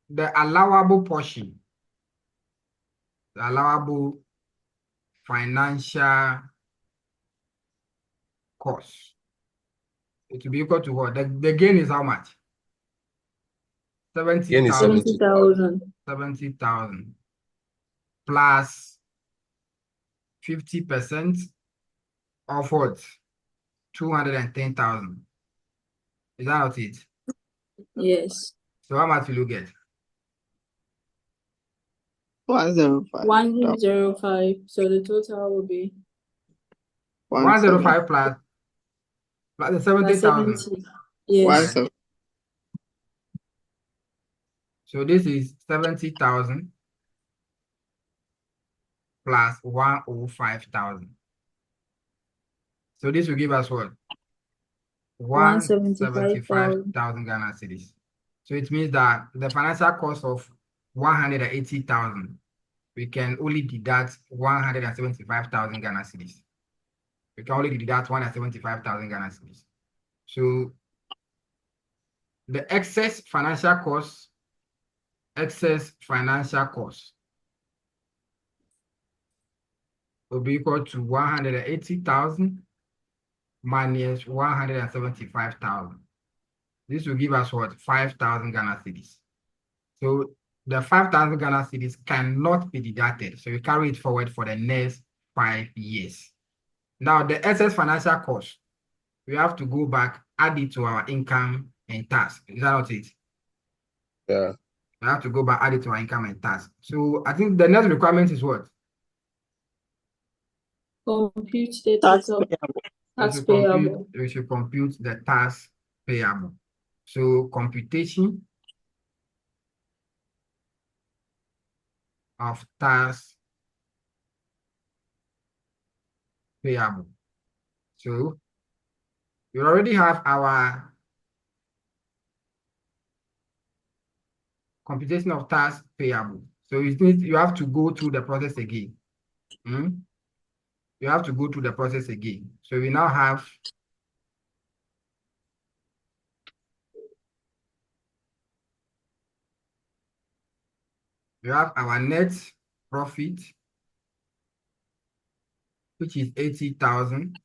the allowable portion, the allowable financial cost, it will be equal to what? The gain is how much? 70,000. 70,000. 70,000 plus 50% of what? 210,000. Is that not it? Yes. So how much will you get? 105. 105. So the total will be 105 plus the 70,000. 70. Yes. So this is 70,000 plus 105,000. So this will give us what? 175,000 Ghana cedis. So it means that the financial cost of 180,000, we can only deduct 175,000 Ghana cedis. We can only deduct 175,000 Ghana cedis. So the excess financial cost will be equal to 180,000 minus 175,000. This will give us what? 5,000 Ghana cedis. So the 5,000 Ghana cedis cannot be deducted. So we carry it forward for the next 5 years. Now the excess financial cost, we have to go back, add it to our income and tax. Is that not it? Yeah. We have to go back, add it to our income and tax. So I think the next requirement is what? Compute the Tax total payable. tax payable. We should compute the tax payable. So computation of tax payable. So we already have our computation of tax payable. So you have to go through the process again. You have to go through the process again. So we now have our net profit, which is 80,000.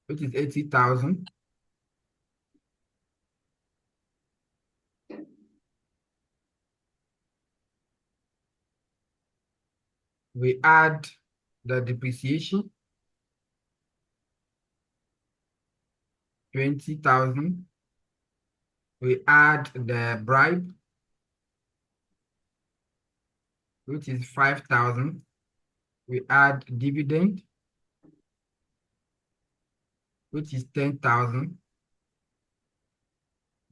Which is 80,000. We add the depreciation, 20,000. We add the bribe, which is 5,000. We add dividend, which is 10,000.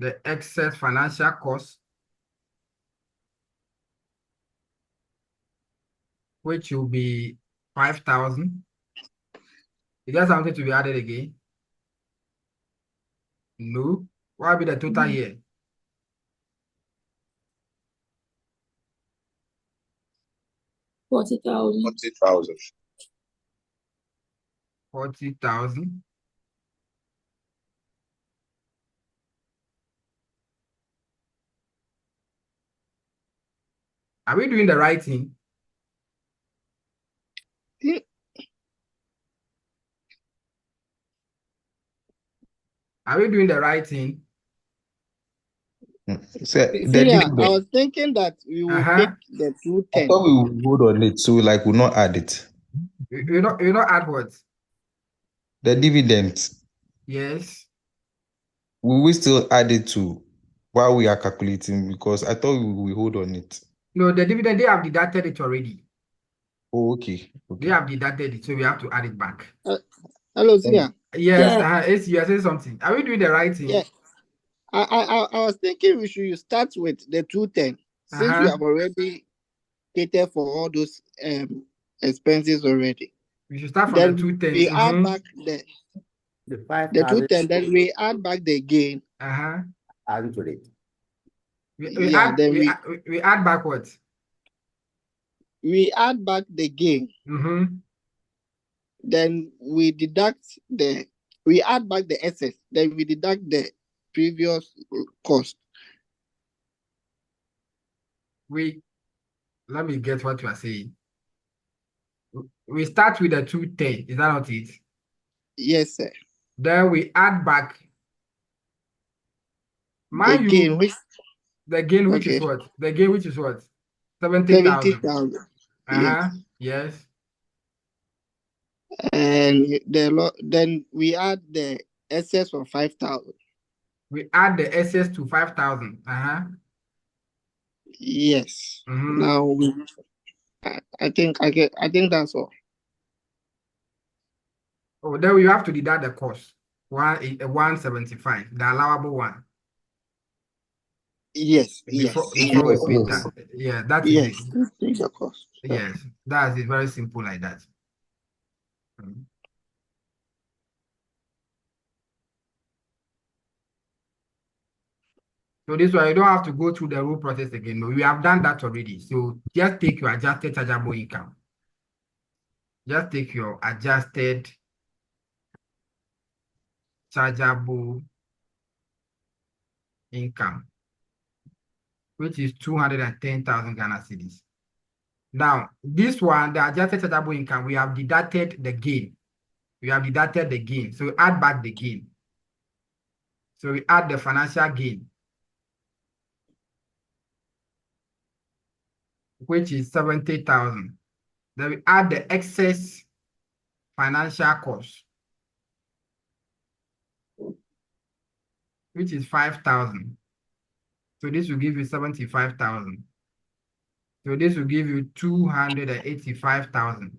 The excess financial cost, which will be 5,000. Is there something to be added again? No. What will be the total here? $40,000. 40,000. 40,000. Are we doing the right thing? Yeah. Are we doing the right thing? So the See, I dividend, was thinking that we will take the I 210. thought we would hold on it, so like we'll not add it. You not add what? The dividend, Yes. will we still add it to while we are calculating? Because I thought we will hold on it. No, the dividend, they have deducted it already. Oh, okay. They have deducted it, so we have to add it back. Hello, Zia. Yes, you are saying something. Are we doing the right thing? Yeah. I was thinking we should start with the 210 since we have already catered for all those expenses already. We should start from Then the 210. we add back the 5,000. 210, then we add back the gain. Add to it. We add back what? We add back the gain. Then we add back the excess. Then we deduct the previous cost. Let me get what you are saying. We start with the 210. Is that not it? Yes, sir. Then we add back. The gain, which is what? The gain, which is what? 70,000. Yes. Yes. And then we add the excess of 5,000. We add the excess to 5,000. Yes. Now I think that's all. Oh, then we have to deduct the cost. 175, the allowable one. Yes. Before we pay that. Yeah, that is it. Yes, the cost. Yes, that is very simple like that. So this way you don't have to go through the rule process again. No, we have done that already. So just take your adjusted chargeable income. Just take your adjusted chargeable income, which is 210,000 Ghana cedis. Now, this one, the adjusted chargeable income, we have deducted the gain. We have deducted the gain. So add back the gain. So we add the financial gain, which is 70,000. Then we add the excess financial cost, which is 5,000. So this will give you 75,000. So this will give you 285,000.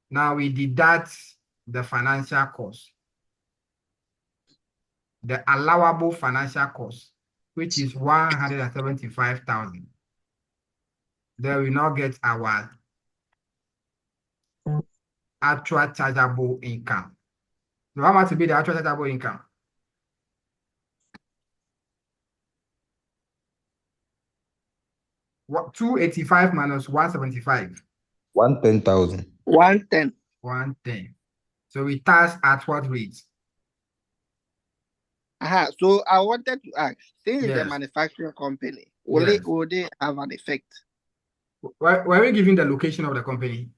Now we deduct the financial cost, the allowable financial cost, which is 175,000. Then we now get our actual chargeable income. So how much will be the actual chargeable income? What 285 minus 175? 110,000. 110. 110. So we tax at what rate? So I wanted to ask, since it's a Yes. manufacturing company, will Yes. they have an effect? Were we giving the location of the company?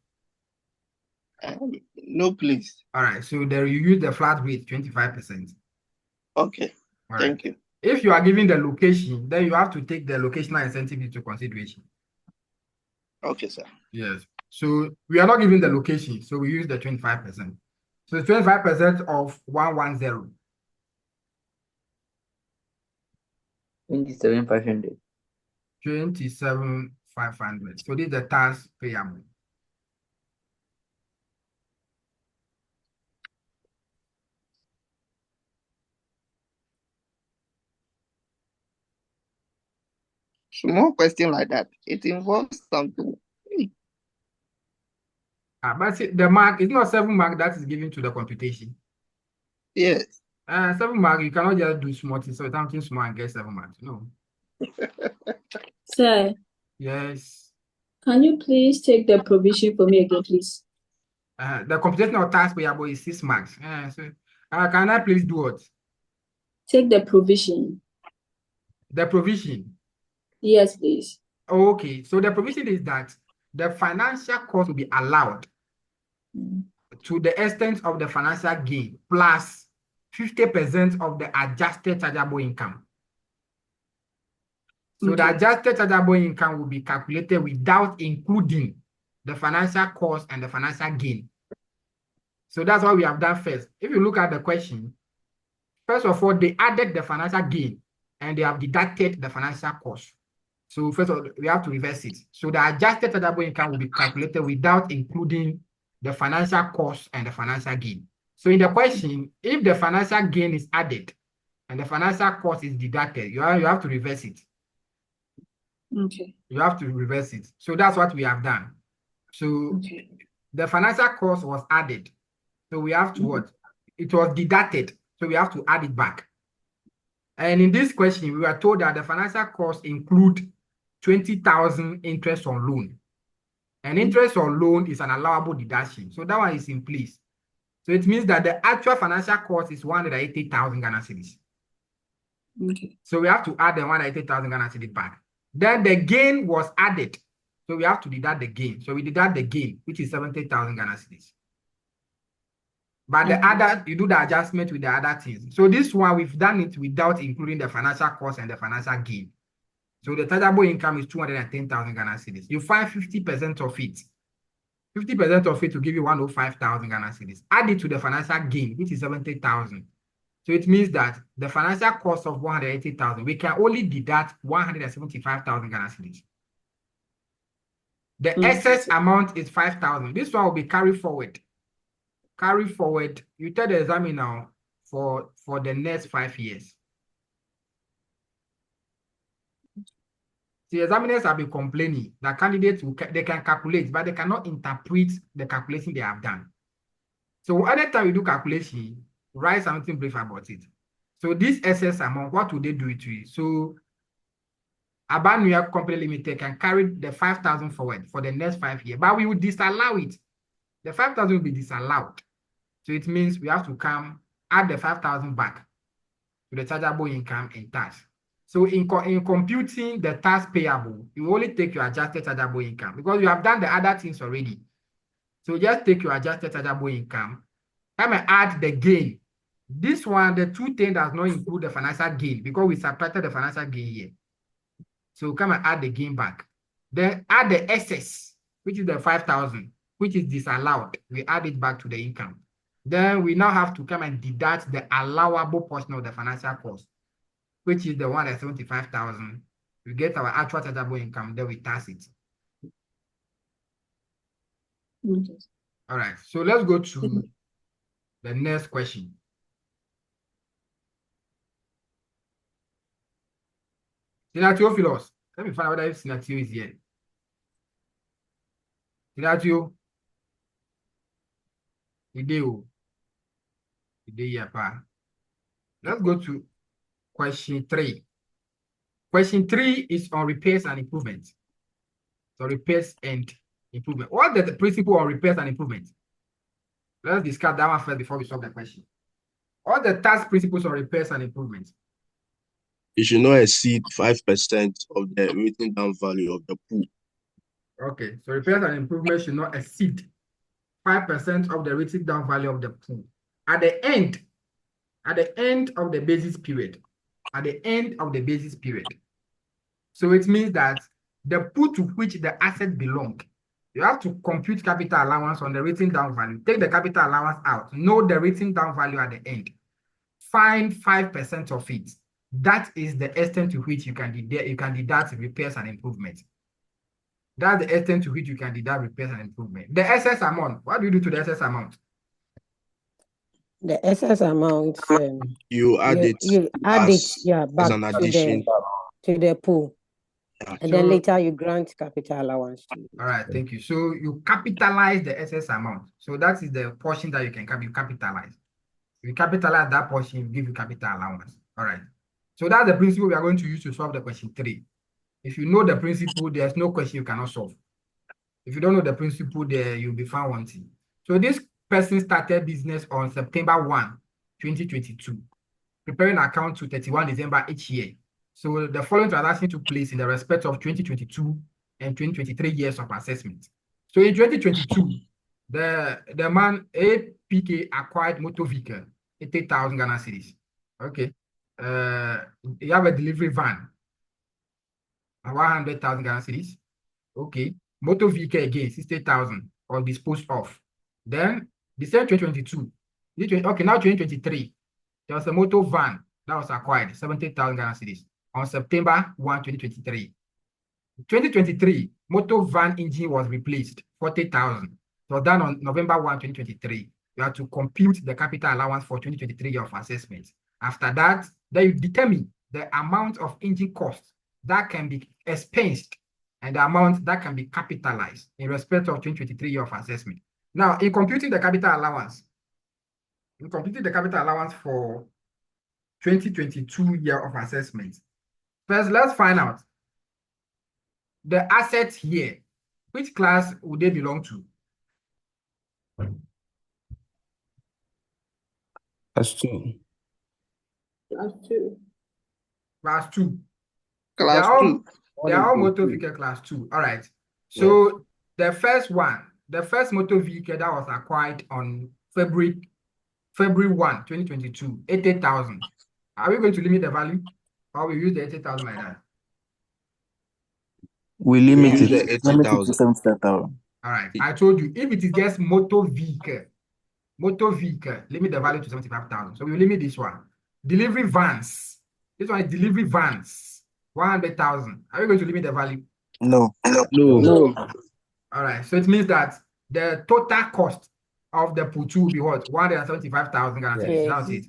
No, please. All right. So there you use the flat rate, 25%. Okay. All Thank right. you. If you are giving the location, then you have to take the locational incentive into consideration. Okay, sir. Yes. So we are not giving the location, so we use the 25%. So 25% of 110. 27,500. 27,500. So this is the tax payable. Small question like that. It involves something. But see, the mark is not 7 mark that is given to the computation. Yes. 7 mark, you cannot just do small things, so something small and get 7 marks. No. Sir, Yes. can you please take the provision for me again, please? The computation of tax payable is 6 marks. So, can I please do what? Take the provision. The provision. Yes, please. Okay, so the provision is that the financial cost will be allowed to the extent of the financial gain plus 50% of the adjusted chargeable income. So Okay. the adjusted chargeable income will be calculated without including the financial cost and the financial gain. So that's what we have done first. If you look at the question, first of all, they added the financial gain and they have deducted the financial cost. So first of all, we have to reverse it. So the adjusted chargeable income will be calculated without including the financial cost and the financial gain. So in the question, if the financial gain is added and the financial cost is deducted, you have to reverse it. Okay. You have to reverse it. So that's what we have done. So the financial cost was added. So we have to what? It was deducted. So we have to add it back. And in this question, we were told that the financial costs include 20,000 interest on loan. And interest on loan is an allowable deduction. So that one is in place. So it means that the actual financial cost is 180,000 Ghana cedis. Okay. So we have to add the 180,000 Ghana cedis back. Then the gain was added. So we have to deduct the gain. So we deduct the gain, which is 70,000 Ghana cedis. But the other, you do the adjustment with the other things. So this one, we've done it without including the financial cost and the financial gain. So the chargeable income is 210,000 Ghana cedis. You find 50% of it. 50% of it will give you 105,000 Ghana cedis. Add it to the financial gain, which is 70,000. So it means that the financial cost of 180,000, we can only deduct 175,000 Ghana cedis. The excess amount is 5,000. This one will be carried forward. Carry forward. You tell the examiner for the next 5 years. The examiners have been complaining that candidates they can calculate, but they cannot interpret the calculation they have done. So anytime you do calculation, write something brief about it. So this excess amount, what would they do it to you? So Abanuya Company Limited can carry the 5,000 forward for the next 5 years, but we will disallow it. The 5,000 will be disallowed. So it means we have to add the 5,000 back to the chargeable income in tax. So in computing the tax payable, you only take your adjusted chargeable income because you have done the other things already. So just take your adjusted chargeable income, come and add the gain. This one, the 210 does not include the financial gain because we subtracted the financial gain here. So come and add the gain back. Then add the excess, which is the 5,000, which is disallowed. We add it back to the income. Then we now have to come and deduct the allowable portion of the financial cost, which is the one at 75,000. We get our actual chargeable income, then we tax it. Okay. All right, so let's go to the next question. Theophilus, let me find out whether Sinatio is here. Sinatio, Ideo, Ideo, let's go to question 3. Question 3 is on repairs and improvements. So repairs and improvement. What is the principle on repairs and improvement? Let's discuss that one first before we solve the question. What are the tax principles on repairs and improvements? It should not exceed 5% of the written down value of the pool. Okay, so repairs and improvements should not exceed 5% of the written down value of the pool. At the end of the basis period. So it means that the pool to which the asset belongs, you have to compute capital allowance on the written down value. Take the capital allowance out. Know the written down value at the end. Find 5% of it. That is the extent to which you can deduct repairs and improvements. That's the extent to which you can deduct repairs and improvement. The excess amount, what do you do to the excess amount? The excess amount, you add it back an addition to the pool. Yeah. And then later you grant capital allowance to it. All right, thank you. So you capitalize the excess amount. So that is the portion that you can capitalize. If you capitalize that portion, you give you capital allowance. All right. So that's the principle we are going to use to solve the question 3. If you know the principle, there's no question you cannot solve. If you don't know the principle, there you'll be found wanting. So this person started business on September 1, 2022, preparing account to 31 December each year. So the following transaction took place in the respect of 2022 and 2023 years of assessment. So in 2022, the man APK acquired motor vehicle, 80,000 Ghana cedis. Okay. You have a delivery van, 100,000 Ghana cedis. Okay. Motor vehicle again, 60,000 or disposed of. Then December 2022. Okay, now 2023. There was a motor van that was acquired, 70,000 Ghana cedis on September 1, 2023. 2023, motor van engine was replaced, 40,000. It was done on November 1, 2023. You have to compute the capital allowance for 2023 year of assessment. After that, then you determine the amount of engine cost that can be expensed and the amount that can be capitalized in respect of 2023 year of assessment. Now, in computing the capital allowance for 2022 year of assessment, first, let's find out the assets here. Which class would they belong to? Class 2. Class 2. Class 2. Class 2. They are all motor vehicle class 2. All right. So the first motor vehicle that was acquired on February 1, 2022, 80,000. Are we going to limit the value? Or we use the 80,000 like that? We limit use it. the 80,000. All right. I told you, if it is just motor vehicle, limit the value to 75,000. So we will limit this one. Delivery vans. This one is delivery vans, 100,000. Are we going to limit the value? No. All right. So it means that the total cost of the pool will be what? 175,000 Ghana cedis. Yes. That's it.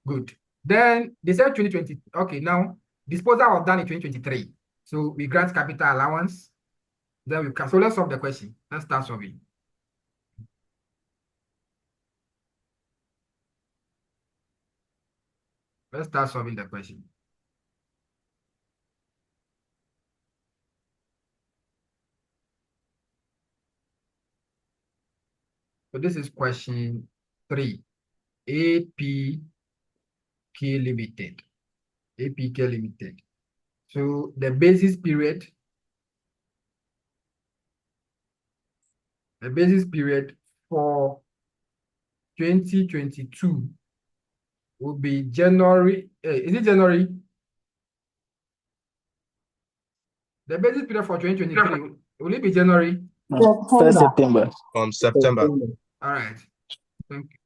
Good. Then December 2020. Okay, now disposal was done in 2023. So we grant capital allowance. Then we can. So let's solve the question. Let's start solving. Let's start solving the question. So this is question 3. APK Limited. APK Limited. So the basis period for 2022 will be January. Is it January? The basis period for 2023 will it be January? First September. From September. All right. Thank you.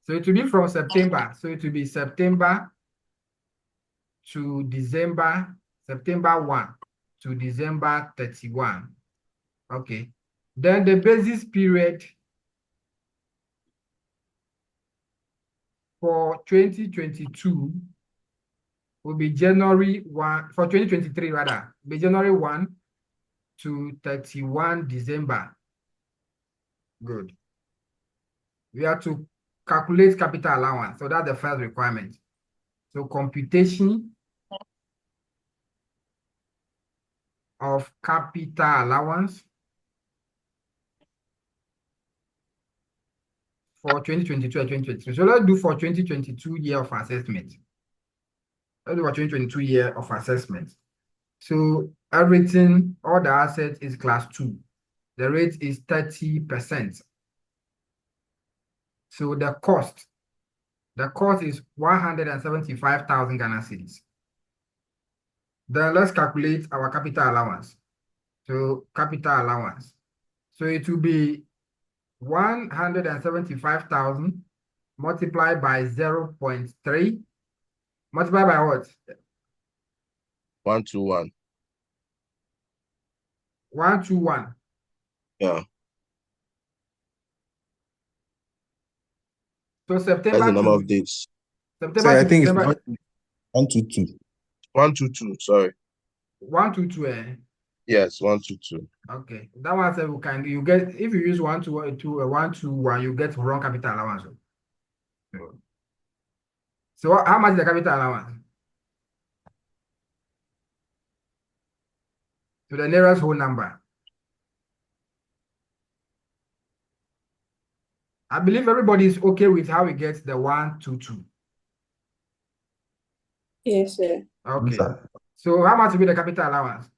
So it will be from September. So it will be September to December, September 1 to December 31. Okay. Then the basis period for 2022 will be January 1, for 2023 rather, be January 1 to 31 December. Good. We have to calculate capital allowance. So that's the first requirement. So computation of capital allowance for 2022 and 2023. So let's do for 2022 year of assessment. Let's do for 2022 year of assessment. So everything, all the assets is class 2. The rate is 30%. So the cost is 175,000 Ghana cedis. Then let's calculate our capital allowance. So capital allowance. So it will be 175,000 multiplied by 0.3. Multiplied by what? 121. 121. Yeah. So September That's the number to of days. September Sorry, I to think it's December. 122. 122. Sorry. 122. Yes, 122. Okay, that one said you get if you use 121, you get wrong capital allowance. So how much is the capital allowance? To the nearest whole number. I believe everybody is okay with how we get the 122. Yes, sir. Okay. Yes, sir. So how much will be the capital allowance?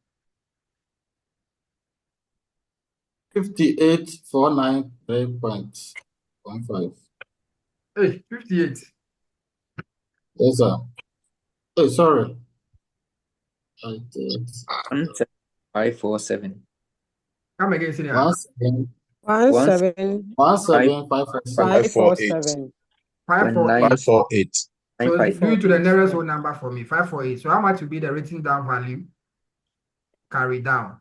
58,493.15. Hey, 58. Yes, sir. Oh, sorry. I did. 17547. Come again, senior. 17 17547. 547 548. So do it to the 548. nearest whole number for me. 548. So how much will be the written down value? Carry down.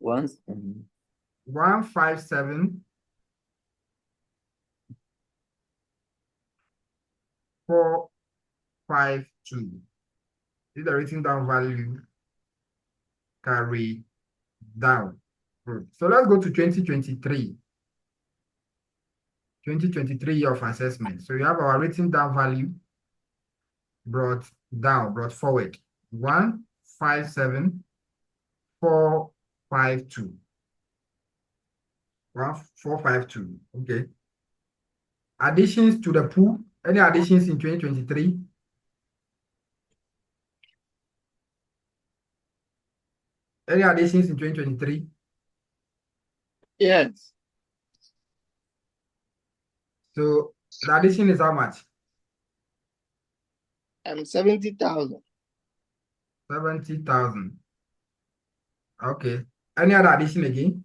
157 452. This is the written down value. Carry down. Good. So let's go to 2023. 2023 year of assessment. So you have our written down value brought forward. 157 452. 1452. Okay. Additions to the pool. Any additions in 2023? Any additions in 2023? Yes. So the addition is how much? 70,000. 70,000. Okay. Any other addition again?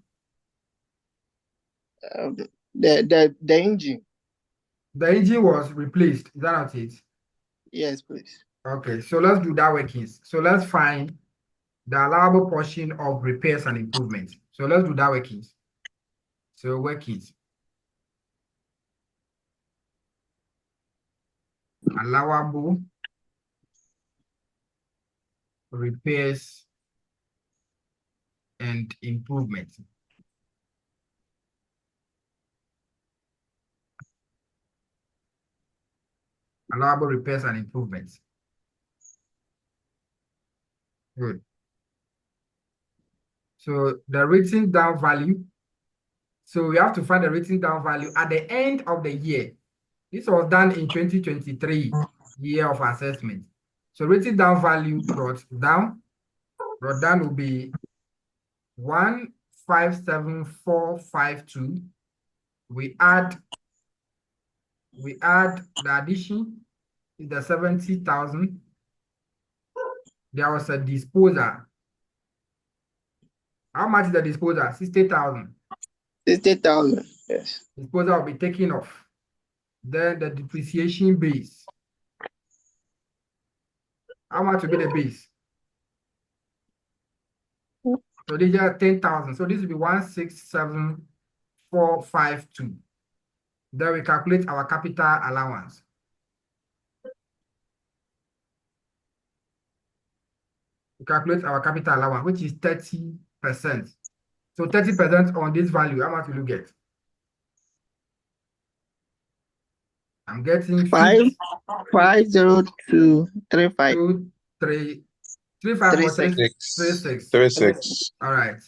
The engine. The engine was replaced. Is that not it? Yes, please. Okay. So let's do that workings. So let's find the allowable portion of repairs and improvements. So let's do that workings. So workings. Allowable repairs and improvements. Allowable repairs and improvements. Good. So the written down value. So we have to find the written down value at the end of the year. This was done in 2023. year of assessment. So written down value brought down will be 157,452. We add the addition is the 70,000. There was a disposal. How much is the disposal? 60,000. 60,000. Yes. Disposal will be taken off. Then the depreciation base. How much will be the base? So these are 10,000. So this will be 167,452. Then we calculate our capital allowance. We calculate our capital allowance, which is 30%. So 30% on this value, how much will you get? I'm getting 50235. 36. All right.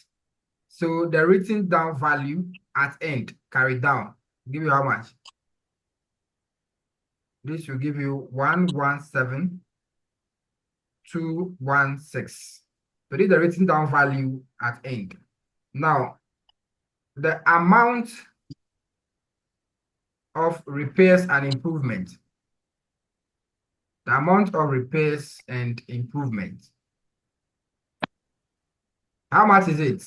So the written down value at end, carried down, give you how much? This will give you 117,216. So this is the written down value at end. Now, the amount of repairs and improvement. The amount of repairs and improvement. How much is it?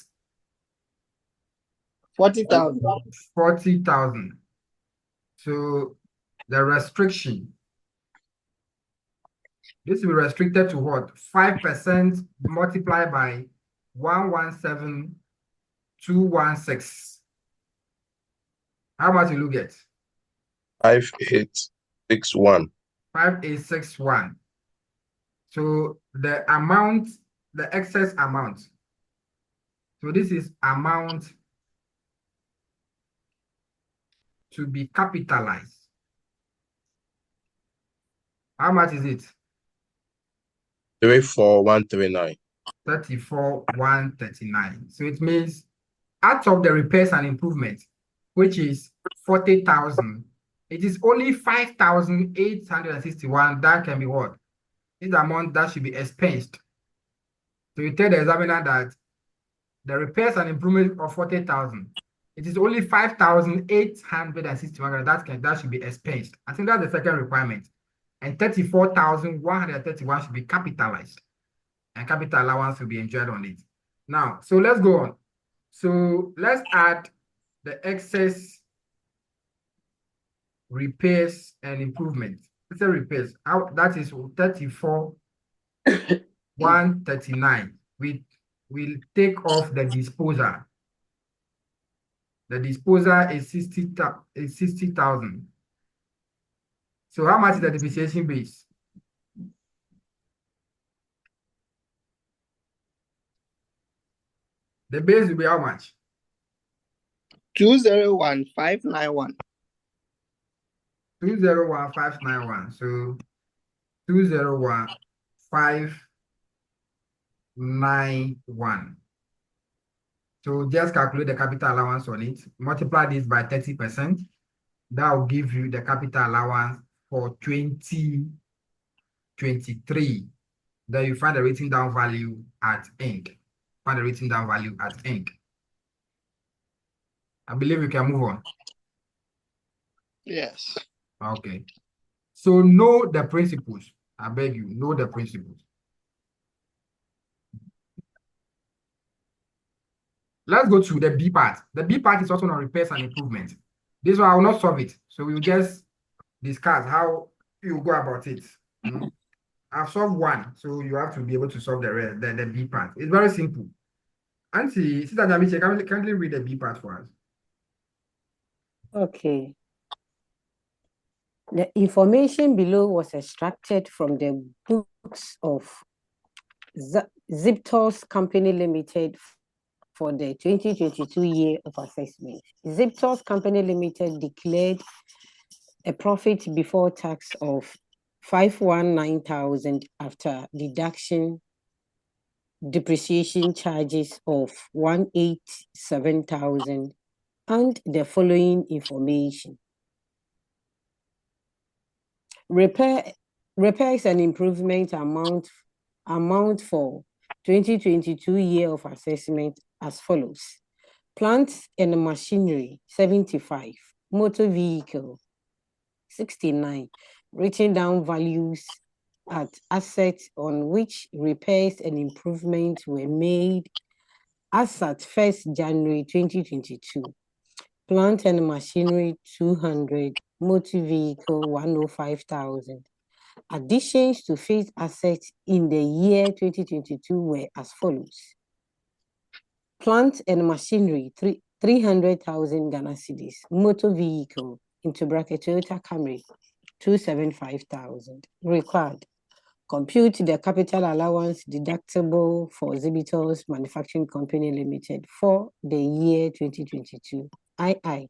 40,000. 40,000. So the restriction. This will be restricted to what? 5% multiplied by 117,216. How much will you get? 5861. 5861. So the amount, the excess amount. So this is amount to be capitalized. How much is it? 34139. 34,139. So it means out of the repairs and improvements, which is 40,000, it is only 5,861 that can be what? This amount that should be expensed. So you tell the examiner that the repairs and improvement of 40,000, it is only 5,861 that should be expensed. I think that's the second requirement. And 34,131 should be capitalized. And capital allowance will be enjoyed on it. Now, so let's go on. So let's add the excess repairs and improvements. It's a repairs. That is 34,139. We'll take off the disposal. The disposal is 60,000. So how much is the depreciation base? The base will be how much? 201,591. 201,591. So 201,591. So just calculate the capital allowance on it. Multiply this by 30%. That will give you the capital allowance for 2023. Then you find the written down value at end. Find the written down value at end. I believe we can move on. Yes. Okay. So know the principles. I beg you, know the principles. Let's go to the B part. The B part is also on repairs and improvement. This one I will not solve it. So we will just discuss how you go about it. I've solved one, so you have to be able to solve the rest, the B part. It's very simple. Auntie, Sister Jamiche, can you read the B part for us? Okay. The information below was extracted from the books of Ziptos Company Limited for the 2022 year of assessment. Ziptos Company Limited declared a profit before tax of 519,000 after deduction depreciation charges of 187,000 and the following information. Repair repairs and improvement amount for 2022 year of assessment as follows. Plant and machinery, 75. Motor vehicle, 69. Written down values at assets on which repairs and improvements were made as at 1st January 2022. Plant and machinery, 200. Motor vehicle, 105,000. Additions to fixed assets in the year 2022 were as follows. Plant and machinery, 300,000 Ghana cedis. Motor vehicle, into bracket Toyota Camry, 275,000. Required. Compute the capital allowance deductible for Exhibitors Manufacturing Company Limited for the year 2022. II.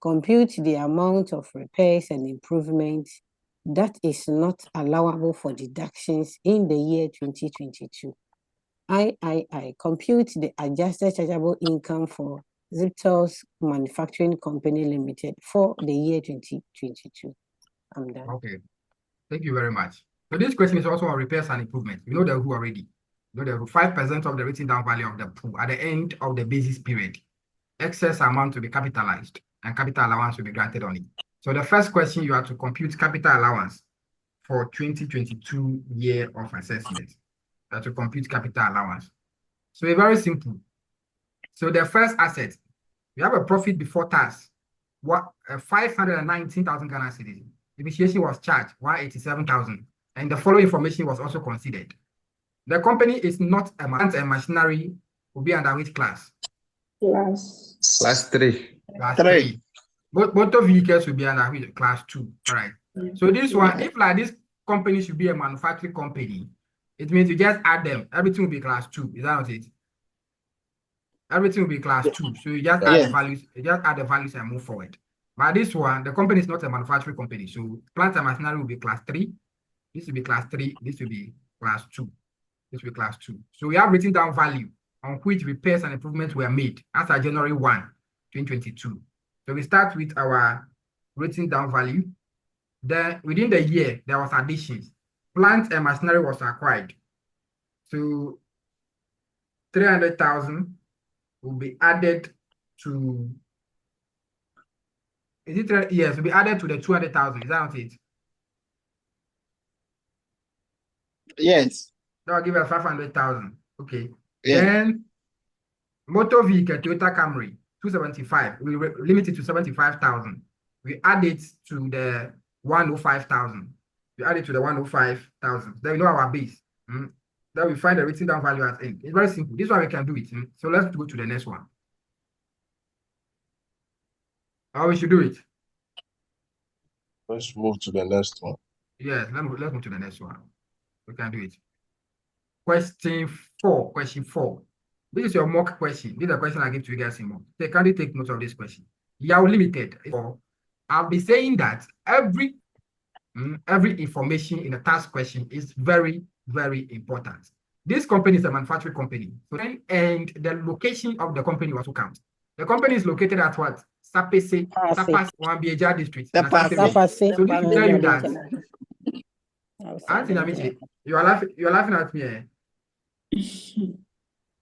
Compute the amount of repairs and improvements that is not allowable for deductions in the year 2022. III. Compute the adjusted chargeable income for Exhibitors Manufacturing Company Limited for the year 2022. I'm done. Okay. Thank you very much. So this question is also on repairs and improvements. You know the who already. You know the who. 5% of the written down value of the pool at the end of the basis period. Excess amount to be capitalized and capital allowance will be granted on it. So the first question, you have to compute capital allowance for 2022 year of assessment. You have to compute capital allowance. So it's very simple. So the first asset, we have a profit before tax, 519,000 Ghana cedis. Depreciation was charged 187,000, and the following information was also considered. The company is not a machinery, will be under which class? Class 3. Class 3. Motor vehicles will be under class 2. All right. So this one, if like this company should be a manufacturing company, it means you just add them. Everything will be class 2. Is that not it? Everything will be class 2. So you just add the values. You just add the values and move forward. But this one, the company is not a manufacturing company. So plant and machinery will be class 3. This will be class 3. This will be class 2. This will be class 2. So we have written down value on which repairs and improvements were made as of January 1, 2022. So we start with our written down value. Then within the year, there was additions. Plant and machinery was acquired. So 300,000 will be added to, is it, yes, will be added to the 200,000. Is that not it? Yes. That will give us 500,000. Okay. Yeah. Then motor vehicle, Toyota Camry, 275. We limit it to 75,000. We add it to the 105,000. We add it to the 105,000. Then we know our base. Then we find the written down value at end. It's very simple. This one we can do it. So let's go to the next one. How we should do it? Let's move to the next one. Yes, let's move to the next one. We can do it. Question 4. Question 4. This is your mock question. This is a question I give to you guys in mock. Can you take note of this question? Yahoo Limited. I'll be saying that every information in a task question is very, very important. This company is a manufacturing company. And the location of the company also counts. The company is located at what? Sapase, Wambieja district. So this will tell you that. Auntie, you are laughing at me. Eh?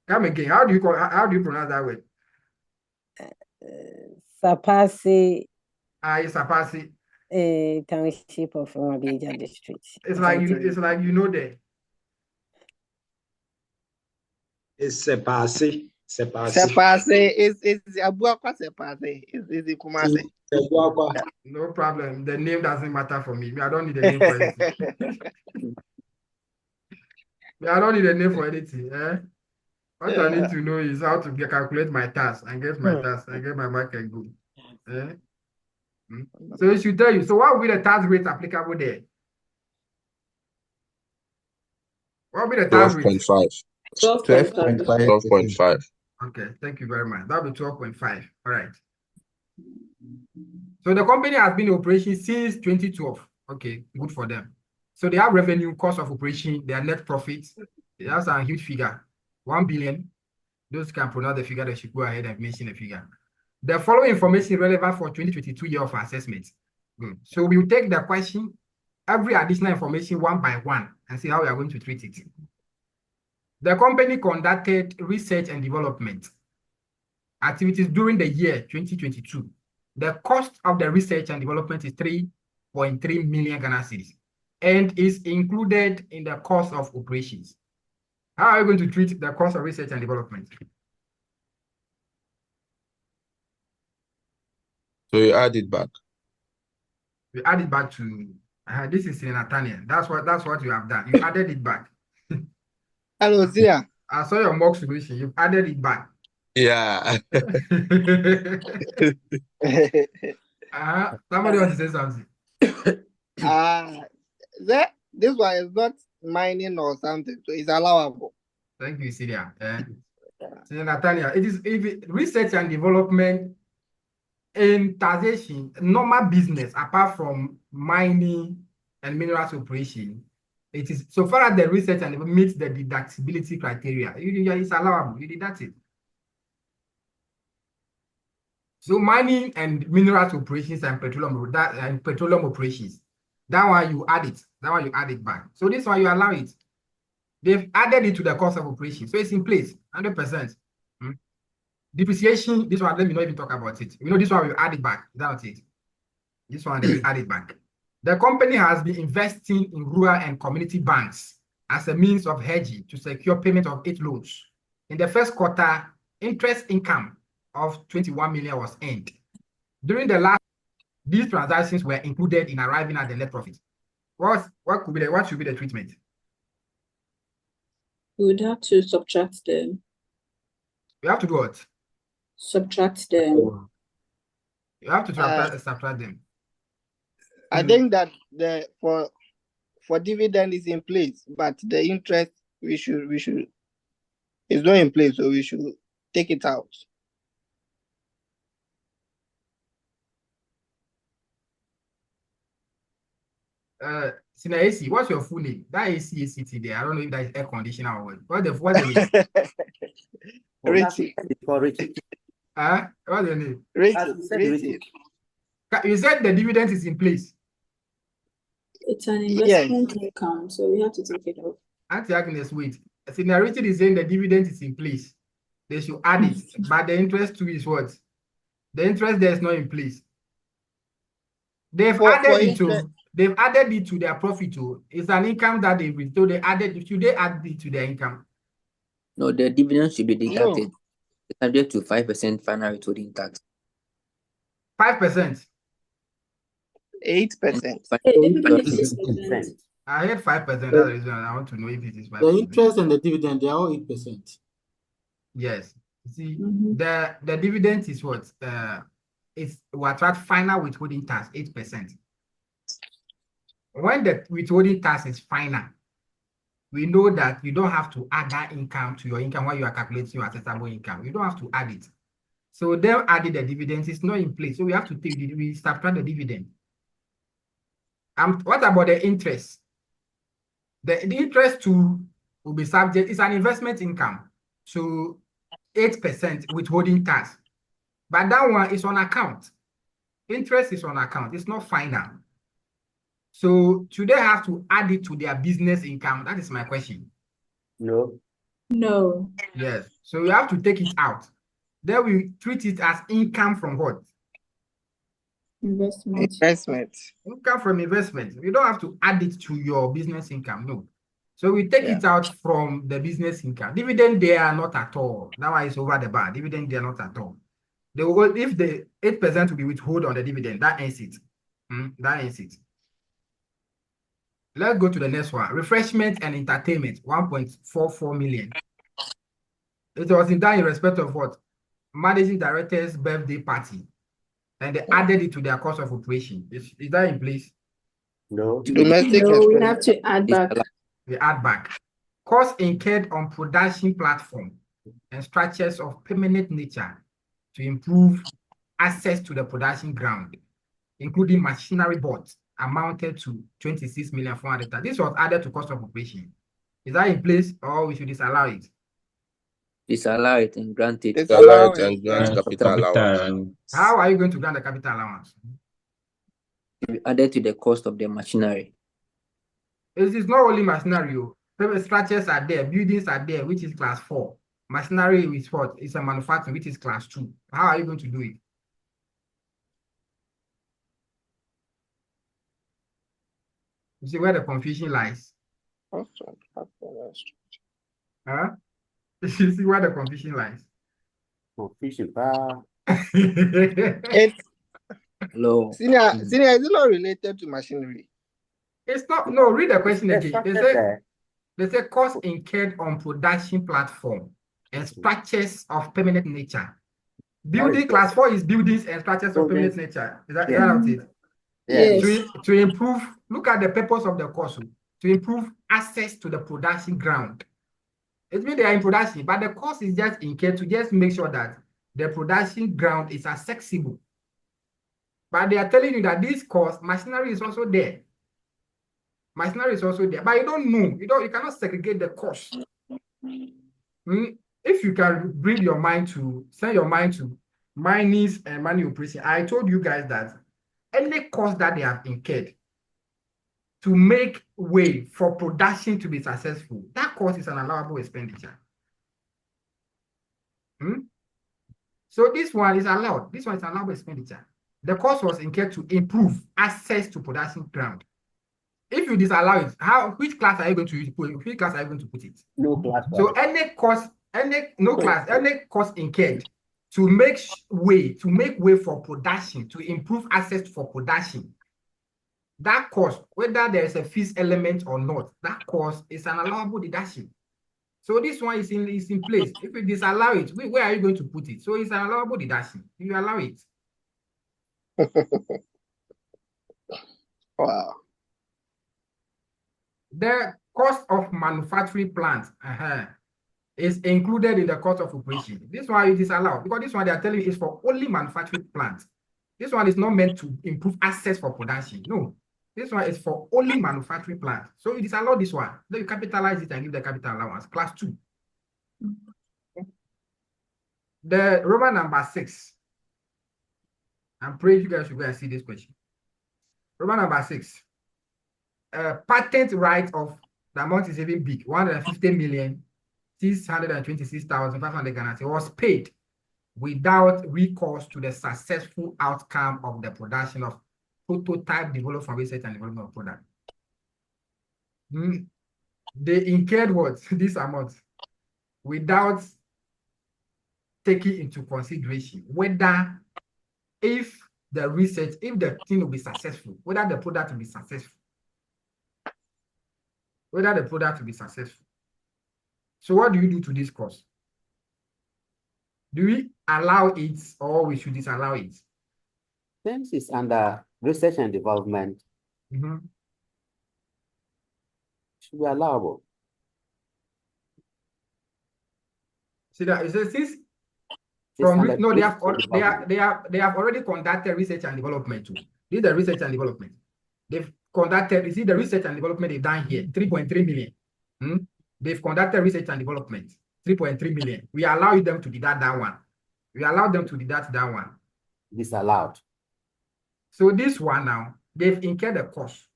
Come again. How do you pronounce that word? Sapase. It's Sapase. Township of Wambieja district. It's like you know that. It's Sepase. Sepase is Abuakwa Sepase. Is Kumase. No problem. The name doesn't matter for me. I don't need a name for anything. I don't need a name for anything. Eh? What I need to know is how to calculate my task and get my task and get my market good. Eh? So it should tell you. So what will be the tax rate applicable there? What will be the tax rate? 12.5. 12.5. Okay, thank you very much. That will be 12.5. All right. So the company has been in operation since 2012. Okay, good for them. So they have revenue, cost of operation, their net profits. That's a huge figure, 1 billion. Those can pronounce the figure, they should go ahead and mention the figure. The following information relevant for 2022 year of assessment. Good. So we will take the question every additional information one by one and see how we are going to treat it. The company conducted research and development activities during the year 2022. The cost of the research and development is 3.3 million Ghana cedis and is included in the cost of operations. How are you going to treat the cost of research and development? So you add it back. We add it back to this is in Nathaniel. That's what you have done. You added it back. Hello, Zia. I saw your mock solution. You've added it back. Yeah. Somebody wants to say something. This one is not mining or something, so it's allowable. Thank you, Syria. Nathaniel, it is research and development in taxation, normal business apart from mining and minerals operation. It is so far as the research and meets the deductibility criteria. It's allowable. You deduct it. So mining and minerals operations and petroleum operations, that one you add it. That one you add it back. So this one you allow it. They've added it to the cost of operation, so it's in place, 100%. Depreciation. This one, let me not even talk about it. This one we add it back. That's it. This one they add it back. The company has been investing in rural and community banks as a means of hedging to secure payment of its loans. In the first quarter, interest income of 21 million was earned. During the last, these transactions were included in arriving at the net profit. What should be the treatment? We would have to subtract them. You have to do what? Subtract them. You have to subtract them. I think that for dividend is in place, but the interest we should is not in place, so we should take it out. Sina AC, what's your full name? That AC is sitting there. I don't know if that is air conditioner or what. What's the name? Richie. Richie. What's the name? Richie. You said the dividend is in place. It's an investment income, so we have to take it off. Auntie Agnes, wait. Sina Richard is saying the dividend is in place. They should add it, but the interest too is what? The interest there is not in place. They've added it to their profit too. It's an income that they will. So they added. Should they add it to their income? No, the dividend should be deducted. It's subject to 5% final withholding tax. 5%. 8%. I heard 5%. That's the reason I want to know if it is 5%. The interest and the dividend, they are all 8%. Yes. See, the dividend is what? It's what final withholding tax, 8%. When the withholding tax is final, we know that you don't have to add that income to your income when you are calculating your assessable income. You don't have to add it. So them adding the dividends is not in place. So we have to we subtract the dividend. What about the interest? The interest will be subject. It's an investment income. So 8% withholding tax. But that one is on account. Interest is on account. It's not final. So should they have to add it to their business income? That is my question. No. Yes. So you have to take it out. Then we treat it as income from what? Investment. Income from investment. You don't have to add it to your business income. No. So we take it out from the business income. Dividend, they are not at all. That one is over the bar. Dividend, they are not at all. They will, if the 8% will be withhold on the dividend, that ends it. That ends it. Let's go to the next one. Refreshment and entertainment, 1.44 million. It was done in respect of what? Managing director's birthday party. And they added it to their cost of operation. Is that in place? No. Domestic. No, we have to add back. We add back. Costs incurred on production platform and structures of permanent nature to improve access to the production ground, including machinery boards, amounted to 26,400,000. This was added to cost of operation. Is that in place, or we should disallow it? Disallow it and grant it. Disallow it and grant capital allowance. How are you going to grant the capital allowance? Added to the cost of the machinery. It is not only machinery. Structures are there, buildings are there, which is class 4. Machinery is what? It's a manufacturing, which is class 2. How are you going to do it? You see where the confusion lies? Huh? You see where the confusion lies? Confusion. No. Senior, is it not related to machinery? It's not. No, read the question again. They say cost incurred on production platform and structures of permanent nature. Building class 4 is buildings and structures of permanent nature. Is that what it is? Yes. To improve, look at the purpose of the course, to improve access to the production ground. It means they are in production, but the cost is just incurred to just make sure that the production ground is accessible. But they are telling you that this cost, machinery is also there. Machinery is also there, but you don't know. You cannot segregate the cost. If you can send your mind to minings and money operation, I told you guys that any cost that they have incurred to make way for production to be successful, that cost is an allowable expenditure. So this one is allowed. This one is allowable expenditure. The cost was incurred to improve access to production ground. If you disallow it, which class are you going to use? Which class are you going to put it? No class. So any cost incurred to make way for production, to improve access for production, that cost, whether there is a fees element or not, that cost is an allowable deduction. So this one is in place. If you disallow it, where are you going to put it? So it's an allowable deduction. If you allow it. Wow. The cost of manufacturing plant is included in the cost of operation. This one it is allowed because this one they are telling you is for only manufacturing plants. This one is not meant to improve access for production. No, this one is for only manufacturing plant. So it is allowed this one. Then you capitalize it and give the capital allowance, class 2. The Roman number 6. I'm praying you guys should go and see this question. Roman number 6. Patent right of the amount is even big, 150,626,500 Ghana was paid without recourse to the successful outcome of the production of prototype developed for research and development of product. They incurred what? This amount without taking into consideration whether if the thing will be successful, whether the product will be successful. Whether the product will be successful. So what do you do to this cost? Do we allow it or we should disallow it? Since it's under research and development, should be allowable. See that it says since from no, they have already conducted research and development too. This is the research and development. They've conducted, you see the research and development they've done here, 3.3 million. They've conducted research and development, 3.3 million. We allow them to deduct that one. We allow them to deduct that one. Disallowed. So this one now, they've incurred the cost.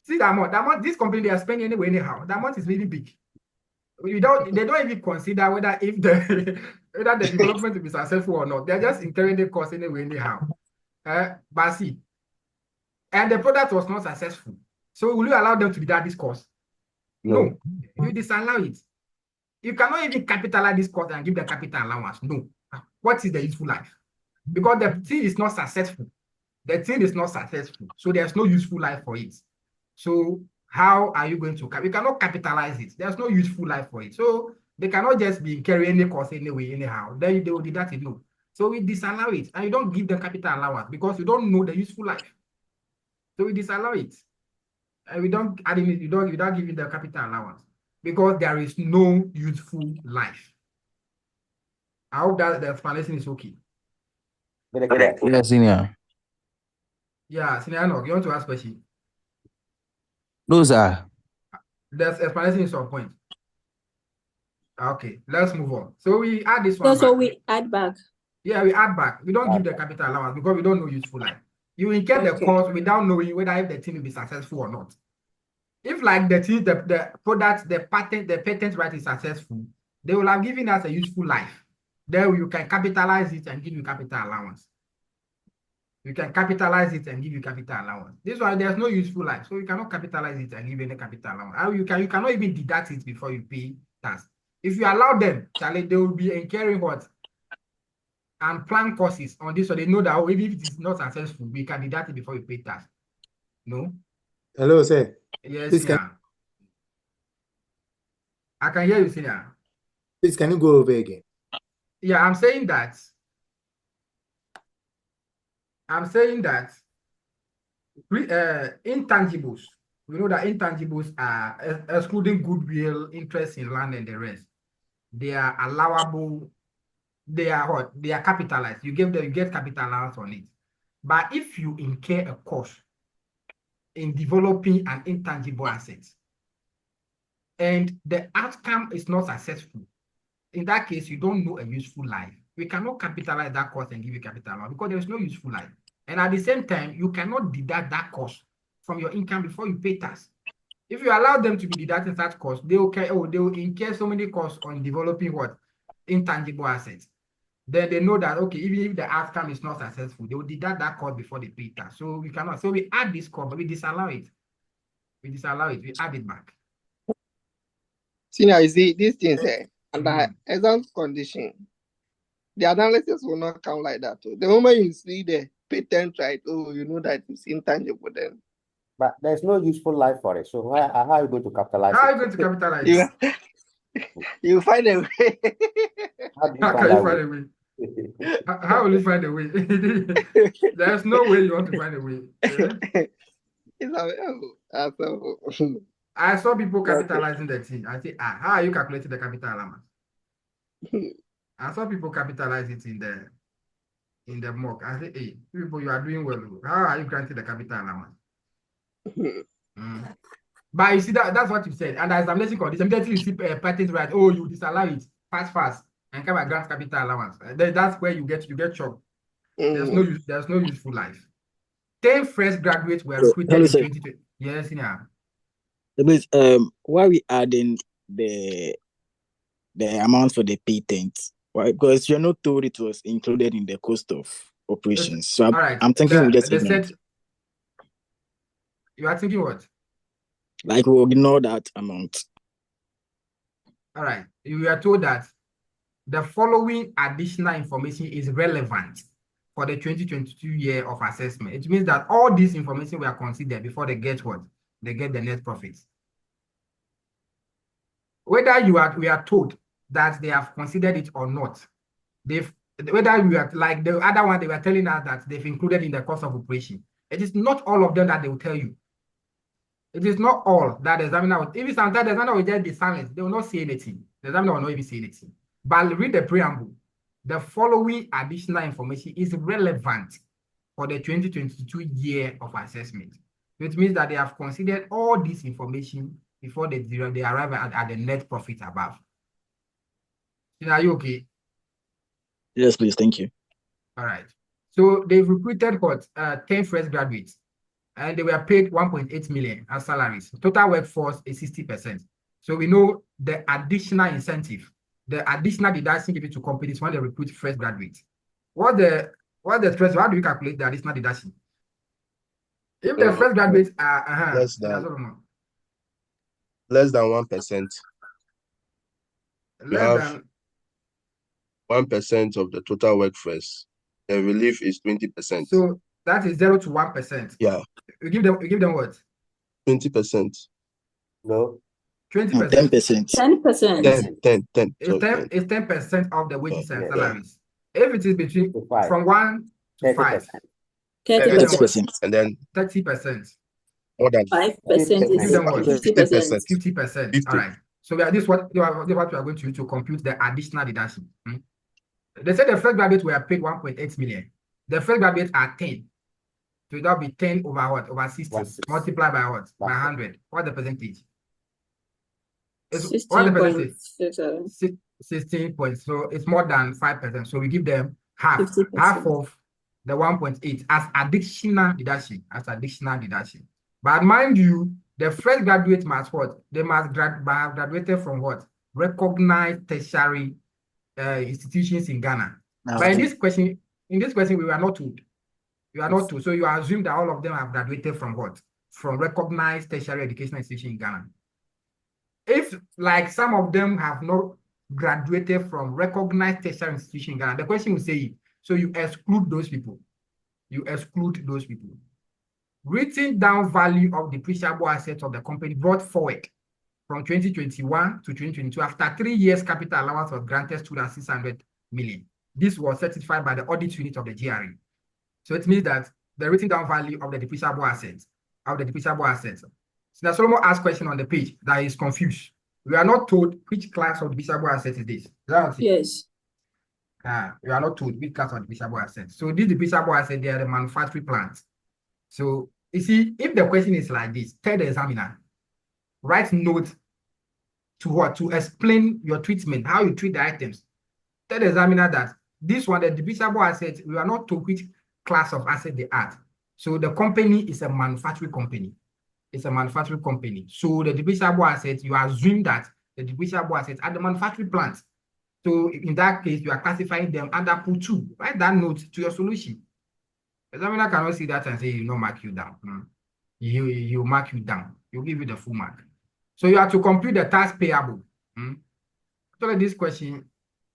See the amount, this company they are spending anyway anyhow. The amount is really big. They don't even consider whether the development will be successful or not. They're just incurring the cost anyway anyhow. But see, and the product was not successful. So will you allow them to deduct this cost? No. You disallow it. You cannot even capitalize this cost and give the capital allowance. No. What is the useful life? Because the thing is not successful. The thing is not successful. So there's no useful life for it. So how are you going to you cannot capitalize it? There's no useful life for it. So they cannot just be carrying any cost anyway, anyhow. Then they will deduct it. No. So we disallow it. And you don't give them capital allowance because you don't know the useful life. So we disallow it. And we don't add in it, without giving the capital allowance. Because there is no useful life. I hope that the explanation is okay. Yeah, senior. Yeah, senior, no, you want to ask a question? No, sir. The explanation is on point. Okay, let's move on. So we add this one. So we add back. Yeah, we add back. We don't give the capital allowance because we don't know useful life. You incur the cost without knowing whether if the thing will be successful or not. If like the product, the patent right is successful, they will have given us a useful life. Then you can capitalize it and give you capital allowance. You can capitalize it and give you capital allowance. This one, there's no useful life, so you cannot capitalize it and give any capital allowance. You cannot even deduct it before you pay tax. If you allow them, Charlie, they will be incurring what? And plan courses on this, so they know that even if it is not successful, we can deduct it before you pay tax. No? Hello, sir. Yes, Please, yeah. I can hear you, senior. Please, can you go over again? Yeah, I'm saying that intangibles, we know that intangibles are excluding goodwill, interest in land, and the rest. They are allowable. They are what? They are capitalized. You get capital allowance on it. But if you incur a cost in developing an intangible asset and the outcome is not successful, in that case, you don't know a useful life. We cannot capitalize that cost and give you capital allowance because there is no useful life. And at the same time, you cannot deduct that cost from your income before you pay tax. If you allow them to be deducting such costs, they will incur so many costs on developing what? Intangible assets. Then they know that, okay, even if the outcome is not successful, they will deduct that cost before they pay tax. So we cannot. So we add this cost, but we disallow it. We add it back. See now, you see, these things, under exam condition, the analysis will not come like that. The moment you see the patent right, you know that it's intangible then. But there's no useful life for it. So how are you going to capitalize How it? are you going to capitalize it? You find a way. How can you find a way? How will you find a way? There's no way you want to find a way. I saw people capitalizing the thing. I say, how are you calculating the capital allowance? I saw people capitalize it in the mock. I say, hey, people, you are doing well. How are you granting the capital allowance? But you see, that's what you said. And as I'm listening to this, immediately you see patent right. Oh, you disallow it fast, and come and grant capital allowance. That's where you get shocked. There's no useful life. 10 fresh graduates were recruited in 2020. Yes, yeah. That means why we adding the amount for the patent? Why? Because you're not told it was included in the cost of operations. So I'm thinking we just ignore. You are thinking what? Like we'll ignore that amount. All right. You are told that the following additional information is relevant for the 2022 year of assessment. It means that all this information were considered before they get what? They get the net profits. Whether we are told that they have considered it or not, whether we are like the other one, they were telling us that they've included in the cost of operation. It is not all of them that they will tell you. It is not all that the examiner will. Even sometimes the examiner will just be silent. They will not say anything. The examiner will not even say anything. But read the preamble. The following additional information is relevant for the 2022 year of assessment. Which means that they have considered all this information before they arrive at the net profit above. Are you okay? Yes, please. Thank you. All right. So they've recruited 10 fresh graduates, and they were paid 1.8 million as salaries. Total workforce is 60%. So we know the additional incentive, the additional deduction given to companies when they recruit fresh graduates. What the stress? How do you calculate the additional deduction? If the fresh graduates are less than 1%. You have 1% of the total workforce. The relief is 20%. So that is 0 to 1%. Yeah. You give them what? 20%. No. 20%. 10%. 10%. It's 10% of the wages and salaries. If it is between from 1 to 5, 30%. And then 30%. More than 5% give them what? 50%. 50%. All right. So this is what we are going to use to compute the additional deduction. They said the first graduates were paid 1.8 million. The first graduates are 10. So that will be 10 over what? Over 60. Multiplied by what? By 100. What's the percentage? What's the percentage? 16 points. So it's more than 5%. So we give them half of the 1.8 as additional deduction. But mind you, The fresh graduate must what? They must have graduated from what? Recognized tertiary institutions in Ghana. Okay. But in this question, we were not told. You are not told. So you assume that all of them have graduated from what? From recognized tertiary educational institution in Ghana. If like some of them have not graduated from recognized tertiary institution in Ghana, the question will say, so you exclude those people. You exclude those people. Written down value of depreciable assets of the company brought forward from 2021 to 2022 after 3 years capital allowance was granted stood at 600 million. This was certified by the audit unit of the GRE. So it means that the written down value of the depreciable assets, So Solomon asked question on the page that is confused. We are not told which class of depreciable assets is this. Is that what Yes. We are not told which class of depreciable assets. So these depreciable assets, they are the manufacturing plants. So you see, if the question is like this, tell the examiner, write note to what? To explain your treatment, how you treat the items. Tell the examiner that this one, the depreciable assets, we are not told which class of asset they are. So the company is a manufacturing company. It's a manufacturing company. So the depreciable assets, you assume that the depreciable assets are the manufacturing plants. So in that case, you are classifying them under pool 2. Write that note to your solution. The examiner cannot see that and say, you not mark you down. He'll mark you down. He'll give you the full mark. So you have to compute the tax payable. So this question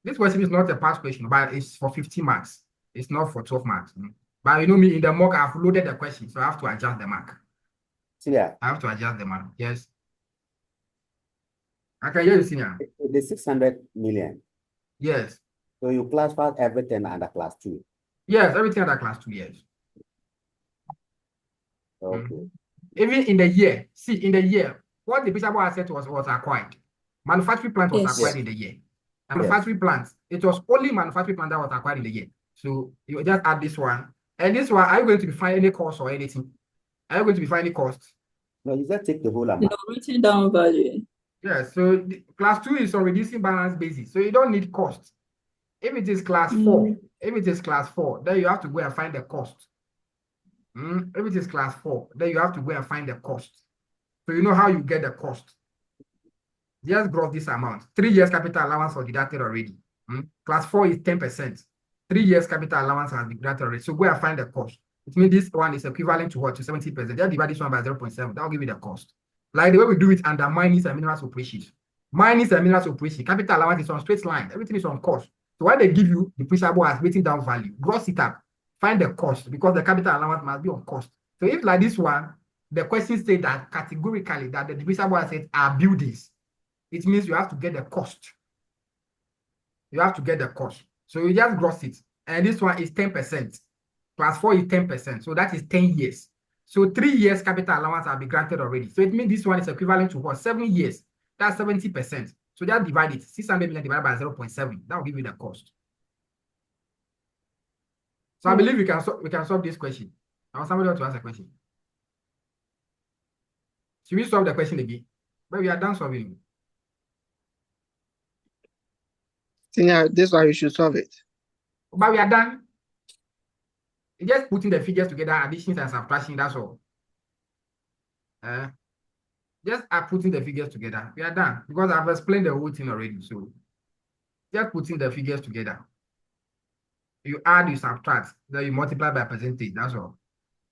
is not a pass question, but it's for 15 marks. It's not for 12 marks. But you know me, in the mock, I've loaded the question, so I have to adjust the mark. Yeah. I have to adjust the mark. Yes. I can hear you, Senior. The 600 million. Yes. So you classify everything under class 2. Yes, everything under class 2, yes. Okay. Even in the year, what the depreciable asset was acquired. Manufacturing plant was acquired in the year. Manufacturing plants, it was only manufacturing plant that was acquired in the year. So you just add this one. And this one, are you going to be finding any cost or anything? Are you going to be finding costs? No, you just take the whole amount. No, written down value. Yes, so class 2 is on reducing balance basis. So you don't need cost. If it is class 4, then you have to go and find the cost. If it is class 4, then you have to go and find the cost. So you know how you get the cost. Just gross this amount. 3 years capital allowance was deducted already. Class 4 is 10%. 3 years capital allowance has been deducted already. So go and find the cost. It means this one is equivalent to what? To 70%. Just divide this one by 0.7. That will give you the cost. Like the way we do it under minings and minerals operations. Minings and minerals operation, capital allowance is on straight line. Everything is on cost. So when they give you depreciable as written down value, gross it up, find the cost because the capital allowance must be on cost. So if like this one, the question says that categorically that the depreciable assets are buildings, it means you have to get the cost. You have to get the cost. So you just gross it. And this one is 10%. Class 4 is 10%. So that is 10 years. So 3 years capital allowance will be granted already. So it means this one is equivalent to what? 7 years. That's 70%. So just divide it. 600 million divided by 0.7. That will give you the cost. So I believe we can solve this question. Now somebody want to ask a question. Should we solve the question again? But we are done solving. Senior, this one we should solve it. But we are done. It's just putting the figures together, additions and subtraction, that's all. Just putting the figures together. We are done. Because I've explained the whole thing already. So just putting the figures together. You add, you subtract, then you multiply by percentage. That's all.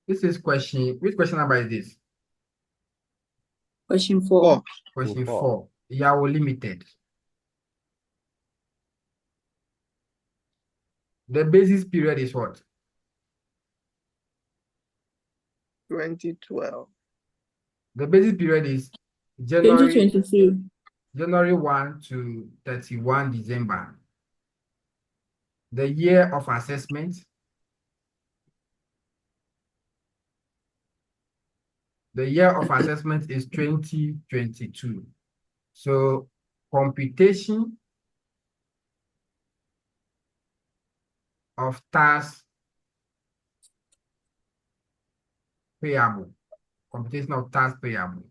This is question. Which question number is this? Question 4. Question 4. Yahoo Limited. The basis period is what? 2012. The basis period is January 2022. January 1 to 31 December. The year of assessment. The year of assessment is 2022. So computation of tax payable. Computation of tax payable.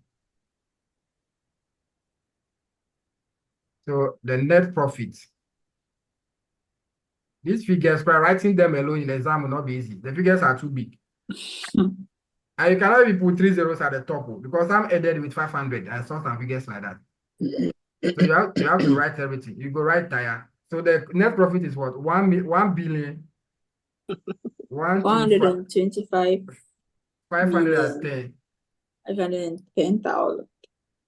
So the net profit. These figures, by writing them alone in the exam will not be easy. The figures are too big. And you cannot even put 3 zeros at the top because some ended with 500. I saw some figures like that. So you have to write everything. You go write tire. So the net profit is what? 1 billion. 125 510. 510,000.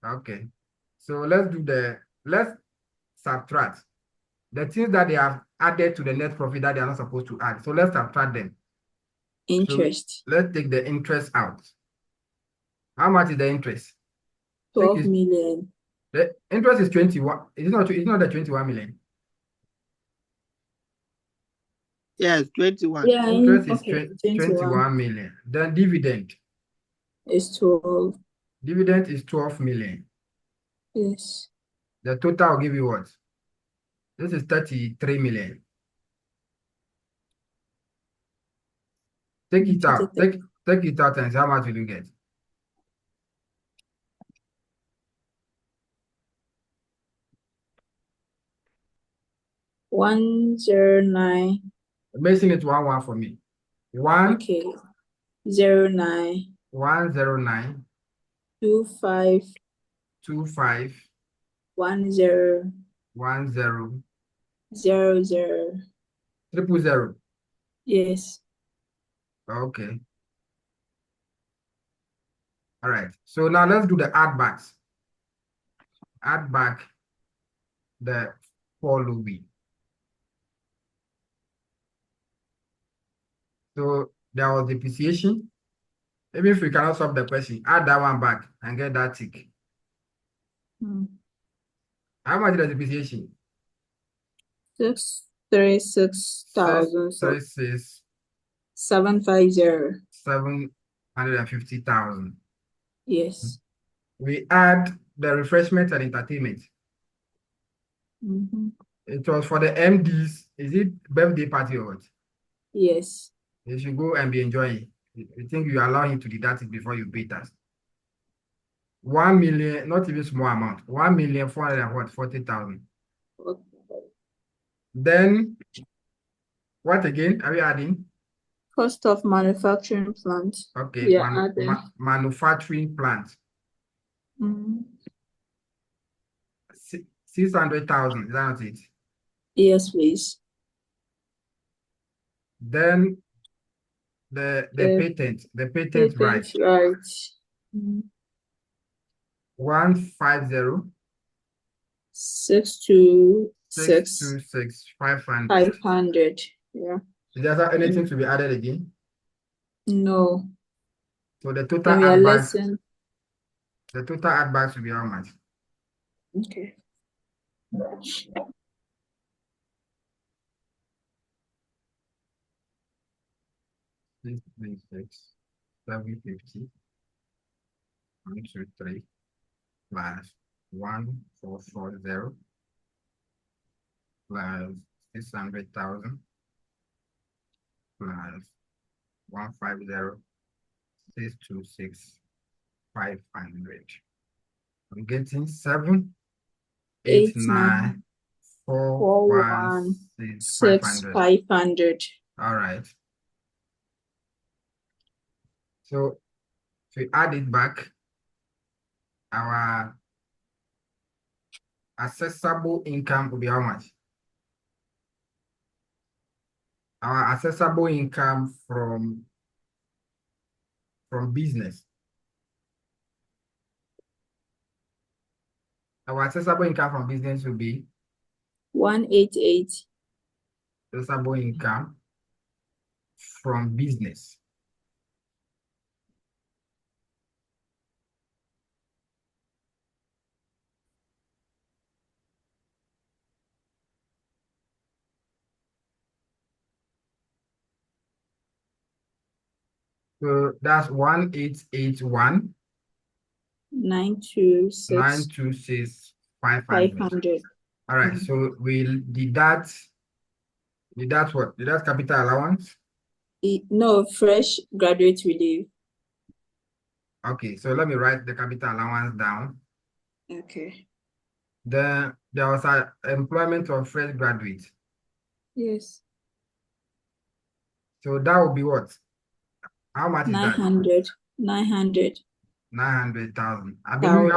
Okay. So let's subtract the things that they have added to the net profit that they are not supposed to add. So let's subtract them. Interest. So let's take the interest out. How much is the interest? 12 million. The interest is 21. It's not the 21 million. Yes, 21. Yeah, Interest is okay, 21 million. Then dividend. Is 12. Dividend is 12 million. Yes. The total will give you what? This is 33 million. Take it out. Take it out and see how much will you get? $109. Basing it 1 for me. 1. Okay. 09. 109. 25. 25. 10. 10. 00. 000. Yes. Okay. All right. So now let's do the add backs. Add back the following. So there was depreciation. Even if we cannot solve the question, add that one back and get that tick. How much is the depreciation? 636,000. 636. 750. 750,000. Yes. We add the refreshment and entertainment. It was for the MDs. Is it birthday party or what? Yes. You should go and be enjoying. You think you allow him to deduct it before you pay tax. 1 million, not even small amount. 1,440,000. Then what again are we adding? Cost of manufacturing plant. Okay, We are adding. manufacturing plant. 600,000. Is that not it? Yes, please. Then the patent. The patent right. 150. 626. 500. 500. Yeah. Is there anything to be added again? No. So the total Then we are add backs. lesson. The total add backs will be how much? Okay. 636, 750, 123 plus 1440 plus 600,000 plus 150, 626, 500. I'm getting 789 416 500. All right. So if we add it back, our accessible income will be how much? Our accessible income from business. Our accessible income from business will be 188. accessible income from business. So that's 1881 926 926 500. All right, so we'll deduct what? Deduct capital allowance. No, fresh graduate relief. Okay, so let me write the capital allowance down. Okay. Then there was an employment of fresh graduates. Yes. So that would be what? How much is that? 900. 900. 900,000. I believe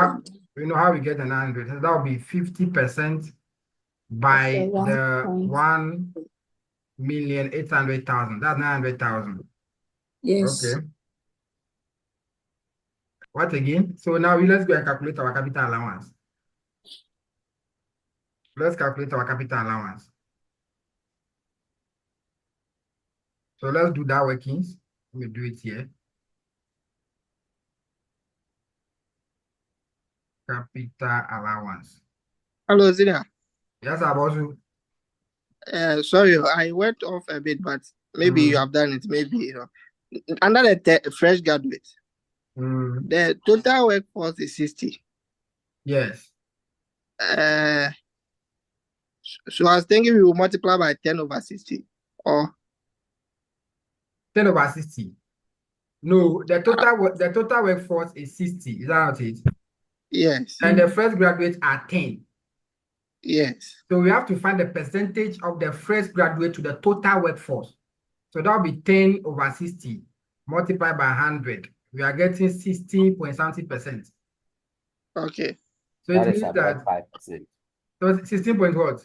we know how we get the 900. So that will be 50% by the 1,800,000. That's 900,000. Yes. Okay. What again? So now let's go and calculate our capital allowance. Let's calculate our capital allowance. So let's do that workings. Let me do it here. Capital allowance. Hello, Zina. Yes, Abosu. Sorry, I went off a bit, but maybe you have done it. Maybe under the fresh graduate, the total workforce is 60. Yes. So I was thinking we will multiply by 10 over 60, or 10 over 60. No, the total workforce is 60. Is that not it? Yes. And the fresh graduates are 10. Yes. So we have to find the percentage of the fresh graduate to the total workforce. So that will be 10 over 60 multiplied by 100. We are getting 16.70%. Okay. So it means that 5%. So 16 point what?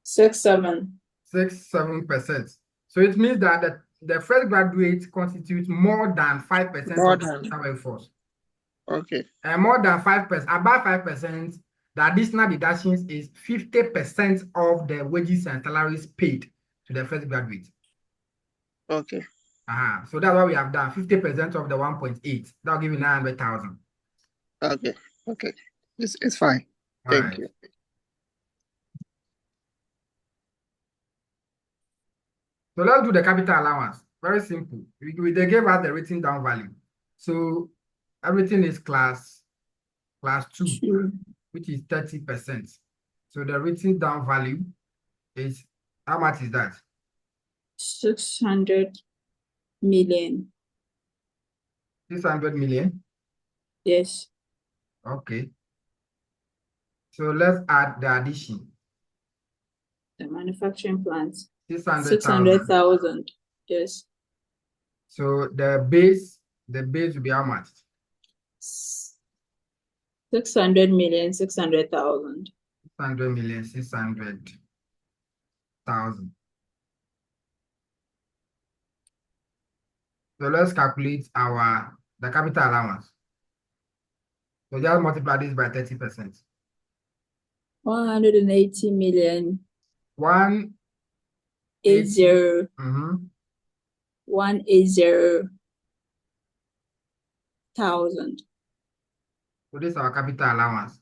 67. 67%. So it means that the fresh graduates constitute more than 5% of the total workforce. Okay. And more than 5%, about 5%, the additional deductions is 50% of the wages and salaries paid to the fresh graduate. Okay. So that's what we have done. 50% of the 1.8. That'll give you 900,000. Okay. Okay. It's fine. Thank you. So let's do the capital allowance. Very simple. They gave us the written down value. So everything is class 2, which is 30%. So the written down value is, how much is that? 600 million. 600 million? Yes. Okay. So let's add the addition. The manufacturing plants. 600,000. 600,000. Yes. So the base will be how much? 600 million, 600,000. 600 million, 600,000. So let's calculate the capital allowance. So just multiply this by 30%. 180 million. 180. 180,000. So this is our capital allowance.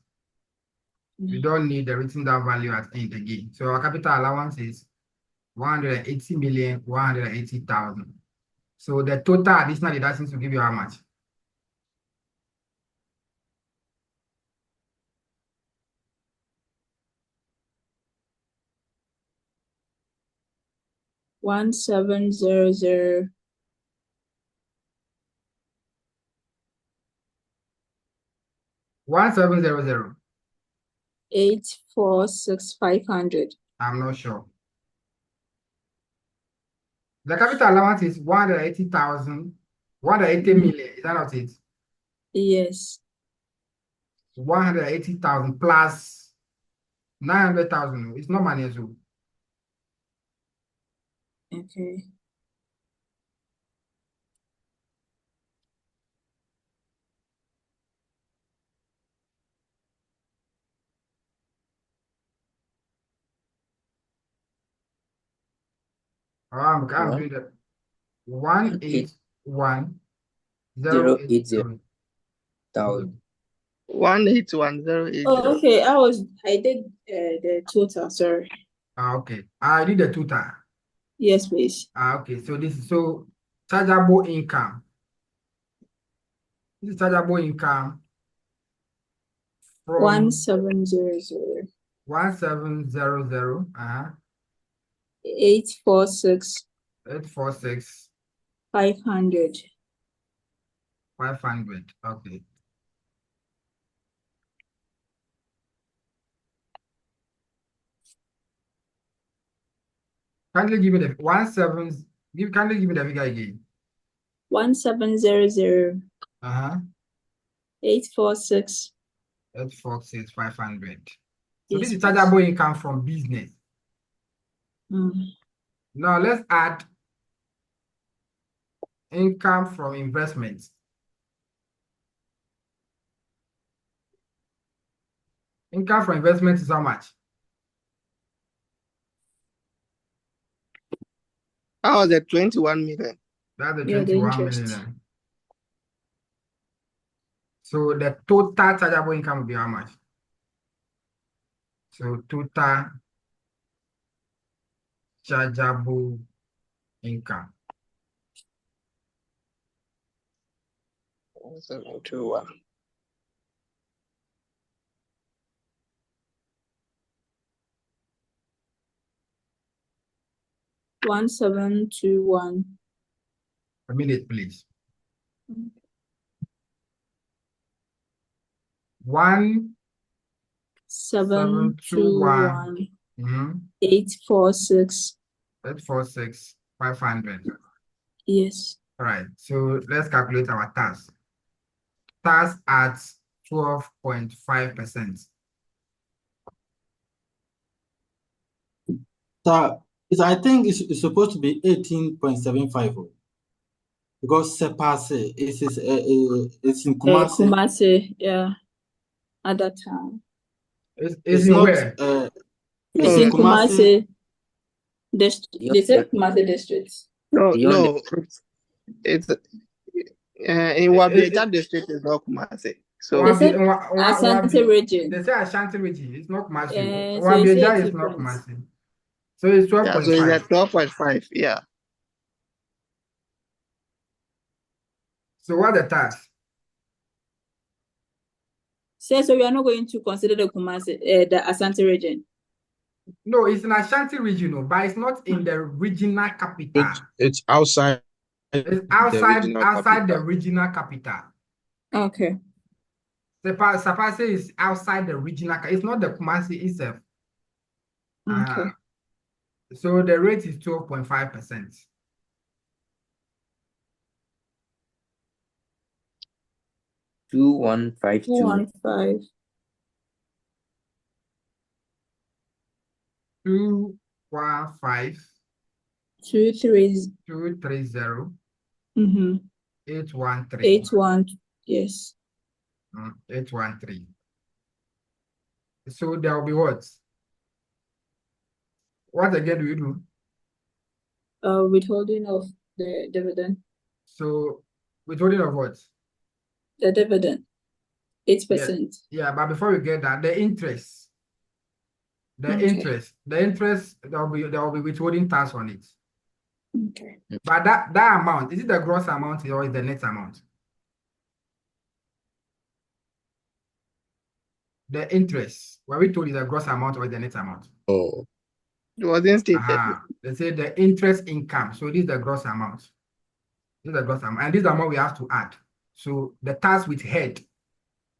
We don't need the written down value at end again. So our capital allowance is 180,180,000. So the total additional deductions will give you how much? One 700. 1700. 846,500. I'm not sure. The capital allowance is 180,000, 180 million. Is that not it? Yes. 180,000 plus 900,000. It's not money as well. Okay. I'm doing that. 181,080. 181,080. Oh, okay. I did the total, sorry. Okay. I did the total. Yes, please. Okay. So this is chargeable income. This is chargeable income from 1700. 1700. 846. 846. 500. 500. Okay. Kindly give me the 17. Kindly give me the figure again. 1700 846 846 500. So Yes, this is please. chargeable income from business. Now let's add income from investments. Income from investment is how much? How was it? 21 million. That's the Yeah, the 21 interest. million. So the total chargeable income will be how much? So total chargeable income. 721. One 721. A minute, please. 721 846 846 500. Yes. All right. So let's calculate our tax. Tax at 12.5%. So I think it's supposed to be 18.75 because Sepase it's in Kumasi. Kumasi, yeah. At that time. It's in not where? It's in Kumasi. They said Kumasi district. No. It's in Wabieta district is not Kumasi. So they said Ashanti region. They say Ashanti region. It's not Kumasi. So Wabieta is not Kumasi. So it's 12.5. Yeah, so it's at 12.5. Yeah. So what the tax? So we are not going to consider the Kumasi, the Ashanti region. No, it's in Ashanti region, but it's not in the regional capital. It's outside. It's outside the regional capital. Okay. Sapase is outside the regional. It's not the Kumasi itself. Okay. So the rate is 12.5%. Two one five two. 215. 215 230. 813. 81. Yes. 813. So there will be what? What again do you do? Withholding of the dividend. So withholding of what? The dividend. 8%. Yeah, but before we get that, the interest. The interest, there will be withholding tax on it. Okay. But that amount, is it the gross amount or is the net amount? The interest, were we told is the gross amount or the net amount? Oh. It wasn't stated. They say the interest income. So this is the gross amount. This is the gross amount. And this is the amount we have to add. So the tax withheld,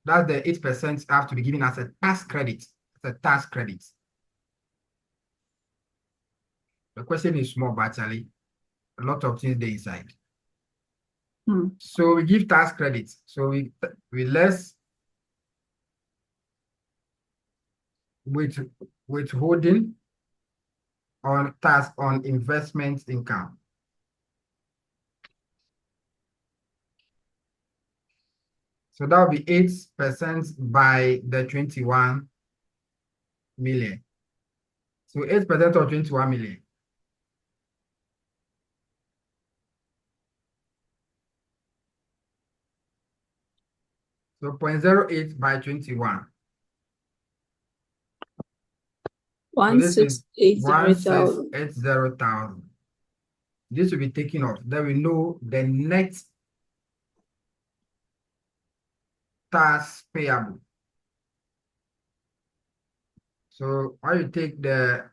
that's the 8% have to be given as a tax credit. It's a tax credit. The question is small, but actually a lot of things they inside. So we give tax credits. So we less withholding on tax on investment income. So that will be 8% by the 21 million. So 8% of 21 million. So 0.08 by 21. 1,680,000. This will be taken off. Then we know the net tax payable. So why you take the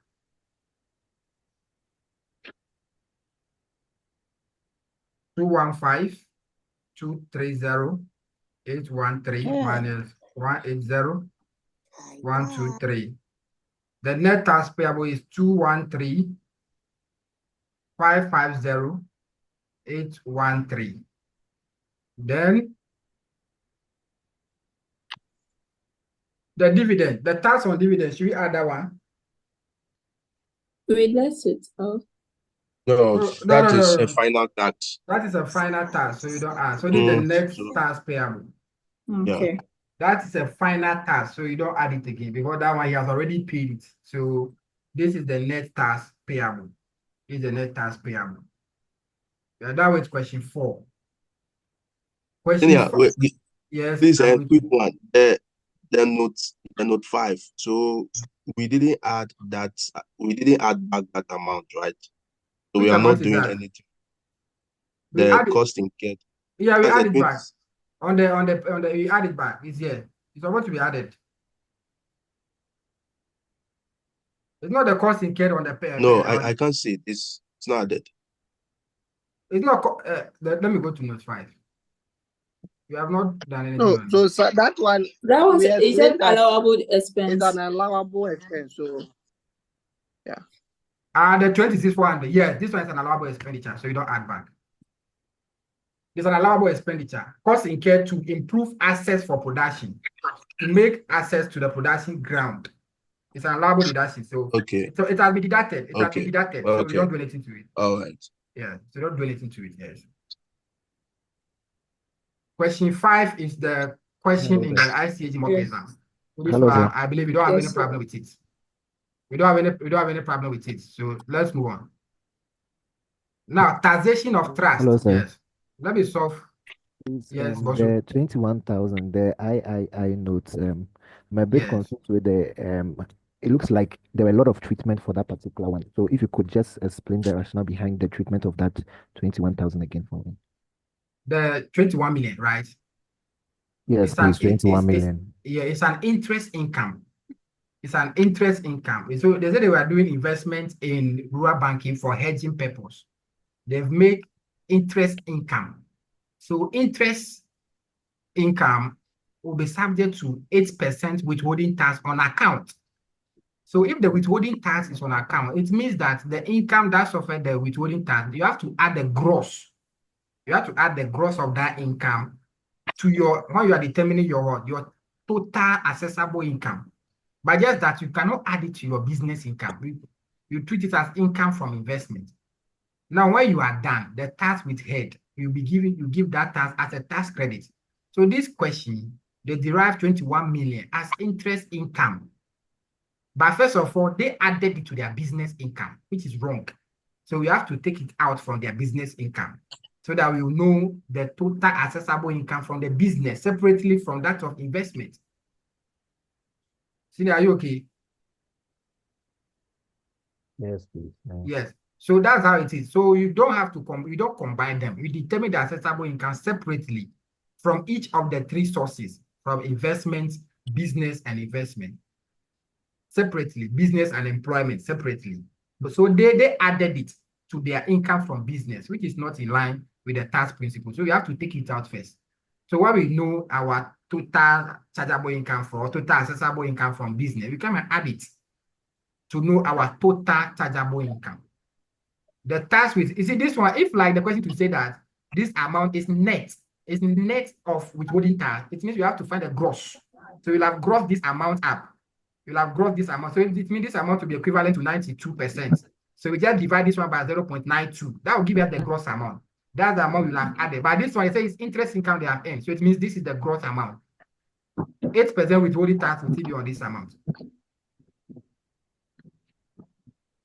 $215,230,813 minus 180,123. The net tax payable is 213,550,813. Then the dividend, the tax on dividend, should we add that one? Wait, that's it. Oh. No, No, that is no. a final tax. That is a final tax, so you don't add. So this is the next tax payable. Okay. Yeah. That is a final tax, so you don't add it again because that one he has already paid it. So this is the net tax payable. This is the net tax payable. Yeah, that was question 4. Question Yeah, 5. Yes. This is a quick one. The note 5. So we didn't add that. We didn't add back that amount, right? So we are not doing anything. The cost incurred. Yeah, we add it back. On the we add it back. It's here. It's supposed to be added. It's not the cost incurred on the pay. No, I can't see it. It's not added. It's not. Let me go to note 5. We have not done anything. No, so that one. That was is an allowable expense. It's an allowable expense. So yeah. The 26,400. Yes, this one is an allowable expenditure, so you don't add back. It's an allowable expenditure. Costs incurred to improve access for production, to make access to the production ground. It's an allowable deduction. So okay. So it has been deducted. It has been deducted. So okay. we don't do anything to it. All right. Yeah. So don't do anything to it. Yes. Question 5 is the question in the ICAG mock exam. So this one, I believe we don't have any problem with it. We don't have any problem with it. So let's move on. Now, taxation of trust. Hello, sir. Yes. Let me solve. Yes, the 21,000, the III notes. My big concern with the it looks like there were a lot of treatment for that particular one. So if you could just explain the rationale behind the treatment of that 21,000 again for me. The 21 million, right? Yes, please, 21 million. It's an interest income. It's an interest income. So they said they were doing investment in rural banking for hedging purpose. They've made interest income. So interest income will be subject to 8% withholding tax on account. So if the withholding tax is on account, it means that the income that suffered the withholding tax, you have to add the gross. You have to add the gross of that income to when you are determining your total accessible income. But just that you cannot add it to your business income. You treat it as income from investment. Now, when you are done, the tax withheld, you give that tax as a tax credit. So this question, they derive 21 million as interest income. But first of all, they added it to their business income, which is wrong. So we have to take it out from their business income so that we will know the total accessible income from the business separately from that of investment. Sini, are you okay? Yes, please. Yes. So that's how it is. So you don't have to you don't combine them. You determine the accessible income separately from each of the 3 sources, from investment, business, and investment. Separately, business and employment separately. But so they added it to their income from business, which is not in line with the tax principle. So you have to take it out first. So when we know our total chargeable income for total accessible income from business, we come and add it to know our total chargeable income. The tax with, you see this one, if like the question to say that this amount is net of withholding tax, it means you have to find a gross. So you'll have grossed this amount up. You'll have grossed this amount. So it means this amount will be equivalent to 92%. So we just divide this one by 0.92. That will give us the gross amount. That's the amount you'll have added. But this one, it says it's interest income they have earned. So it means this is the gross amount. 8% withholding tax will still be on this amount.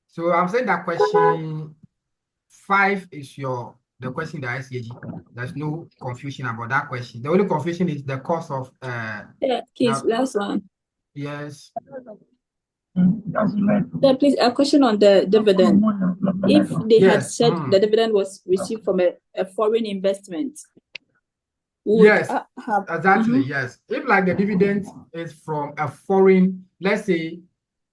So I'm saying that question 5 is the question in the ICAG. There's no confusion about that question. The only confusion is the cost of last one. Yes. So please, a question on the dividend. If they had said the dividend was received from a foreign investment, exactly. Yes. If like the dividend is from a foreign, let's say,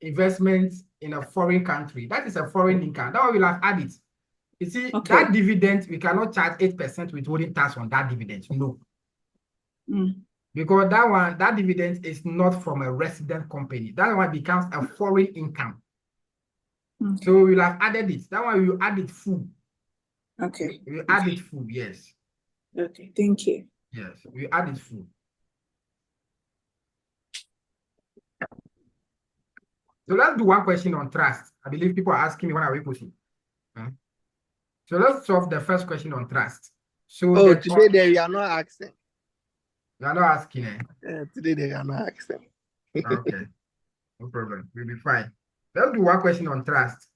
investment in a foreign country, that is a foreign income. That one will have added. You see, that dividend, we cannot charge 8% withholding tax on that dividend. No. Because that dividend is not from a resident company. That one becomes a foreign income. So we'll have added it. That one we will add it full. Okay. We will add it full, yes. Okay, thank you. Yes, we add it full. So let's do one question on trust. I believe people are asking me when are we pushing. So let's solve the first question on trust. So today we are not asking. You are not asking, eh? Today they are not asking. Okay, no problem. We'll be fine. Let's do one question on trust.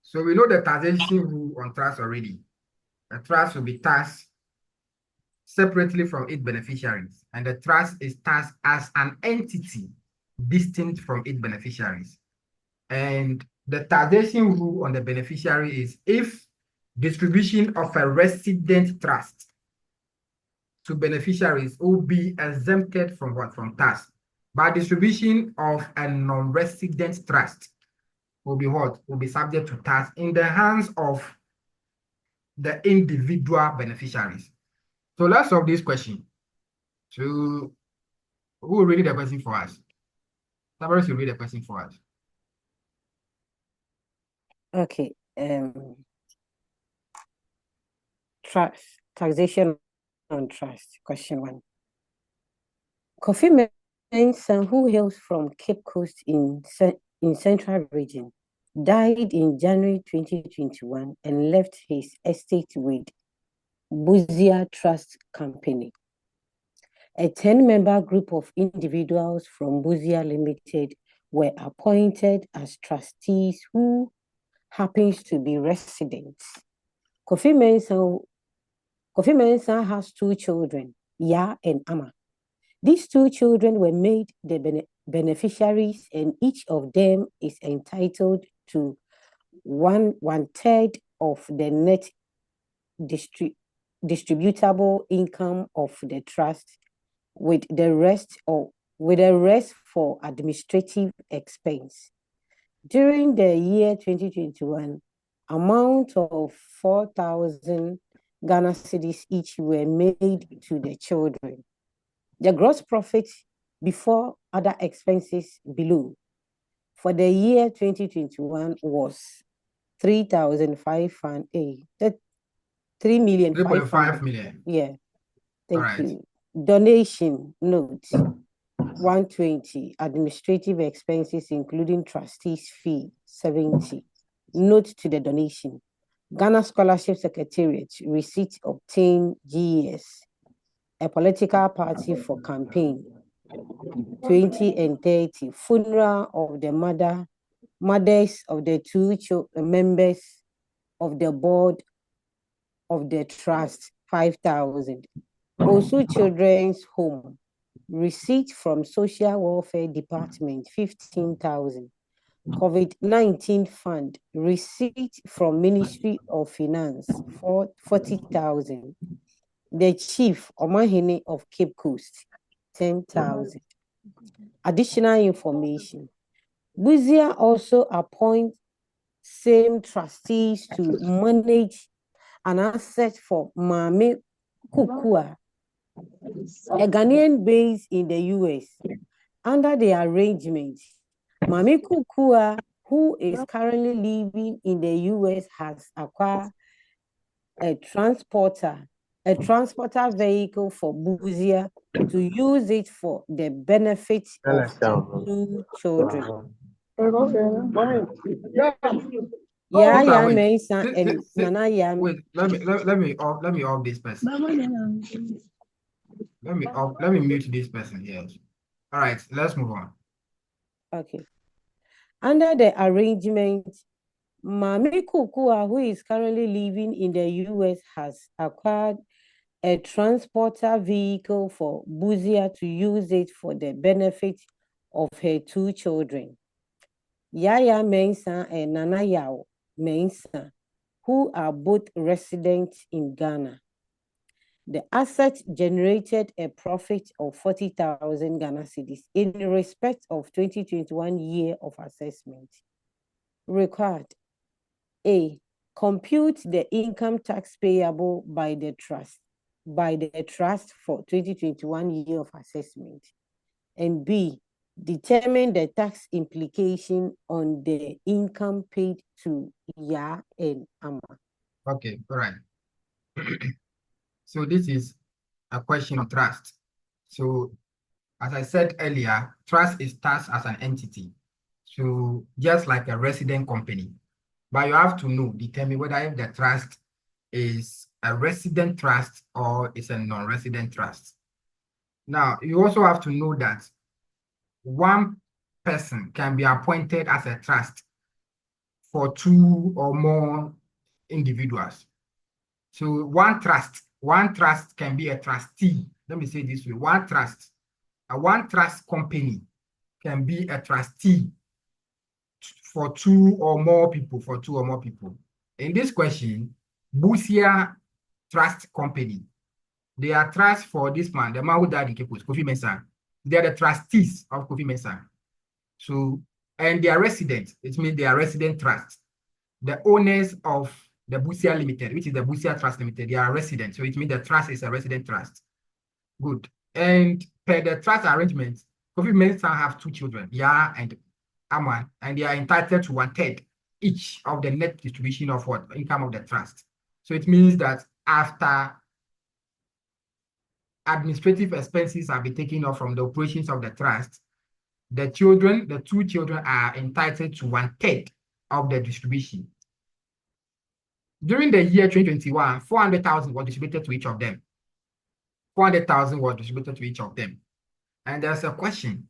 So we know the taxation rule on trust already. A trust will be taxed separately from its beneficiaries, and the trust is taxed as an entity distinct from its beneficiaries. And the taxation rule on the beneficiary is if distribution of a resident trust to beneficiaries will be exempted from what? From tax. But distribution of a non-resident trust will be what? Will be subject to tax in the hands of the individual beneficiaries. So let's solve this question. So who will read the question for us? Somebody should read the question for us. Okay. Trust, taxation on trust, question 1. Kofi Mensah, who hails from Cape Coast in Central Region, died in January 2021 and left his estate with Buzia Trust Company. A 10-member group of individuals from Buzia Limited were appointed as trustees who happens to be residents. Kofi Mensah has 2 children, Ya and Ama. These 2 children were made the beneficiaries, and each of them is entitled to one-third of the net distributable income of the trust, with the rest for administrative expense. During the year 2021, amount of 4,000 Ghana cedis each were made to the children. The gross profit before other expenses below for the year 2021 was 3,500. 3.5 million. Yeah. Thank you. Donation note 120. Administrative expenses including trustees fee 70. Note to the donation. Ghana Scholarship Secretariat receipt obtained GS. A political party for campaign 20 and 30. Funeral of the mothers of the 2 members of the board of the trust 5,000. Also children's home receipt from social welfare department 15,000. COVID-19 fund receipt from Ministry of Finance for 40,000. The chief Omahene of Cape Coast 10,000. Additional information. Buzia also appoints same trustees to manage an asset for Mame Kukua, a Ghanaian based in the US. Under the arrangement, Mame Kukua, who is currently living in the US, has acquired a transporter vehicle for Buzia to use it for the benefit of 2 children. Yaya Mensah and Nana Yam. Wait, let me off this person. Let me mute this person here. All right, let's move on. Okay. Under the arrangement, Mame Kukua, who is currently living in the US, has acquired a transporter vehicle for Buzia to use it for the benefit of her 2 children, Yaya Mensah and Nana Yao Mensah, who are both residents in Ghana. The asset generated a profit of 40,000 Ghana cedis in respect of 2021 year of assessment. Required: A. Compute the income tax payable by the trust for 2021 year of assessment. And B. Determine the tax implication on the income paid to Ya and Ama. Okay, all right. So this is a question of trust. So as I said earlier, trust is taxed as an entity. So just like a resident company, but you have to know, determine whether if the trust is a resident trust or it's a non-resident trust. Now, you also have to know that one person can be appointed as a trust for two or more individuals. So one trust can be a trustee. Let me say this way, one trust company can be a trustee for two or more people, In this question, Busia Trust Company, they are trust for this man, the man who died in Cape Coast, Kofi Mensah. They are the trustees of Kofi Mensah. So, and they are residents. It means they are resident trusts. The owners of the Busia Limited, which is the Busia Trust Limited, they are residents. So it means the trust is a resident trust. Good. And per the trust arrangement, Kofi Mensah have two children, Ya and Aman, and they are entitled to 1/3 each of the net distribution of what income of the trust. So it means that after administrative expenses have been taken off from the operations of the trust, the two children are entitled to 1/3 of the distribution. During the year 2021, 400,000 was distributed to each of them. 400,000 was distributed to each of them. And there's a question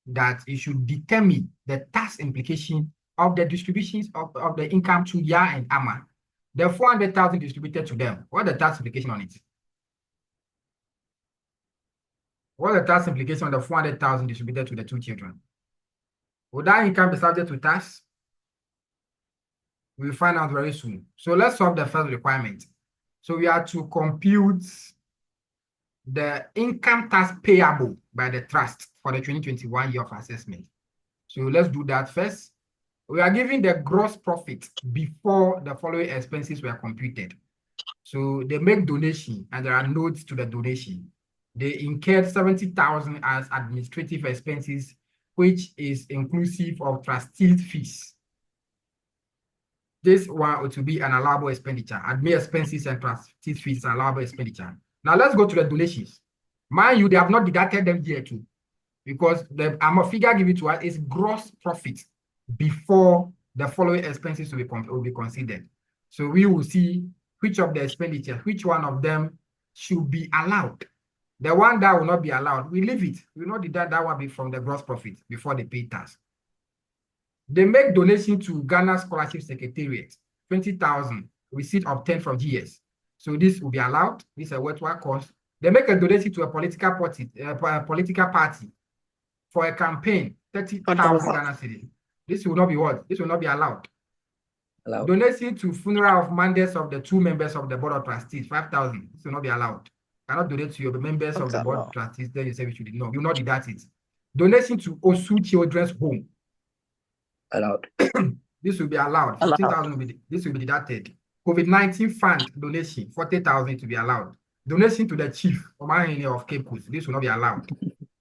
that you should determine the tax implication of the distributions of the income to Ya and Ama. The 400,000 distributed to them, what are the tax implication on it? What are the tax implication on the 400,000 distributed to the two children? Would that income be subject to tax? We'll find out very soon. So let's solve the first requirement. So we are to compute the income tax payable by the trust for the 2021 year of assessment. So let's do that first. We are giving the gross profit before the following expenses were computed. So they make donation and there are notes to the donation. They incurred 70,000 as administrative expenses, which is inclusive of trustees' fees. This one ought to be an allowable expenditure. Admin expenses and trustees' fees are allowable expenditure. Now let's go to the donations. Mind you, they have not deducted them here too, because the figure given to us is gross profit before the following expenses will be considered. So we will see which of the expenditure, which one of them should be allowed. The one that will not be allowed, we leave it. We will not deduct that one from the gross profit before they pay tax. They make donation to Ghana Scholarship Secretariat, 20,000, receipt obtained from GS. So this will be allowed. This is a worthwhile cost. They make a donation to a political party for a campaign, 30,000 Ghana cedis. This will not be what? This will not be allowed. Donation to funeral of mandates of the two members of the board of trustees, 5,000. This will not be allowed. Cannot donate to your members of the board of trustees. Then you say we should no. You will not deduct it. Donation to Osu Children's Home. Allowed. This will be allowed. 15,000 this will be deducted. COVID-19 fund donation, 40,000 to be allowed. Donation to the chief of Cape Coast. This will not be allowed.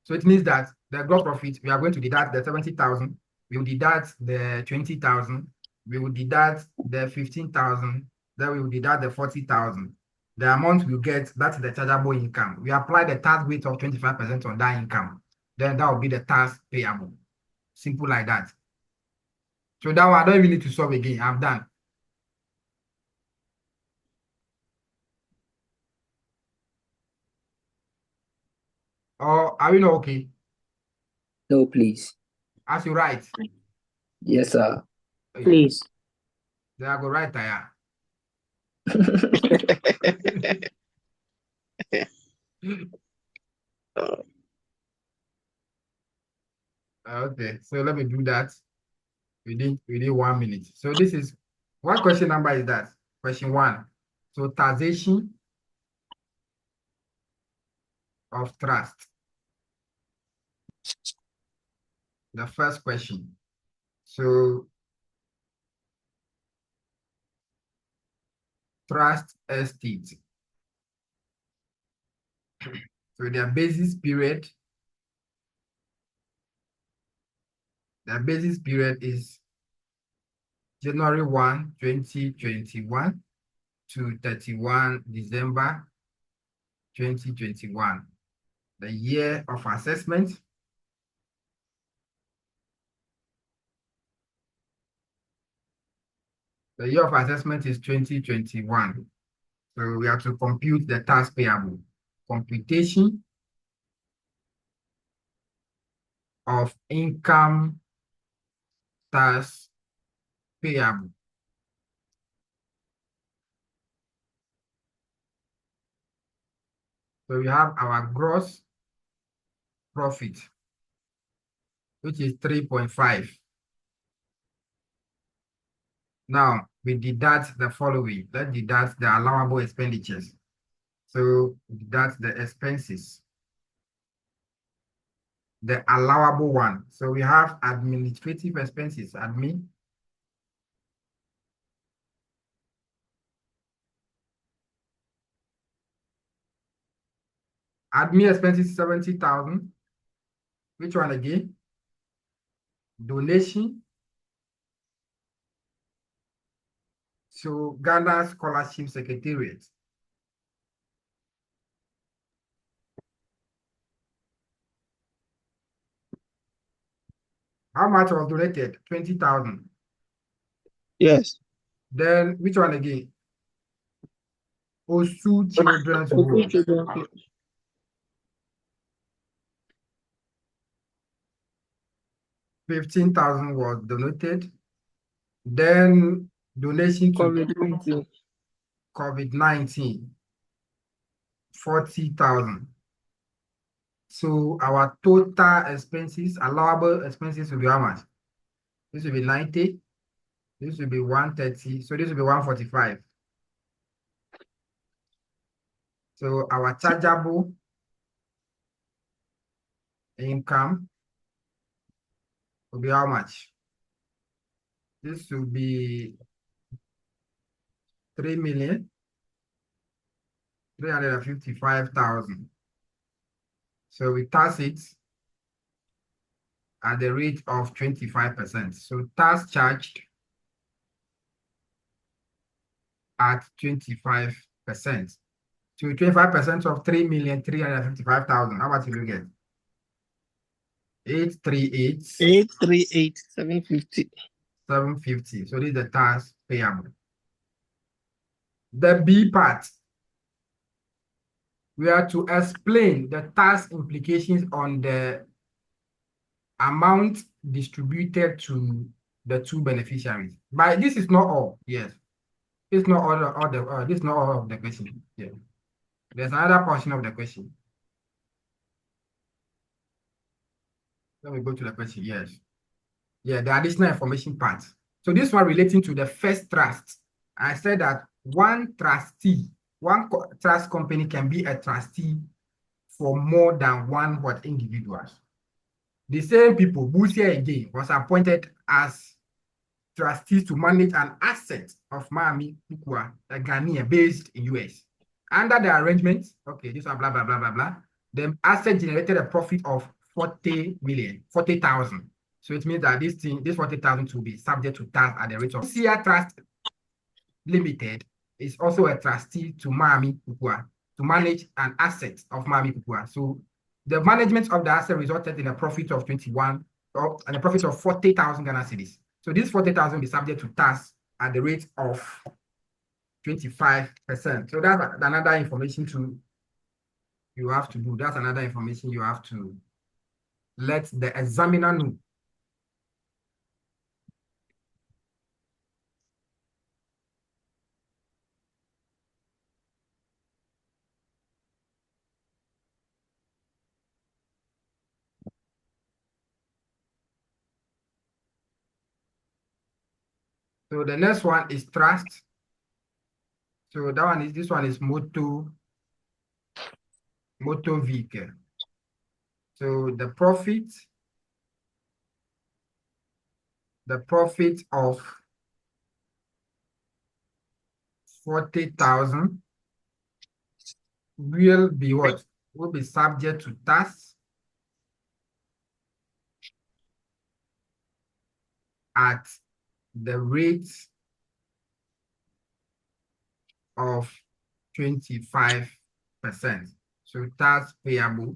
So it means that the gross profit, we are going to deduct the 70,000. We will deduct the 20,000. We will deduct the 15,000. Then we will deduct the 40,000. The amount we get, that's the chargeable income. We apply the tax rate of 25% on that income. Then that will be the tax payable. Simple like that. So that one, I don't even need to solve again. I'm done. Or are we not okay? No, please. As you write. Yes, sir. Please. Then I go right there. Okay, so let me do that within 1 minute. So this is, what question number is that? Question 1. So taxation of trust. The first question. So trust estate. So their basis period. The basis period is January 1, 2021 to 31 December 2021. The year of assessment. The year of assessment is 2021. So we have to compute the tax payable. Computation of income tax payable. So we have our gross profit, which is 3.5. Now we deduct the following. Let's deduct the allowable expenditures. So deduct the expenses. The allowable one. So we have administrative expenses, admin. Admin expenses 70,000. Which one again? Donation. So Ghana Scholarship Secretariat. How much was donated? 20,000. Yes. Then which one again? Osu Children's Home. 15,000 was donated. Then donation to COVID-19, 40,000. So our total expenses, allowable expenses will be how much? This will be 90. This will be 130. So this will be 145. So our chargeable income will be how much? This will be 3,355,000. So we tax it at the rate of 25%. So tax charged at 25%. So 25% of 3,355,000. How much will you get? 838,750. 750. So this is the tax payable. The B part, we are to explain the tax implications on the amount distributed to the two beneficiaries. But this is not all. Yes, it's not all the this is not all of the question. Yeah, there's another portion of the question. Let me go to the question. Yes, yeah, the additional information part. So this one relating to the first trust. I said that one trustee, trust company can be a trustee for more than one individuals. The same people, Busia again, was appointed as trustees to manage an asset of Miami Kukua, a Ghanaian based in US. Under the arrangement, okay, this one blah blah blah blah blah. The asset generated a profit of 40,000. So it means that this 40,000 will be subject to tax at the rate of Busia Trust Limited is also a trustee to Miami Kukua to manage an asset of Miami Kukua. So the management of the asset resulted in a profit of 21 and a profit of 40,000 Ghana cedis. So this 40,000 will be subject to tax at the rate of 25%. So that's another information you have to do. That's another information you have to let the examiner know. So the next one is trust. So this one is motor vehicle. So the profit of 40,000 will be what? Will be subject to tax at the rate of 25%. So tax payable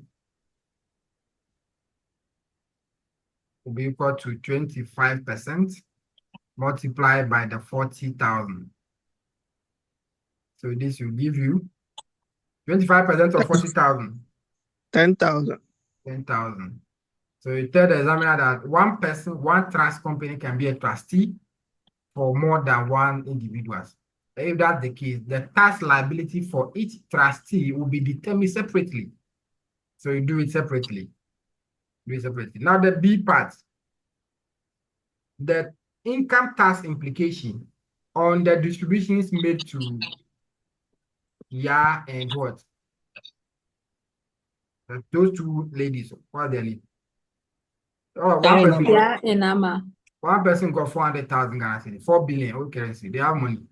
will be equal to 25% multiplied by the 40,000. So this will give you 25% of 40,000. 10,000. 10,000. So you tell the examiner that one person, one trust company can be a trustee for more than one individual. If that's the case, the tax liability for each trustee will be determined separately. So you do it separately. Do it separately. Now the B part, the income tax implication on the distributions made to Ya and what? Those two ladies, what are their names? Oh, one person. Ya and Ama. One person got 400,000 Ghana cedis, 4 billion old currency. They have money.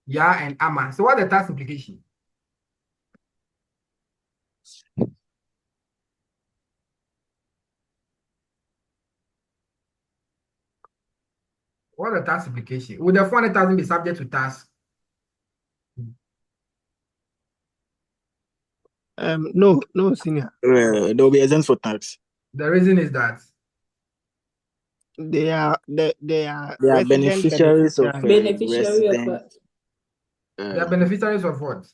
Ya and Ama. So what's the tax implication? What the tax implication? Would the 400,000 be subject to tax? No, senior. They'll be exempt for tax. The reason is that they are beneficiaries of beneficiary of what? They are beneficiaries of what?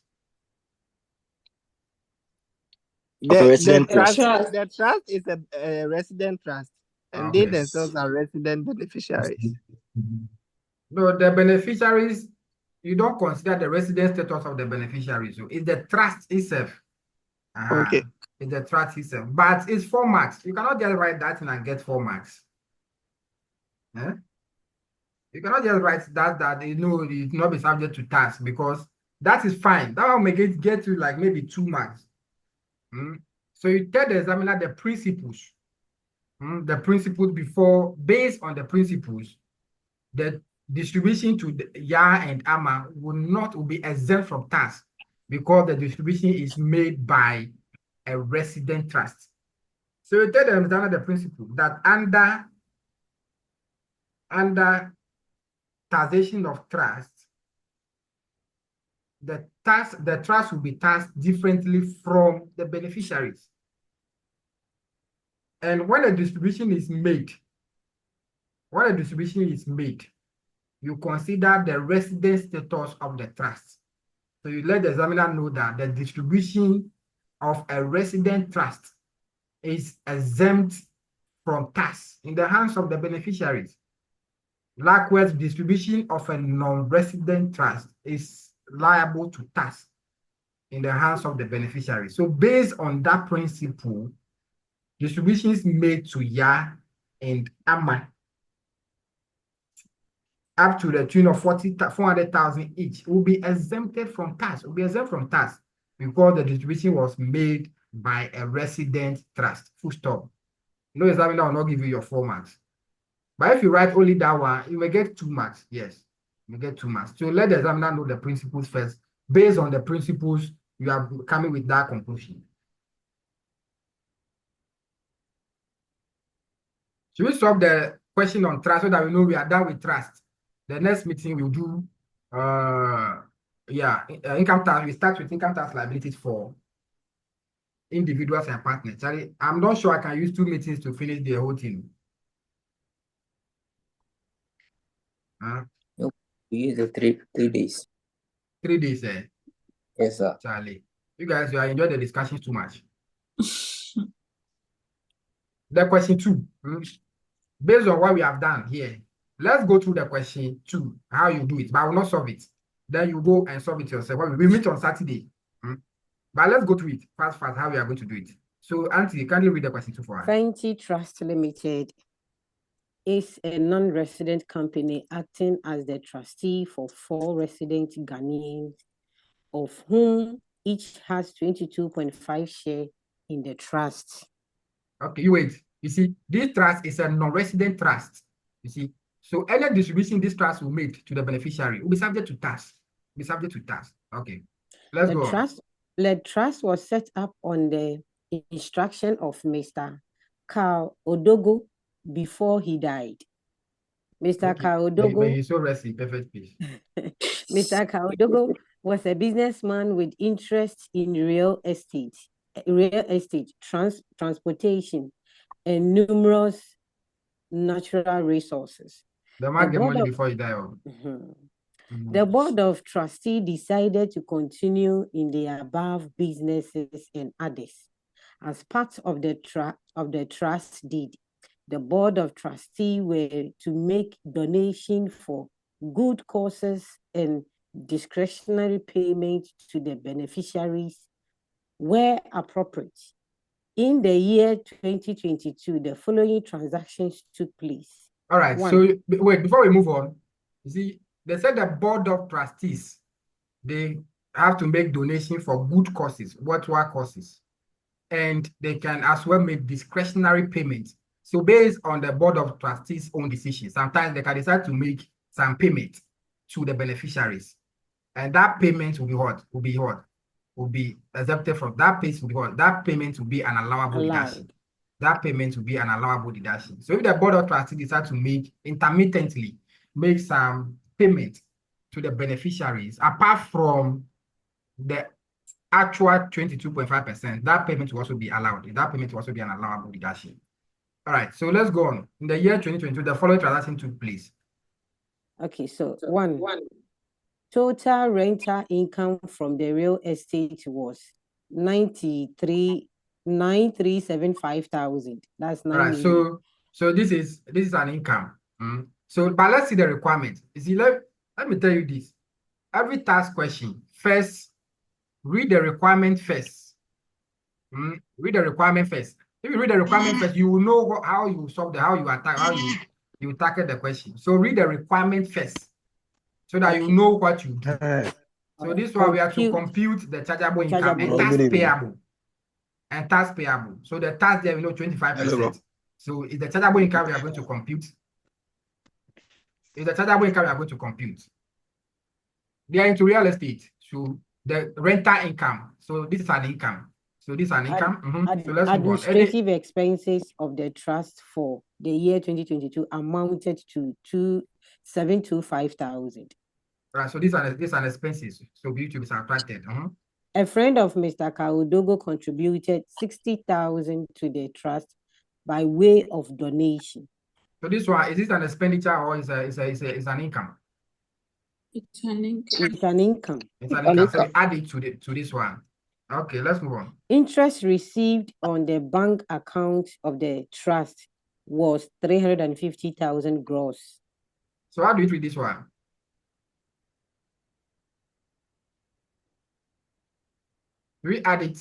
The trust is a resident trust, and they themselves are resident beneficiaries. No, the beneficiaries, you don't consider the resident status of the beneficiaries. So it's the trust itself. Okay. It's the trust itself. But it's 4 marks. You cannot just write that and get 4 marks. You cannot just write that it not be subject to tax, because that is fine. That one may get to like maybe 2 marks. So you tell the examiner the principles. The principles before, based on the principles, the distribution to the Ya and Ama will be exempt from tax because the distribution is made by a resident trust. So you tell the examiner the principle that under taxation of trust, the trust will be taxed differently from the beneficiaries. And when a distribution is made, you consider the resident status of the trust. So you let the examiner know that the distribution of a resident trust is exempt from tax in the hands of the beneficiaries. Likewise, distribution of a non-resident trust is liable to tax in the hands of the beneficiary. So based on that principle, distributions made to Ya and Ama up to the tune of 400,000 each will be exempted from tax. Because the distribution was made by a resident trust. Full stop. No examiner will not give you your 4 marks. But if you write only that one, you may get 2 marks. Yes, you may get 2 marks. So let the examiner know the principles first. Based on the principles, you are coming with that conclusion. Should we solve the question on trust so that we know we are done with trust? The next meeting we'll do, income tax. We start with income tax liabilities for individuals and partners. Sorry, I'm not sure I can use 2 meetings to finish the whole thing. No, we use the 3 days. 3 days, Yes, sir. Charlie, you guys, you are enjoying the discussions too much. The question 2, based on what we have done here, let's go through the question 2, how you do it, but I will not solve it. Then you go and solve it yourself. We meet on Saturday. But let's go through it fast, how we are going to do it. So, Auntie, can you read the question 2 for us? Fenty Trust Limited is a non-resident company acting as the trustee for 4 resident Ghanaians, of whom each has 22.5 share in the trust. Okay, you wait. You see, this trust is a non-resident trust. You see, so any distribution this trust will make to the beneficiary will be subject to tax. Okay, let's go on. The trust was set up on the instruction of Mr. Carl Odogo before he died. Mr. Carl Odogo. May he so rest in perfect peace. Mr. Carl Odogo was a businessman with interest in real estate, transportation, and numerous natural resources. The man get money before he die. The board of trustees decided to continue in the above businesses and others. As part of the trust deed, the board of trustees were to make donation for good causes and discretionary payment to the beneficiaries where appropriate. In the year 2022, the following transactions took place. All right. One. So wait, before we move on, you see, they said the board of trustees, they have to make donation for good causes, worthwhile causes, and they can as well make discretionary payments. So based on the board of trustees' own decision, sometimes they can decide to make some payment to the beneficiaries, and that payment will be what? Will be exempted from that payment will be what? That payment will be an allowable deduction. That payment will be an allowable deduction. So if the board of trustees decide to make intermittently make some payment to the beneficiaries, apart from the actual 22.5%, that payment will also be allowed. That payment will also be an allowable deduction. All right, so let's go on. In the year 2022, the following transaction took place. Okay, so one. Total rental income from the real estate was 9,375,000. That's 9 million. Right, so this is an income. So, but let's see the requirement. You see, let me tell you this. Every task question, first, read the requirement first. Read the requirement first. If you read the requirement first, you will know how you solve how you tackle the question. So read the requirement first, so that you know what you do. So this one we have to compute the chargeable income and tax payable. So the tax there, 25%. So is the chargeable income we are going to compute? Is the chargeable income we are going to compute? They are into real estate. So the rental income. So this is an income. So this is an income. So let's move on. Administrative expenses of the trust for the year 2022 amounted to 725,000. Right. So these are expenses. So due to be subtracted. A friend of Mr. Kaudogo contributed 60,000 to the trust by way of donation. So this one, is this an expenditure or is an income? It's an income. It's an income. It's an income. So we add it to this one. Okay, let's move on. Interest received on the bank account of the trust was 350,000 gross. So how do you treat this one? We add it.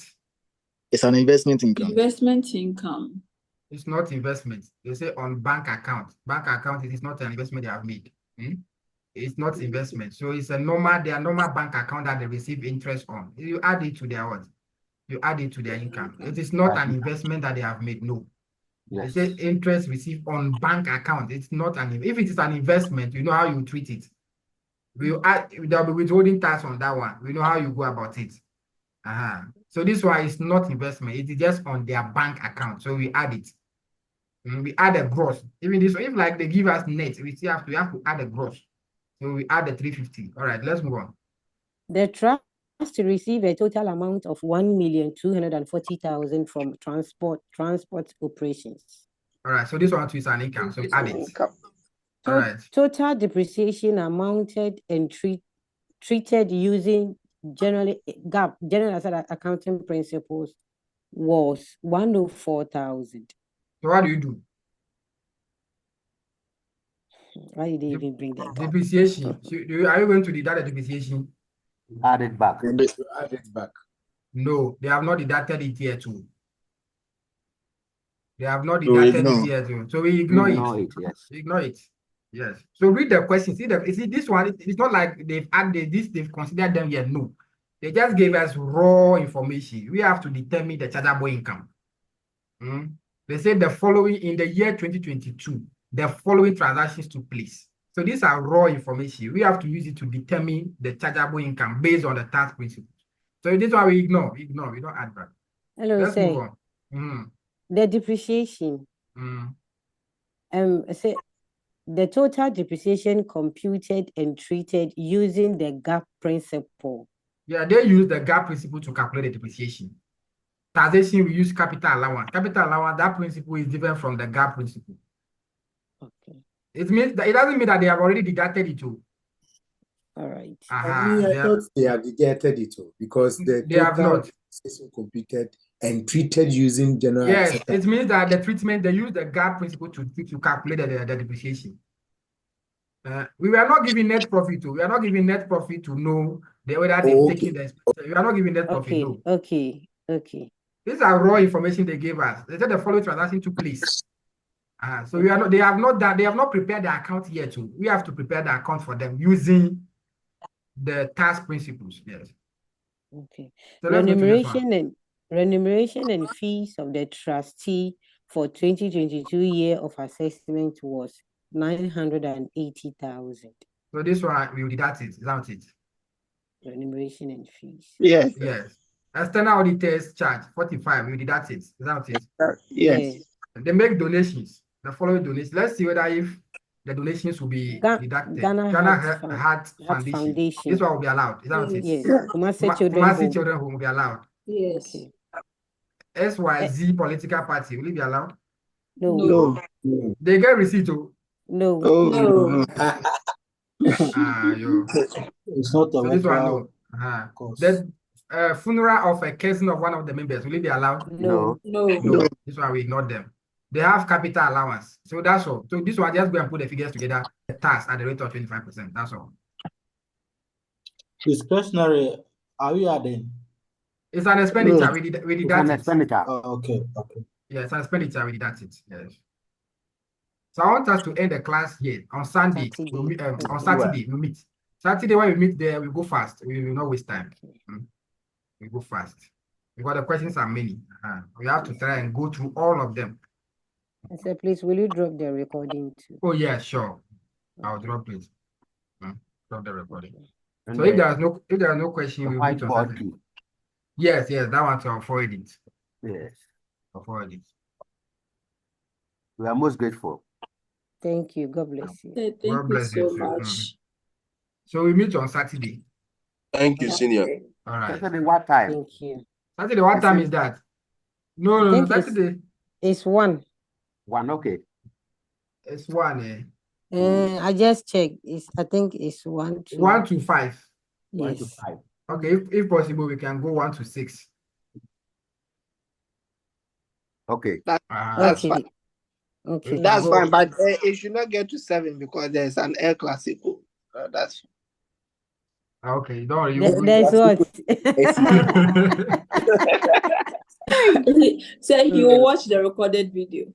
It's an investment income. Investment income. It's not investment. They say on bank account. Bank account, it is not an investment they have made. It's not investment. So it's their normal bank account that they receive interest on. You add it to their what? You add it to their income. It is not an investment that they have made. No. Yes. They say interest received on bank account. It's not if it is an investment, you know how you treat it. There'll be withholding tax on that one. We know how you go about it. So this one is not investment. It is just on their bank account. So we add it. We add a gross. Even this, if like they give us net, we have to add a gross. So we add the 350. All right, let's move on. The trust to receive a total amount of 1,240,000 from transport operations. All right, so this one too is an income. So we add it. All right. Total depreciation amounted and treated using general accounting principles was 104,000. So what do you do? Why did they even bring that? Depreciation. So are you going to deduct the depreciation? Add it back. Add it back. No, they have not deducted it here too. They have not deducted it here too. So we ignore it. Yes. Ignore it. Yes. So read the question. See this one. It's not like they've added this. They've considered them yet. No, they just gave us raw information. We have to determine the chargeable income. They said the following in the year 2022. The following transactions took place. So these are raw information. We have to use it to determine the chargeable income based on the tax principles. So this one we ignore. We don't add back. Hello, let's move on. The depreciation. Say the total depreciation computed and treated using the GAAP principle Yeah, they use the GAAP principle to calculate the depreciation. Taxation, we use capital allowance. Capital allowance, that principle is different from the GAAP principle. Okay. It means that it doesn't mean that they have already deducted it too. All right. I thought they have deducted it all because the they have not computed and treated using general. Yes, it means that the treatment, they use the GAAP principle to calculate the depreciation. We were not giving net profit to. We are not giving net profit to know whether they've taken the. We are not giving net profit. No. Okay. These are raw information they gave us. They said the following transaction took place. So we are not. They have not done. They have not prepared the account yet. Too. We have to prepare the account for them using the tax principles. Yes. Okay. So remuneration and fees of the trustee for 2022 year of assessment was 980,000. So this one we will deduct it. Is that it? Remuneration and fees. Yes. Yes. External auditors charge 45. We will deduct it. Is that it? Yes. They make donations. The following donations. Let's see whether if the donations will be deducted. Ghana Heart Foundation. This one will be allowed. Is that it? Yes. Kumasi Children Home will be allowed. Yes. Okay. SYZ political party, will it be allowed? No. They get receipt too? No. It's not so this one, no. The funeral of a cousin of one of the members, will it be allowed? No. This one, we ignore them. They have capital allowance. So that's all. So this one, just go and put the figures together, the tax at the rate of 25%. That's all. Discretionary, are we adding? It's an expenditure. We deduct it's an expenditure. Okay. Yeah, it's an expenditure. We deduct it. Yes. So I want us to end the class here on Sunday. On Saturday, we meet. Saturday, when we meet there, we go fast. We will not waste time. We go fast. Because the questions are many. We have to try and go through all of them. Sir, please, will you drop the recording too? Oh, yeah, sure. I'll drop it. Drop the recording. And so if there are no question, we will meet on Saturday. Yes, that one to avoid it. Yes. Avoid it. We are most grateful. Thank you. God bless you. Thank you so much. So we meet on Saturday. Thank you, Senior. All right. Saturday, what time? Thank you. Saturday, what time is that? No, Saturday. It's 1. 1, okay. It's 1, I just checked. I think it's 1 to 1 to 5. Yes. 1 to 5. Okay, if possible, we can go 1 to 6. Okay. That's fine. Okay. That's fine, but it should not get to 7 because there's an air classical. That's okay. Don't worry. There's what? So you will watch the recorded video.